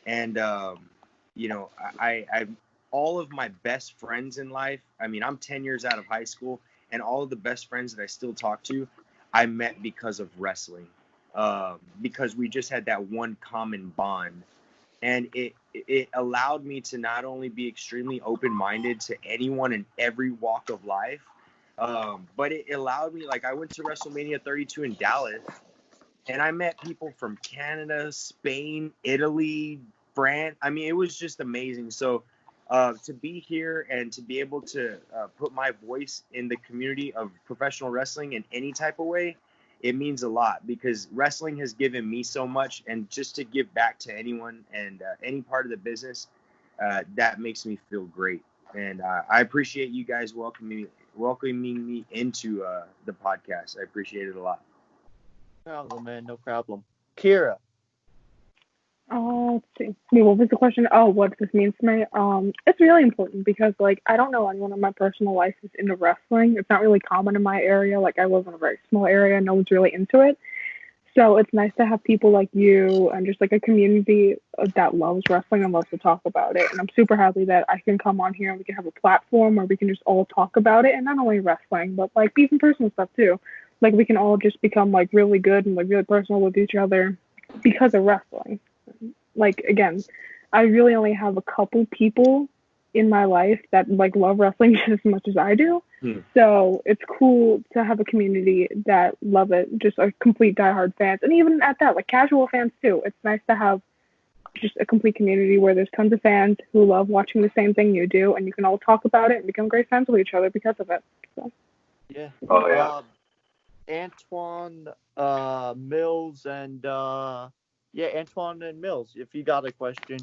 And I all of my best friends in life. I mean, I'm 10 years out of high school, and all of the best friends that I still talk to, I met because of wrestling, because we just had that one common bond. And it allowed me to not only be extremely open-minded to anyone in every walk of life, but it allowed me, like I went to WrestleMania 32 in Dallas, and I met people from Canada, Spain, Italy, France. I mean, it was just amazing. So to be here and to be able to put my voice in the community of professional wrestling in any type of way, it means a lot, because wrestling has given me so much, and just to give back to anyone and any part of the business, that makes me feel great. And I appreciate you guys welcoming me into the podcast. I appreciate it a lot. No problem, man. No problem. Keira. Let's see. Wait, what was the question? Oh, what this means to me? It's really important because, like, I don't know anyone in my personal life who's into wrestling. It's not really common in my area. Like, I live in a very small area. No one's really into it. So it's nice to have people like you and just, like, a community that loves wrestling and loves to talk about it. And I'm super happy that I can come on here and we can have a platform where we can just all talk about it. And not only wrestling, but, like, even personal stuff, too. Like, we can all just become, like, really good and, like, really personal with each other because of wrestling. Like, again, I really only have a couple people in my life that like love wrestling just as much as I do. So it's cool to have a community that love it, just a complete diehard fans, and even at that, like casual fans too. It's nice to have just a complete community where there's tons of fans who love watching the same thing you do, and you can all talk about it and become great friends with each other because of it. So. Yeah. Oh yeah. Antwan, Millz, and Antwan and Millz. If you got a question,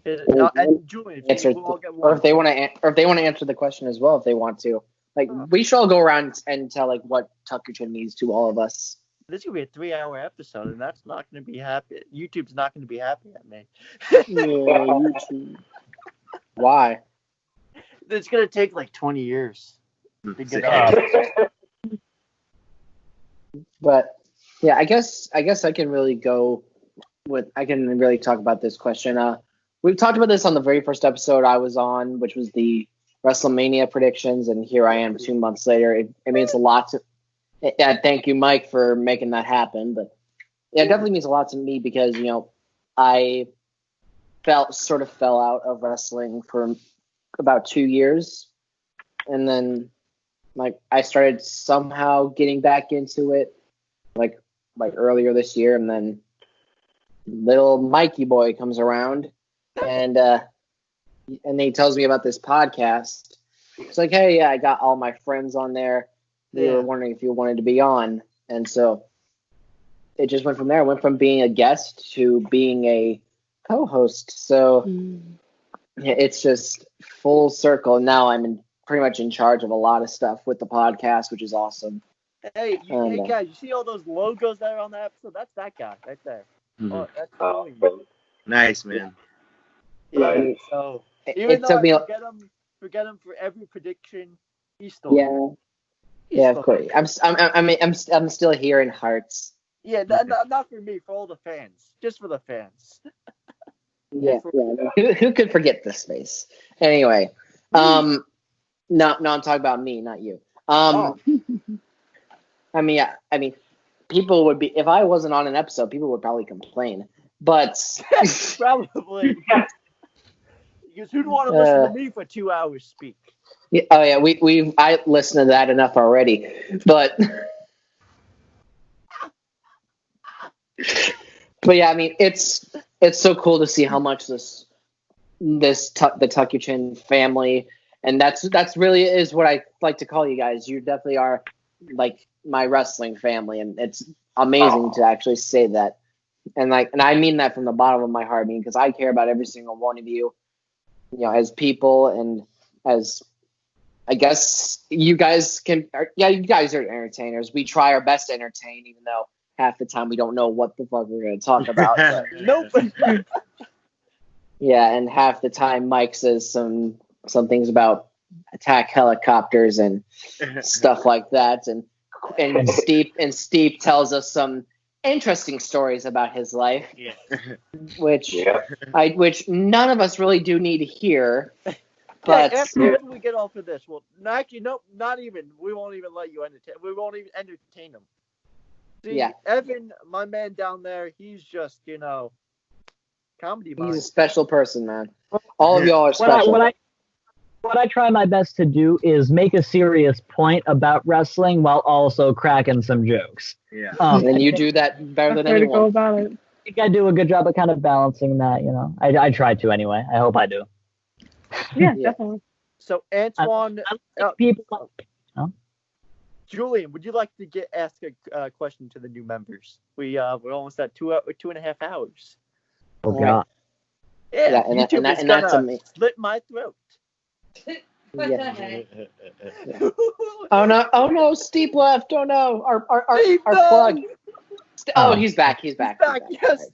and Julian, if you all get one, or if they want to answer the question as well, if they want to. Like, we should all go around and tell like what Tuck Your Chin means to all of us. This is gonna be a 3-hour episode, and that's not gonna be happy. YouTube's not gonna be happy at me. YouTube. Why? It's gonna take like 20 years to get that. But yeah, I guess I can really talk about this question. We've talked about this on the very first episode I was on, which was the WrestleMania predictions, and here I am 2 months later. It means a lot to. Thank you, Mike, for making that happen. But Yeah, it definitely means a lot to me because, I sort of fell out of wrestling for about 2 years. And then I started somehow getting back into it like earlier this year, and then little Mikey boy comes around and he tells me about this podcast. It's like, hey, yeah, I got all my friends on there. They were wondering if you wanted to be on. And so it just went from there. It went from being a guest to being a co-host. So it's just full circle. Now I'm pretty much in charge of a lot of stuff with the podcast, which is awesome. Hey, guys, you see all those logos that are on the episode? That's that guy right there. Mm-hmm. Oh, that's Julian. Nice, man. Yeah. So even though I forget him for every prediction, he's still of course. I'm still here in hearts. Yeah, not for me, for all the fans, just for the fans. Yeah. Who could forget this face? Anyway, no, I'm talking about me, not you. I mean, people would be, if I wasn't on an episode, people would probably complain. But probably because who'd want to listen to me for 2 hours speak? Yeah, I listened to that enough already, but yeah, I mean, it's so cool to see how much the Tuck Your Chin family, and that's really is what I like to call you guys. You definitely are like my wrestling family, and it's amazing to actually say that. And I mean that from the bottom of my heart, because I care about every single one of you, as people, and as, I guess, you guys you guys are entertainers. We try our best to entertain, even though half the time we don't know what the fuck we're going to talk about. Nope. Yeah, and half the time Mike says some things about attack helicopters and stuff like that, and Steve tells us some interesting stories about his life, which none of us really do need to hear. But after we get off of this, well, actually, nope, not even. We won't even let you entertain. We won't even entertain him. See, Evan, my man down there, he's just comedy. He's a special person, man. All of y'all are special. What I try my best to do is make a serious point about wrestling while also cracking some jokes. Yeah. And you do that better than anyone. Go about it. I think I do a good job of kind of balancing that, I try to anyway. I hope I do. Yeah, definitely. So, Antwan, people. Julian, would you like to ask a question to the new members? We're almost at 2.5 hours. Oh God. Yeah, and that's amazing. Slit my throat. What the heck? Oh no, Steve left. Oh no, our plug. He's back. He's back. Yes.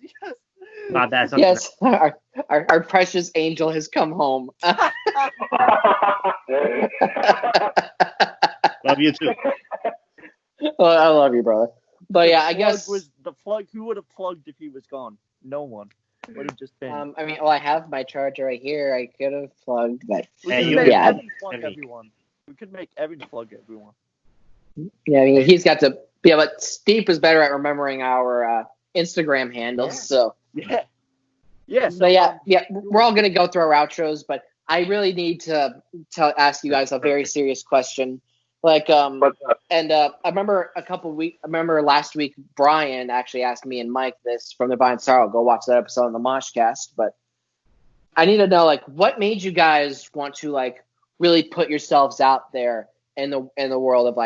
Not that. Yes, our precious angel has come home. Love you too. Well, I love you, brother. But yeah, I guess was the plug. Who would have plugged if he was gone? No one. Would have just been. I have my charger right here. I could have plugged, but everyone. We could make Evan plug everyone. Yeah, he's got to. Yeah, but Steve is better at remembering our Instagram handles. So yeah. So we're all gonna go through our outros, but I really need to ask you guys a very serious question. I remember last week Brian actually asked me and Mike this from the Vine Sorrow. Go watch that episode on the Moshcast. But I need to know, what made you guys want to really put yourselves out there in the world of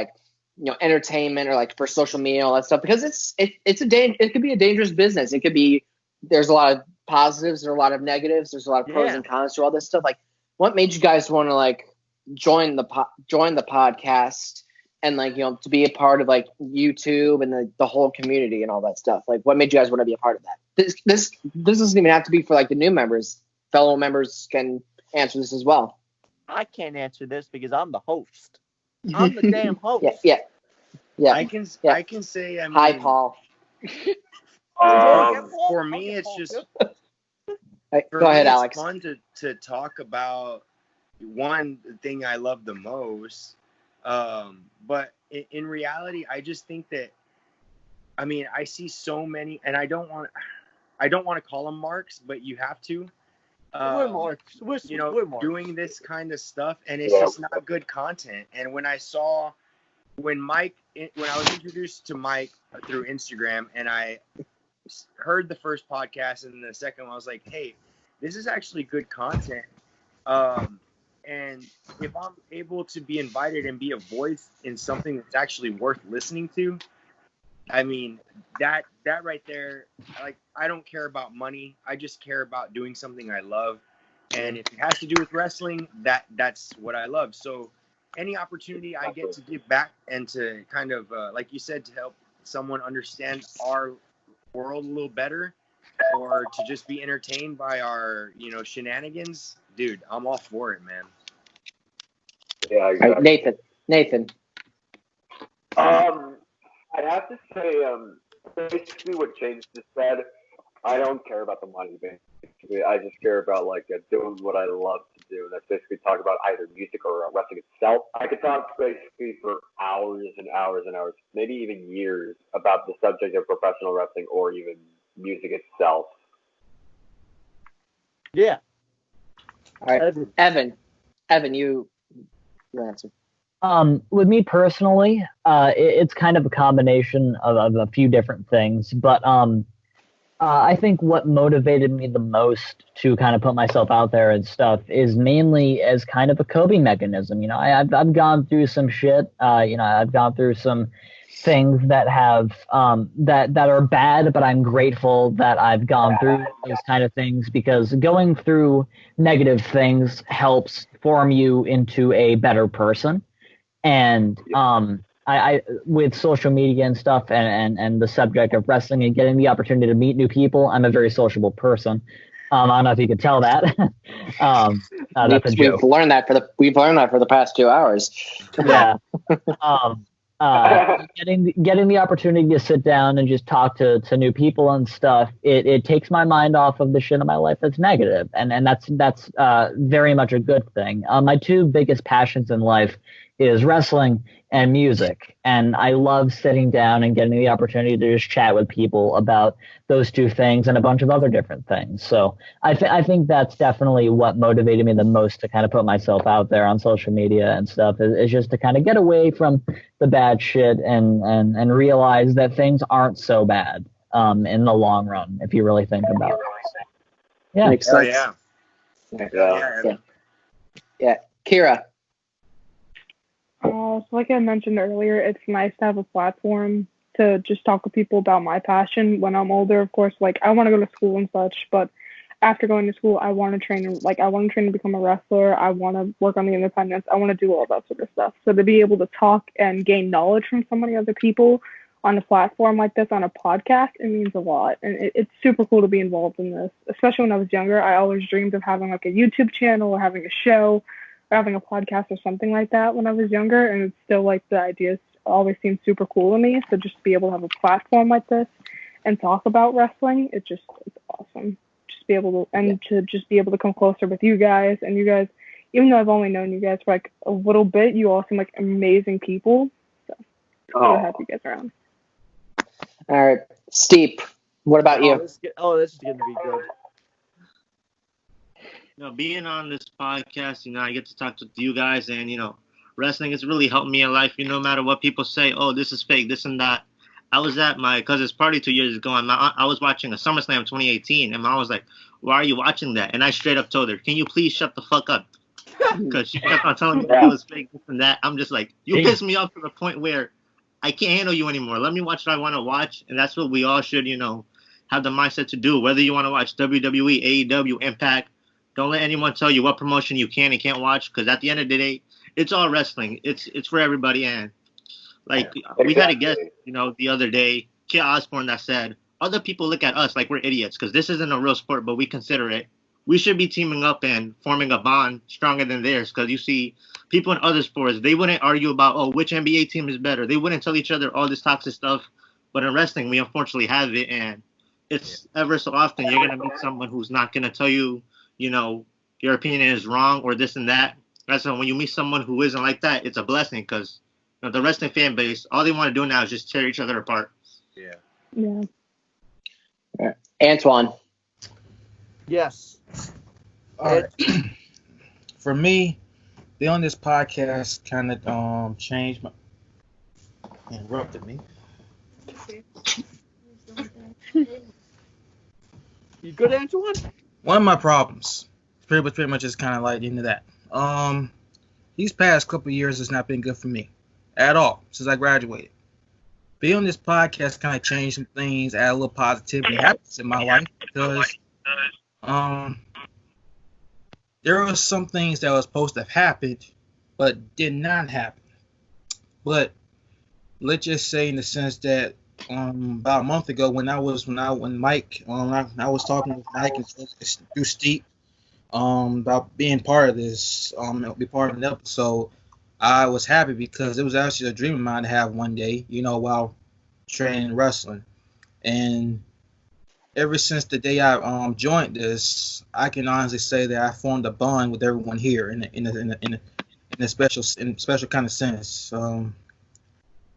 entertainment or for social media and all that stuff, because it could be a dangerous business. It could be, there's a lot of positives, there's a lot of negatives, there's a lot of pros and cons to all this stuff. What made you guys want to join the podcast and to be a part of YouTube and the whole community and all that stuff? What made you guys want to be a part of that? This doesn't even have to be for the new members. Fellow members can answer this as well. I can't answer this because I'm the host. I'm the damn host. Yeah. I can say. Hi, Paul. For me, it's just. Go ahead, Alex. It's fun to talk about one thing I love the most, but in reality, I just think that I mean, I see so many, and I don't want to call them marks, but you have to. We're marks. We're marks. Doing this kind of stuff, and it's just not good content. And when I was introduced to Mike through Instagram, and I heard the first podcast and the second one, I was like, hey, this is actually good content. And if I'm able to be invited and be a voice in something that's actually worth listening to, I mean, that right there, like, I don't care about money. I just care about doing something I love. And if it has to do with wrestling, that's what I love. So any opportunity I get to give back and to kind of, like you said, to help someone understand our world a little better, or to just be entertained by our, shenanigans, dude, I'm all for it, man. Yeah, exactly. Right, Nathan. I'd have to say, basically what James just said, I don't care about the money, basically. I just care about, doing what I love to do. And that's basically talk about either music or wrestling itself. I could talk basically for hours and hours and hours, maybe even years, about the subject of professional wrestling or even music itself. Yeah. All right, Evan, you answer. With me personally, it's kind of a combination of a few different things, but I think what motivated me the most to kind of put myself out there and stuff is mainly as kind of a coping mechanism. I've gone through some shit. I've gone through some things that have that are bad, but I'm grateful that I've gone through those kind of things, because going through negative things helps form you into a better person. And I with social media and stuff and the subject of wrestling and getting the opportunity to meet new people, I'm a very sociable person. I don't know if you could tell that. That's a joke. We've learned that for the past 2 hours. Yeah. Getting the opportunity to sit down and just talk to new people and stuff, it takes my mind off of the shit in my life that's negative, and that's very much a good thing. My two biggest passions in life is wrestling and music, and I love sitting down and getting the opportunity to just chat with people about those two things and a bunch of other different things. So I think that's definitely what motivated me the most to kind of put myself out there on social media and stuff, is just to kind of get away from the bad shit and realize that things aren't so bad in the long run, if you really think about it. Yeah. Makes sense. Yeah. Keira. So like I mentioned earlier, it's nice to have a platform to just talk with people about my passion when I'm older. Of course, like, I want to go to school and such, but after going to school, I want to train to become a wrestler. I want to work on the independents. I want to do all that sort of stuff. So to be able to talk and gain knowledge from so many other people on a platform like this, on a podcast, it means a lot. And it's super cool to be involved in this. Especially when I was younger, I always dreamed of having like a YouTube channel or having a show or having a podcast or something like that when I was younger. And it's still like the ideas always seem super cool to me. So just to be able to have a platform like this and talk about wrestling, it's awesome. Just be able to, and to just be able to come closer with you guys. And you guys, even though I've only known you guys for like a little bit, you all seem like amazing people. So I'm happy you guys are around. All right, Steve, what about you? This is going to be good. Being on this podcast, I get to talk to you guys, and, wrestling has really helped me in life. No matter what people say, oh, this is fake, this and that. I was at my cousin's party 2 years ago, and I was watching a SummerSlam 2018, and Mom was like, why are you watching that? And I straight up told her, can you please shut the fuck up? Because she kept on telling me it was fake, this and that. I'm just like, you piss me off to the point where I can't handle you anymore. Let me watch what I want to watch, and that's what we all should, have the mindset to do. Whether you want to watch WWE, AEW, Impact, don't let anyone tell you what promotion you can and can't watch, because at the end of the day, it's all wrestling. It's for everybody. And we had a guest, the other day, Kit Osborne, that said, other people look at us like we're idiots because this isn't a real sport, but we consider it. We should be teaming up and forming a bond stronger than theirs, because you see people in other sports, they wouldn't argue about, which NBA team is better. They wouldn't tell each other all this toxic stuff. But in wrestling, we unfortunately have it. And it's ever so often you're going to meet someone who's not going to tell you, your opinion is wrong or this and that. That's when you meet someone who isn't like that, it's a blessing, because the wrestling fan base, all they want to do now is just tear each other apart. Yeah. Yeah. Antwan. Yes. All right. For me, being on this podcast kind of changed my. Interrupted me. You good, Antwan? One of my problems, pretty much is kind of like into that. These past couple years has not been good for me at all since I graduated. Being on this podcast kind of changed some things, add a little positivity happens in my life because there were some things that was supposed to have happened but did not happen. But let's just say in the sense that about a month ago when I was talking with Mike and through Steve about being part of this be part of an episode, I was happy because it was actually a dream of mine to have one day, while training wrestling. And ever since the day I joined this, I can honestly say that I formed a bond with everyone here in a special kind of sense.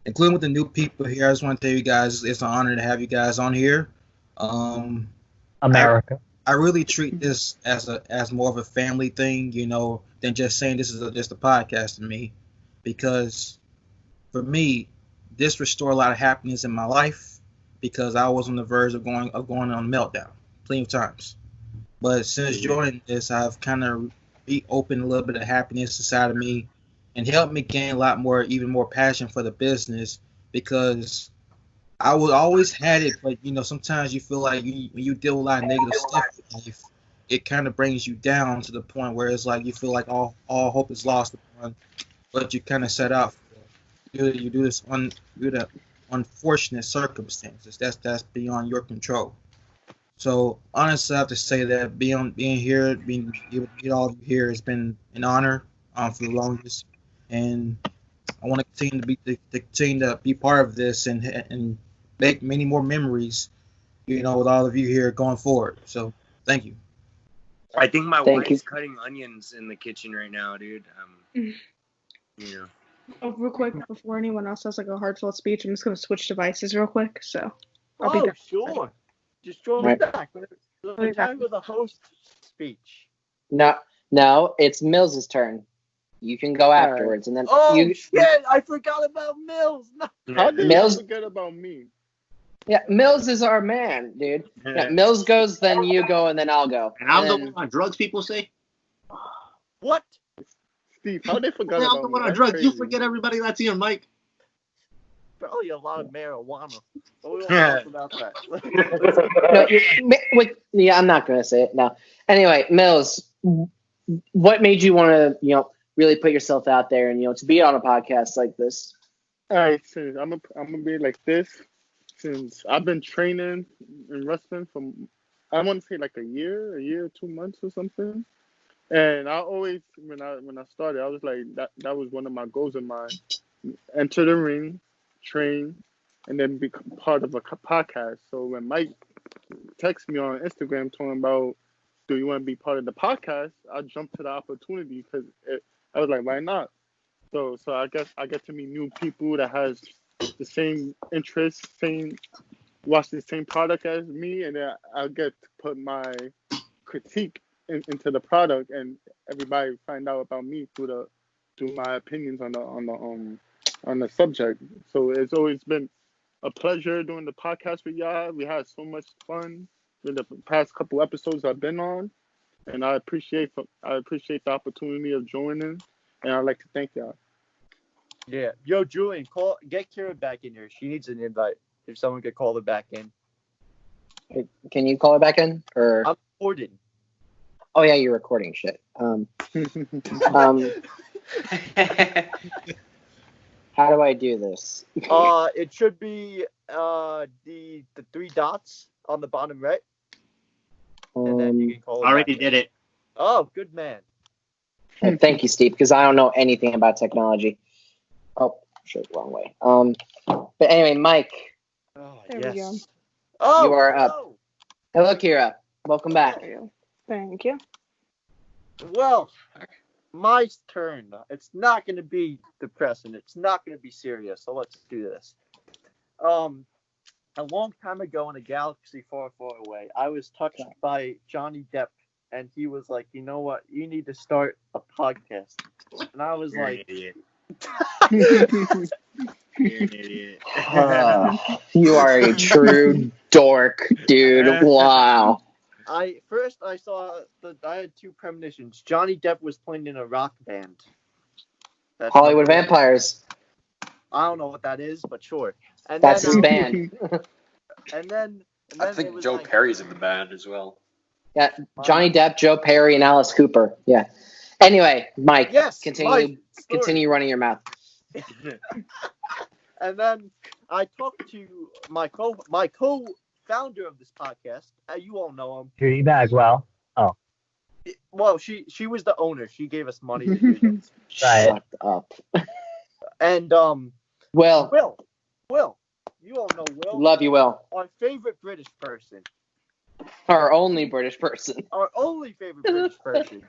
Including with the new people here, I just want to tell you guys it's an honor to have you guys on here. America. I really treat this as more of a family thing, than just saying this is just a podcast to me, because for me, this restored a lot of happiness in my life because I was on the verge of going on a meltdown plenty of times. But since joining this, I've kind of reopened a little bit of happiness inside of me and helped me gain a lot more, even more passion for the business because I would always had it, but sometimes you feel like when you deal with a lot of negative stuff in life, it kind of brings you down to the point where it's like you feel like all hope is lost upon what you kind of set out for. You do this due to unfortunate circumstances. That's beyond your control. So honestly, I have to say that being here, being able to meet all of you here has been an honor for the longest, and I want to continue to be part of this and make many more memories, with all of you here going forward. So thank you. I think my wife's cutting onions in the kitchen right now, dude. Oh, real quick, before anyone else has like a heartfelt speech, I'm just gonna switch devices real quick. So I'll be back. Sure. Just join me back. The time of the host speech. No, it's Millz' turn. You can go afterwards, and then. Shit! I forgot about Millz. How did you forget about me? Yeah, Millz is our man, dude. Yeah, Millz goes, then you go, and then I'll go. And I'm the one on drugs, people say. What? Steve, how they forgot about I'm the me? one on That's drugs. crazy. You forget everybody that's here, Mike. Probably a lot of marijuana. But we won't talk about that. I'm not going to say it. No. Anyway, Millz, what made you want to, really put yourself out there and, to be on a podcast like this? All right, since I'm gonna be like this, since I've been training in wrestling from, I want to say like a year, 2 months or something. And I always, when I started, I was like, that was one of my goals of mine. Enter the ring, train, and then become part of a podcast. So when Mike texted me on Instagram talking about, do you want to be part of the podcast? I jumped to the opportunity because I was like, why not? So I guess I get to meet new people that has the same interests, watch the same product as me, and then I get to put my critique into the product, and everybody find out about me through my opinions on the subject. So it's always been a pleasure doing the podcast with y'all. We had so much fun with the past couple episodes I've been on, and I appreciate the opportunity of joining, and I'd like to thank y'all. Yeah. Yo, Julian, get Keira back in here. She needs an invite. If someone could call her back in. Can you call her back in? Or I'm recording. Oh yeah, you're recording shit. How do I do this? It should be the 3 dots on the bottom right. And then you can call her already back did it. Oh, good man. Thank you, Steve, because I don't know anything about technology. Oh, shit, wrong way. But anyway, Mike. Oh, there we go. Oh, you are up. Hello, Keira. Welcome back. Thank you. Well, my turn. It's not going to be depressing. It's not going to be serious. So let's do this. a long time ago in a galaxy far, far away, I was touched by Johnny Depp, and he was like, "You know what? You need to start a podcast." And I was like, idiot. You're You're an idiot. you are a true dork, dude. Wow. I had two premonitions. Johnny Depp was playing in a rock band. That's Hollywood number one. Vampires. I don't know what that is, but sure. And That's then, his band. And then I it think was Joe like, Perry's in the band as well. Yeah, Johnny Depp, Joe Perry, and Alice Cooper. Yeah. Anyway, Mike, Yes, continue story. running your mouth. And then I talked to my co-founder of this podcast. You all know him. Judy Bagwell. Oh, Well, she was the owner. She gave us money to do this. right. Shut up. And Will, you all know Will. love you, Will. Our favorite British person. Our only British person. Our only favorite British person.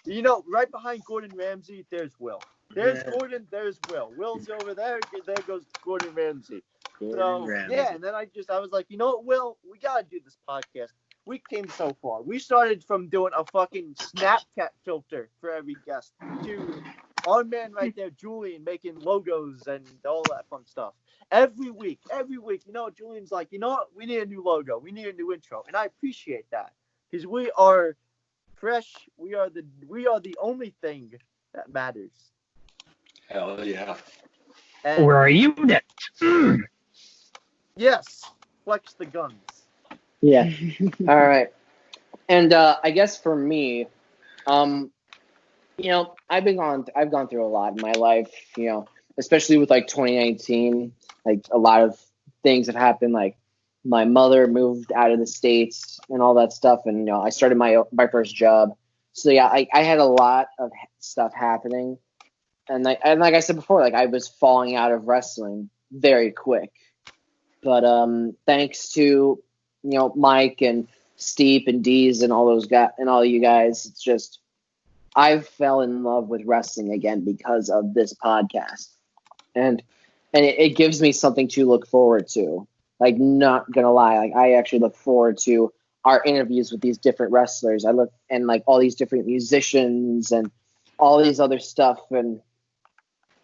You know, right behind Gordon Ramsay, there's Will. There's Gordon, there's Will. Will's over there. There goes Gordon Ramsay. Yeah, and then I was like, you know what, Will? We got to do this podcast. We came so far. We started from doing a fucking Snapchat filter for every guest to our man right there, Julian, making logos and all that fun stuff. Every week, you know, Julian's like, you know what? We need a new logo. We need a new intro. And I appreciate that because we are fresh. We are the only thing that matters. Hell yeah. And We're a unit. yes, flex the guns. Yeah. All right. And I guess for me, you know, I've gone through a lot in my life, you know, especially with like 2019, like a lot of things have happened. Like my mother moved out of the States and all that stuff. And, you know, I started my first job. So yeah, I had a lot of stuff happening. And like I said before, like I was falling out of wrestling very quick. But thanks to, you know, Mike and Steve and Deez and all those guys and all you guys, it's just I fell in love with wrestling again because of this podcast, and it gives me something to look forward to. Like, not gonna lie, like I actually look forward to our interviews with these different wrestlers. I look and like all these different musicians and all these other stuff, and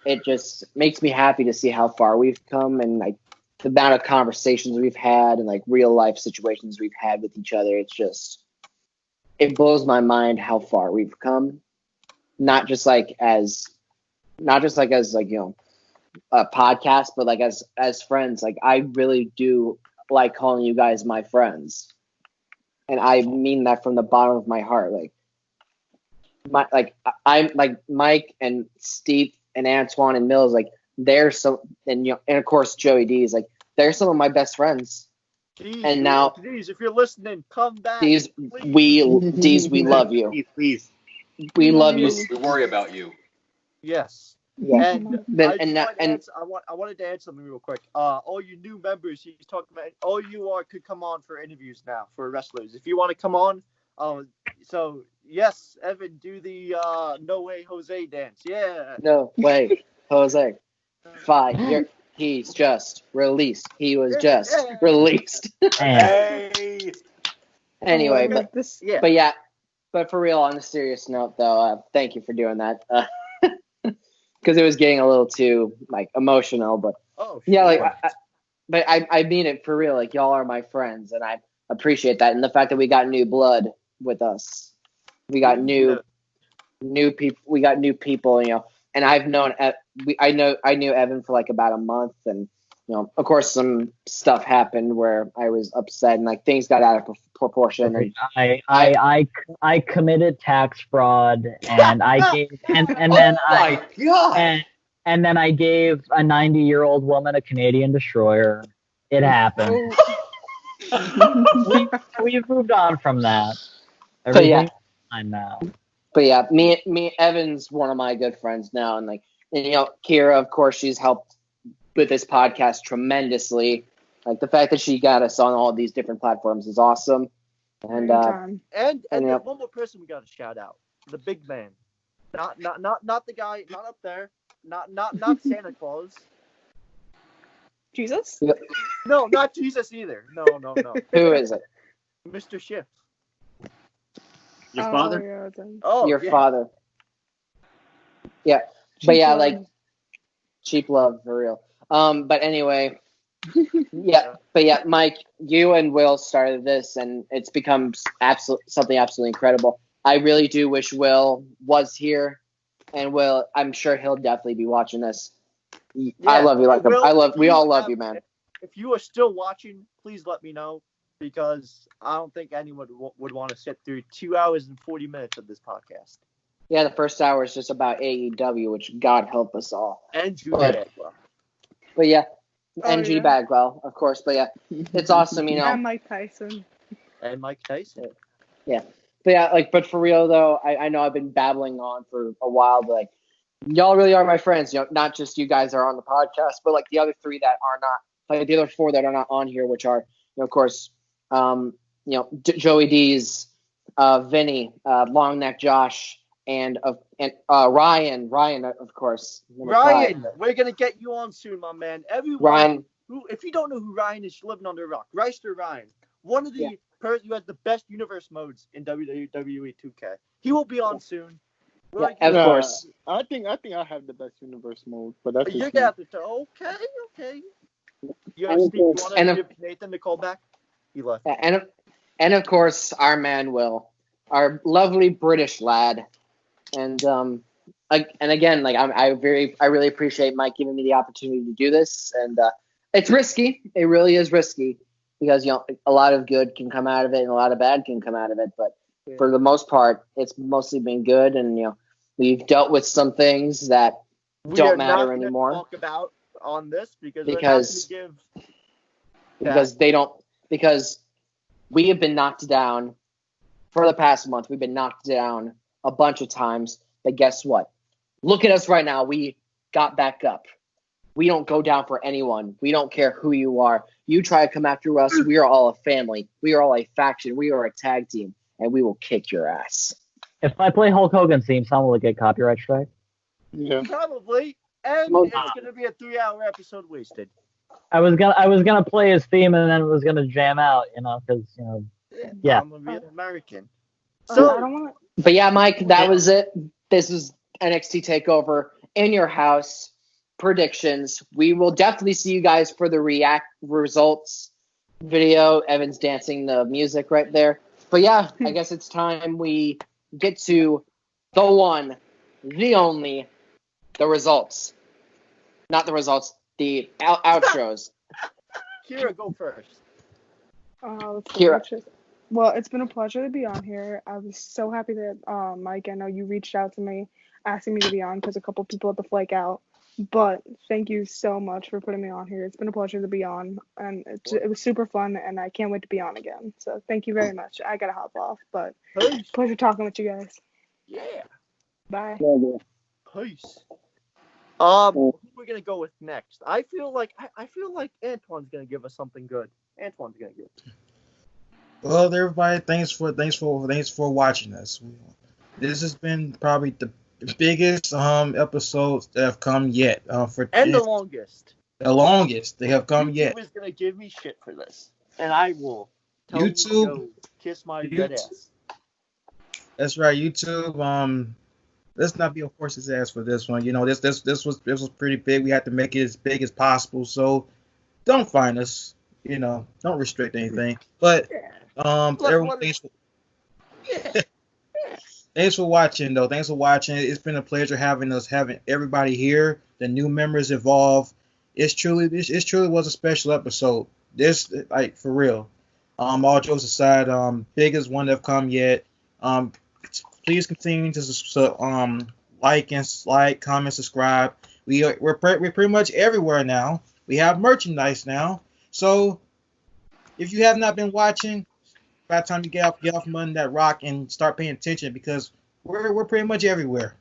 it just makes me happy to see how far we've come and like the amount of conversations we've had and like real life situations we've had with each other. It's just, it blows my mind how far we've come. Not just like as like, you know, a podcast, but like as friends. Like I really do like calling you guys my friends. And I mean that from the bottom of my heart. I'm like Mike and Steve and Antwan and Millz, like they're some, and you know, and of course Joey D is like they're some of my best friends. Deez, and now, Deez, if you're listening, come back. Deez, we love you. Please. We love you. We worry about you. Yes. Yeah. And I wanted to add something real quick. All you new members, he's talking about, all you could come on for interviews now for wrestlers. If you want to come on, so yes, Evan, do the No Way Jose dance. Yeah. No way, Jose. Fine. He's just released. He was just released. Hey. Anyway, but for real, on a serious note, though, thank you for doing that. Because it was getting a little too like emotional, but yeah, like, but I mean it for real. Like y'all are my friends, and I appreciate that, and the fact that we got new blood with us, we got new people. We got new people, you know. And I've known I knew Evan for like about a month, and you know, of course, some stuff happened where I was upset and like things got out of proportion. And I committed tax fraud, and I gave and then and then I gave a 90-year-old woman a Canadian destroyer. It happened. We've moved on from that. Everything's fine now. But yeah, me, Evan's one of my good friends now, and like, and you know, Keira, of course, she's helped with this podcast tremendously. Like the fact that she got us on all these different platforms is awesome. And you know, one more person we got to shout out, the big man, not the guy, not up there, not Santa Claus. Jesus? Yep. No, not Jesus either. No. Who is it? Mr. Schiff. Your father? Yeah, then. Oh, Your yeah. father. Yeah. Cheap But yeah, love. like cheap love for real. But anyway, yeah. But yeah, Mike, you and Will started this, and it's become something absolutely incredible. I really do wish Will was here, and Will, I'm sure he'll definitely be watching this. I love you, like Will, we all love you, man. If you are still watching, please let me know, because I don't think anyone would want to sit through 2 hours and 40 minutes of this podcast. Yeah, the first hour is just about AEW, which God help us all. And Judy Bagwell. But yeah, Oh, and Judy yeah. Bagwell, of course. But yeah, it's awesome, you know. And Mike Tyson. And Mike Tyson. Yeah. But yeah, like, but for real though, I know I've been babbling on for a while, but like, y'all really are my friends. You know, not just you guys are on the podcast, but like the other three that are not, like the other four that are not on here, which are, you know, of course, Joey D's, Vinny, Long Neck Josh, and Ryan, of course. Ryan, we're gonna get you on soon, my man. Everyone, Ryan, if you don't know who Ryan is, you're living under a rock. Reister Ryan, one of the person who has the best universe modes in WWE 2K. He will be on soon. Of course. I think I have the best universe mode, but that's You're just gonna me. have to tell. Okay. You want to give Nathan the call back? He left. And of course, our man Will, our lovely British lad, and again, like I really appreciate Mike giving me the opportunity to do this, and it's risky. It really is risky because, you know, a lot of good can come out of it and a lot of bad can come out of it, but for the most part, it's mostly been good, and you know, we've dealt with some things that don't matter anymore. Talk about on this because we have been knocked down for the past month. We've been knocked down a bunch of times, but guess what? Look at us right now. We got back up. We don't go down for anyone. We don't care who you are. You try to come after us, we are all a family. We are all a faction. We are a tag team, and we will kick your ass. If I play Hulk Hogan's theme song, will it get copyright strike? Yeah. Probably. And it's gonna be a 3-hour episode wasted. I was gonna play his theme and then it was gonna jam out, you know, because yeah. I'm an American. So, but yeah, Mike, that was it. This was NXT Takeover in your house predictions. We will definitely see you guys for the results video. Evan's dancing the music right there. But yeah, I guess it's time we get to the one, the only, the results. Not the results, the outros. Keira, go first. Keira. Well, it's been a pleasure to be on here. I was so happy that, Mike, I know you reached out to me asking me to be on because a couple people had to flake out. But thank you so much for putting me on here. It's been a pleasure to be on, and it was super fun, and I can't wait to be on again. So thank you very much. I gotta hop off, but pleasure talking with you guys. Yeah. Bye. Peace. Who we're gonna go with next? I feel like Antwan's gonna give us something good. Antwan's gonna give. Well, everybody, thanks for watching us. This has been probably the biggest episodes that have come yet. The longest. The longest they have come yet. YouTube is gonna give me shit for this, and I will tell YouTube you to go kiss my dead ass. That's right, YouTube. Let's not be a horse's ass for this one. You know, this was pretty big. We had to make it as big as possible. So don't find us. You know, don't restrict anything. But everyone, thanks for watching, though. Thanks for watching. It's been a pleasure having everybody here. The new members involved. It truly was a special episode. This, like, for real. All jokes aside, biggest one that have come yet. Please continue to like, comment, subscribe. We're pretty much everywhere now. We have merchandise now. So if you have not been watching, by the time you get off Monday that rock and start paying attention, because we're pretty much everywhere.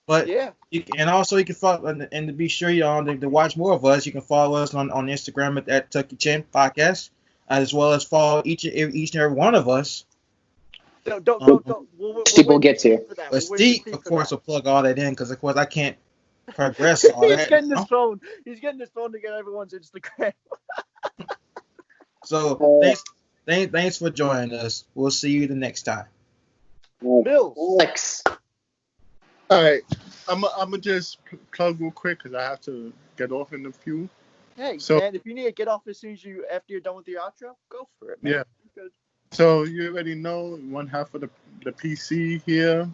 But yeah, you can follow, and to be sure to watch more of us, you can follow us on Instagram at Tuck Your Chin Podcast, as well as follow each and every one of us. Steve will get to. But Steve, of course, will plug all that in because, of course, I can't progress all He's that. getting his phone. He's getting his phone to get everyone's Instagram. So thanks for joining us. We'll see you the next time. Millz. Alex. All right, I'm gonna just plug real quick because I have to get off in a few. Hey, So- man, if you need to get off as soon as after you're done with your outro, go for it, man. Yeah. Good. So you already know one half of the PC here,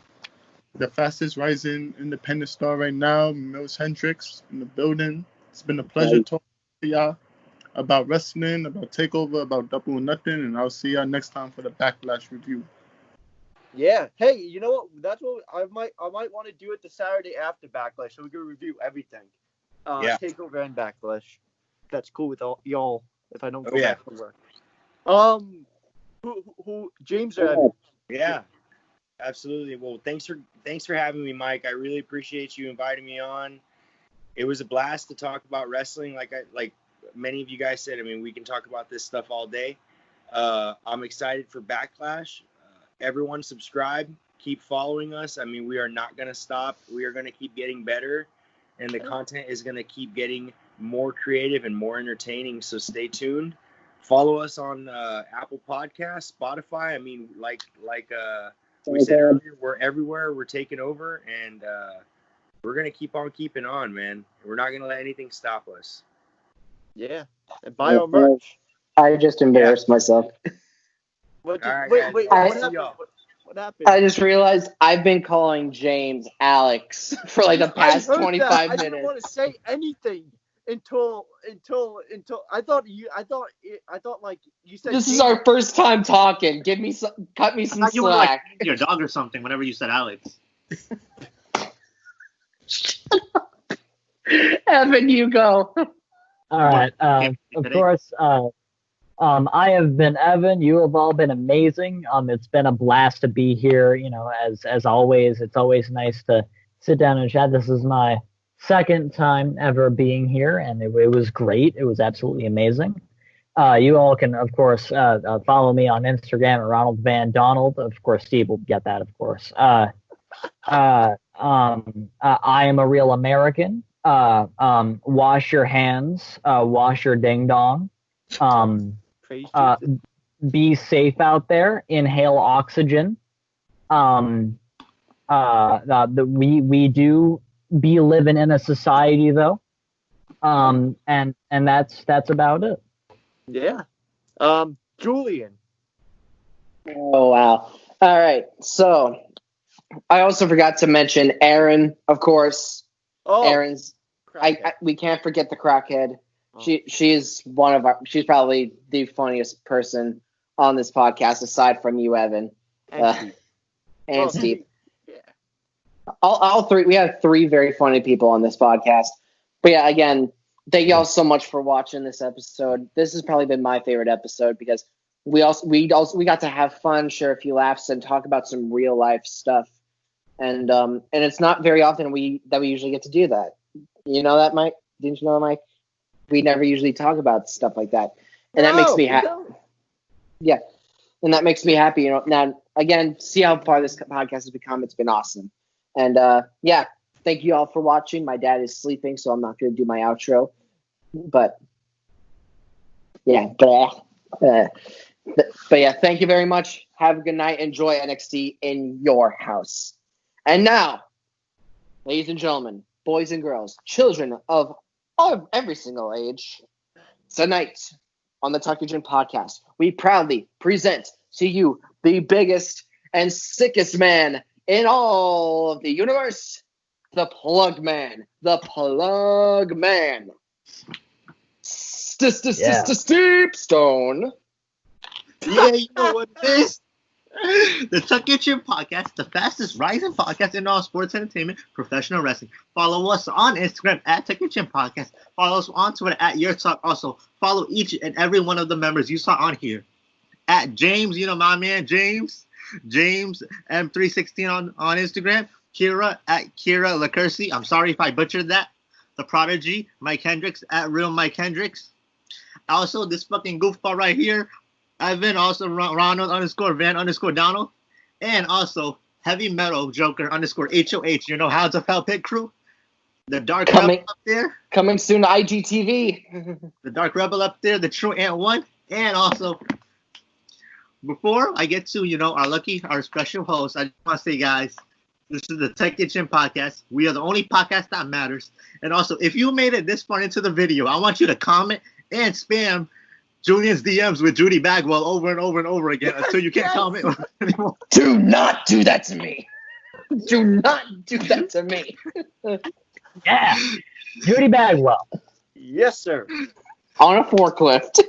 the fastest rising independent star right now, Millz Hendrix in the building. It's been a pleasure talking to y'all about wrestling, about Takeover, about Double or Nothing, and I'll see y'all next time for the Backlash review. Yeah. Hey, you know what? That's what I might want to do it the Saturday after Backlash, so we can review everything. Yeah. Takeover and Backlash. That's cool with all y'all. If I don't go yeah. back to work. Who James or Evan? Yeah, absolutely. Well, thanks for having me, Mike. I really appreciate you inviting me on. It was a blast to talk about wrestling. Like many of you guys said, I mean, we can talk about this stuff all day. I'm excited for Backlash. Everyone subscribe, keep following us. I mean, we are not going to stop. We are going to keep getting better, and the content is going to keep getting more creative and more entertaining. So stay tuned. Follow us on Apple Podcasts, Spotify. I mean, like we said earlier, we're everywhere. We're taking over, and we're going to keep on keeping on, man. We're not going to let anything stop us. Yeah. And buy our merch. I just embarrassed myself. What All right, wait, guys. wait, I- what happened? What happened? I just realized I've been calling James Alex for like the past I heard 25 that. I minutes. didn't want to say anything until I thought like you said. This is James. our first time talking. Cut me some I thought you were like slack. your dog or something whenever you said Alex. Evan, you go. All right. Of course, I have been Evan. You have all been amazing. It's been a blast to be here. You know, as always, it's always nice to sit down and chat. This is my second time ever being here, and it was great. It was absolutely amazing. You all can, of course, follow me on Instagram at Ronald Van Donald. Of course, Steve will get that, of course. I am a real American. Wash your hands. Wash your ding dong. Be safe out there. Inhale oxygen. We do be living in a society though. And that's about it. Yeah. Julian. Oh, wow. All right. So I also forgot to mention Aaron, of course. Oh, Aaron's. We can't forget the crackhead. She's she's probably the funniest person on this podcast aside from you, Evan. And Steve. Yeah. All three. We have three very funny people on this podcast. But yeah, again, thank y'all so much for watching this episode. This has probably been my favorite episode because we got to have fun, share a few laughs, and talk about some real life stuff. And it's not very often we usually get to do that. You know that, Mike? Didn't you know that, Mike? We never usually talk about stuff like that, and that makes me happy. Yeah, and that makes me happy. You know, now again, see how far this podcast has become. It's been awesome, and yeah, thank you all for watching. My dad is sleeping, so I'm not going to do my outro, but yeah, but yeah, thank you very much. Have a good night. Enjoy NXT in your house. And now, ladies and gentlemen, boys and girls, children of every single age, tonight on the Tuck Your Chin podcast, we proudly present to you the biggest and sickest man in all of the universe, the Plug Man. The Plug Man. Steep Stone. Yeah, you know what it is. The Tuck Your Chin podcast, the fastest rising podcast in all sports entertainment, professional wrestling. Follow us on Instagram at Tuck Your Chin podcast. Follow us on Twitter at Your Talk. Also, follow each and every one of the members you saw on here. At James, you know my man James M316 on Instagram. Keira at Keira Lacursi. I'm sorry if I butchered that. The Prodigy, Mike Hendricks at Real Mike Hendricks. Also, this fucking goofball right here, Evan, also Ronald _Van _Donald, and also Heavy Metal Joker _HOH. You know how to Fell Pit Crew? The Dark Coming- Rebel up there. Coming soon to IGTV. The Dark Rebel up there. The True Antwan. And also, before I get to, our special host, I just want to say, guys, this is the Tech Kitchen podcast. We are the only podcast that matters. And also, if you made it this far into the video, I want you to comment and spam Julian's DMs with Judy Bagwell over and over and over again until you can't comment anymore. Do not do that to me. Do not do that to me. Yeah. Judy Bagwell. Yes, sir. On a forklift.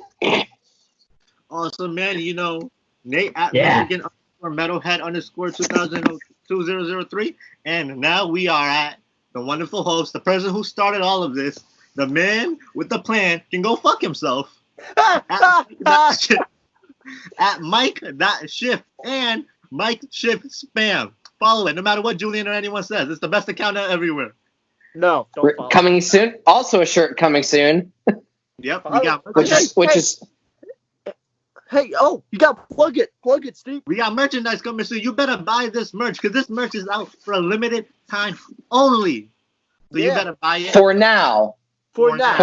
Also, man, Nate at Yeah. Michigan Metalhead _ 2003. And now we are at the wonderful host, the person who started all of this, the man with the plan can go fuck himself. At Mike.Shift and Mike Shift Spam. Follow it, no matter what Julian or anyone says. It's the best account everywhere. No, don't follow. Coming soon. Also a shirt coming soon. Yep, we got Which is Hey, oh, you got to plug it, Steve. We got merchandise coming soon. You better buy this merch because this merch is out for a limited time only. So you better buy it. For now. For now.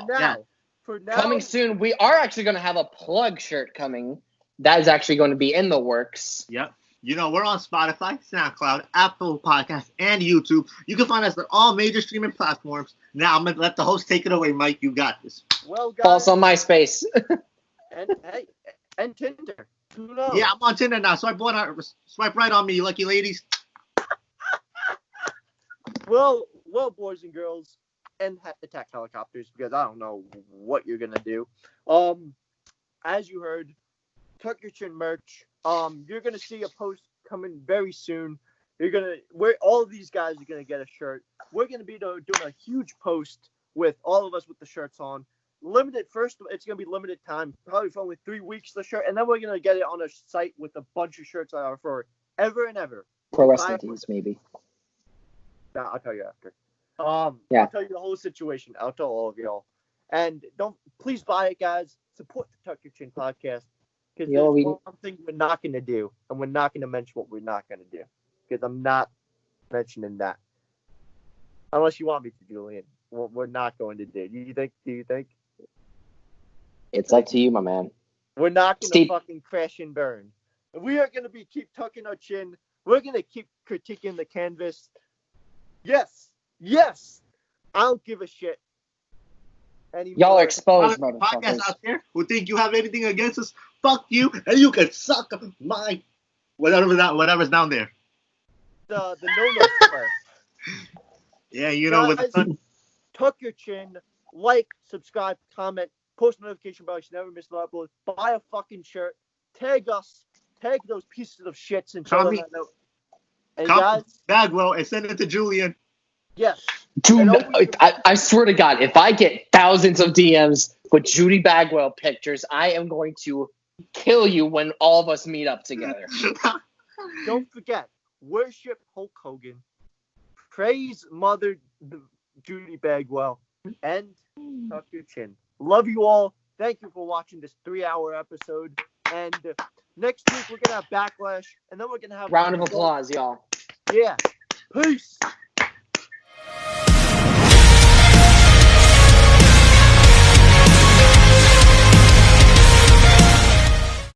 Yeah. For now. Coming soon. We are actually going to have a plug shirt coming. That is actually going to be in the works. Yep. We're on Spotify, SoundCloud, Apple Podcasts, and YouTube. You can find us on all major streaming platforms. Now I'm going to let the host take it away, Mike. You got this. Well, guys. Follow us on MySpace. and Tinder. Who knows? Yeah, I'm on Tinder now. Swipe right on me, you lucky ladies. Well, boys and girls, and attack helicopters, because I don't know what you're gonna do. As you heard, Tuck Your Chin merch. You're gonna see a post coming very soon. All of these guys are gonna get a shirt. We're gonna be doing a huge post with all of us with the shirts on. It's gonna be limited time, probably for only 3 weeks. The shirt, and then we're gonna get it on a site with a bunch of shirts that are for ever and ever. Pro wrestling teams, maybe. Nah, I'll tell you after. Yeah. I'll tell you the whole situation. I'll tell all of y'all. And please buy it, guys. Support the Tuck Your Chin podcast. Because there's one thing we're not going to do, and we're not going to mention what we're not going to do. Because I'm not mentioning that. Unless you want me to, Julian. What we're not going to do. Do you think? It's up to you, my man. We're not going to fucking crash and burn. We are going to keep tucking our chin. We're going to keep critiquing the canvas. Yes. I don't give a shit anymore. Y'all are exposed, Podcasts motherfuckers. out there who think you have anything against us, fuck you, and you can suck my whatever's down there. The no part. Yeah, with the sun. Tuck your chin, like, subscribe, comment, post notification bell so you never miss an upload. Buy a fucking shirt. Tag us. Tag those pieces of shits and show them that note. And guys, Bagwell and send it to Julian. Yes. Dude, I swear to God, if I get thousands of DMs with Judy Bagwell pictures, I am going to kill you when all of us meet up together. Don't forget, worship Hulk Hogan, praise Mother Judy Bagwell, and tuck your chin. Love you all. Thank you for watching this 3-hour episode. And next week we're gonna have Backlash, and then we're gonna have round of applause, y'all. Yeah. Peace.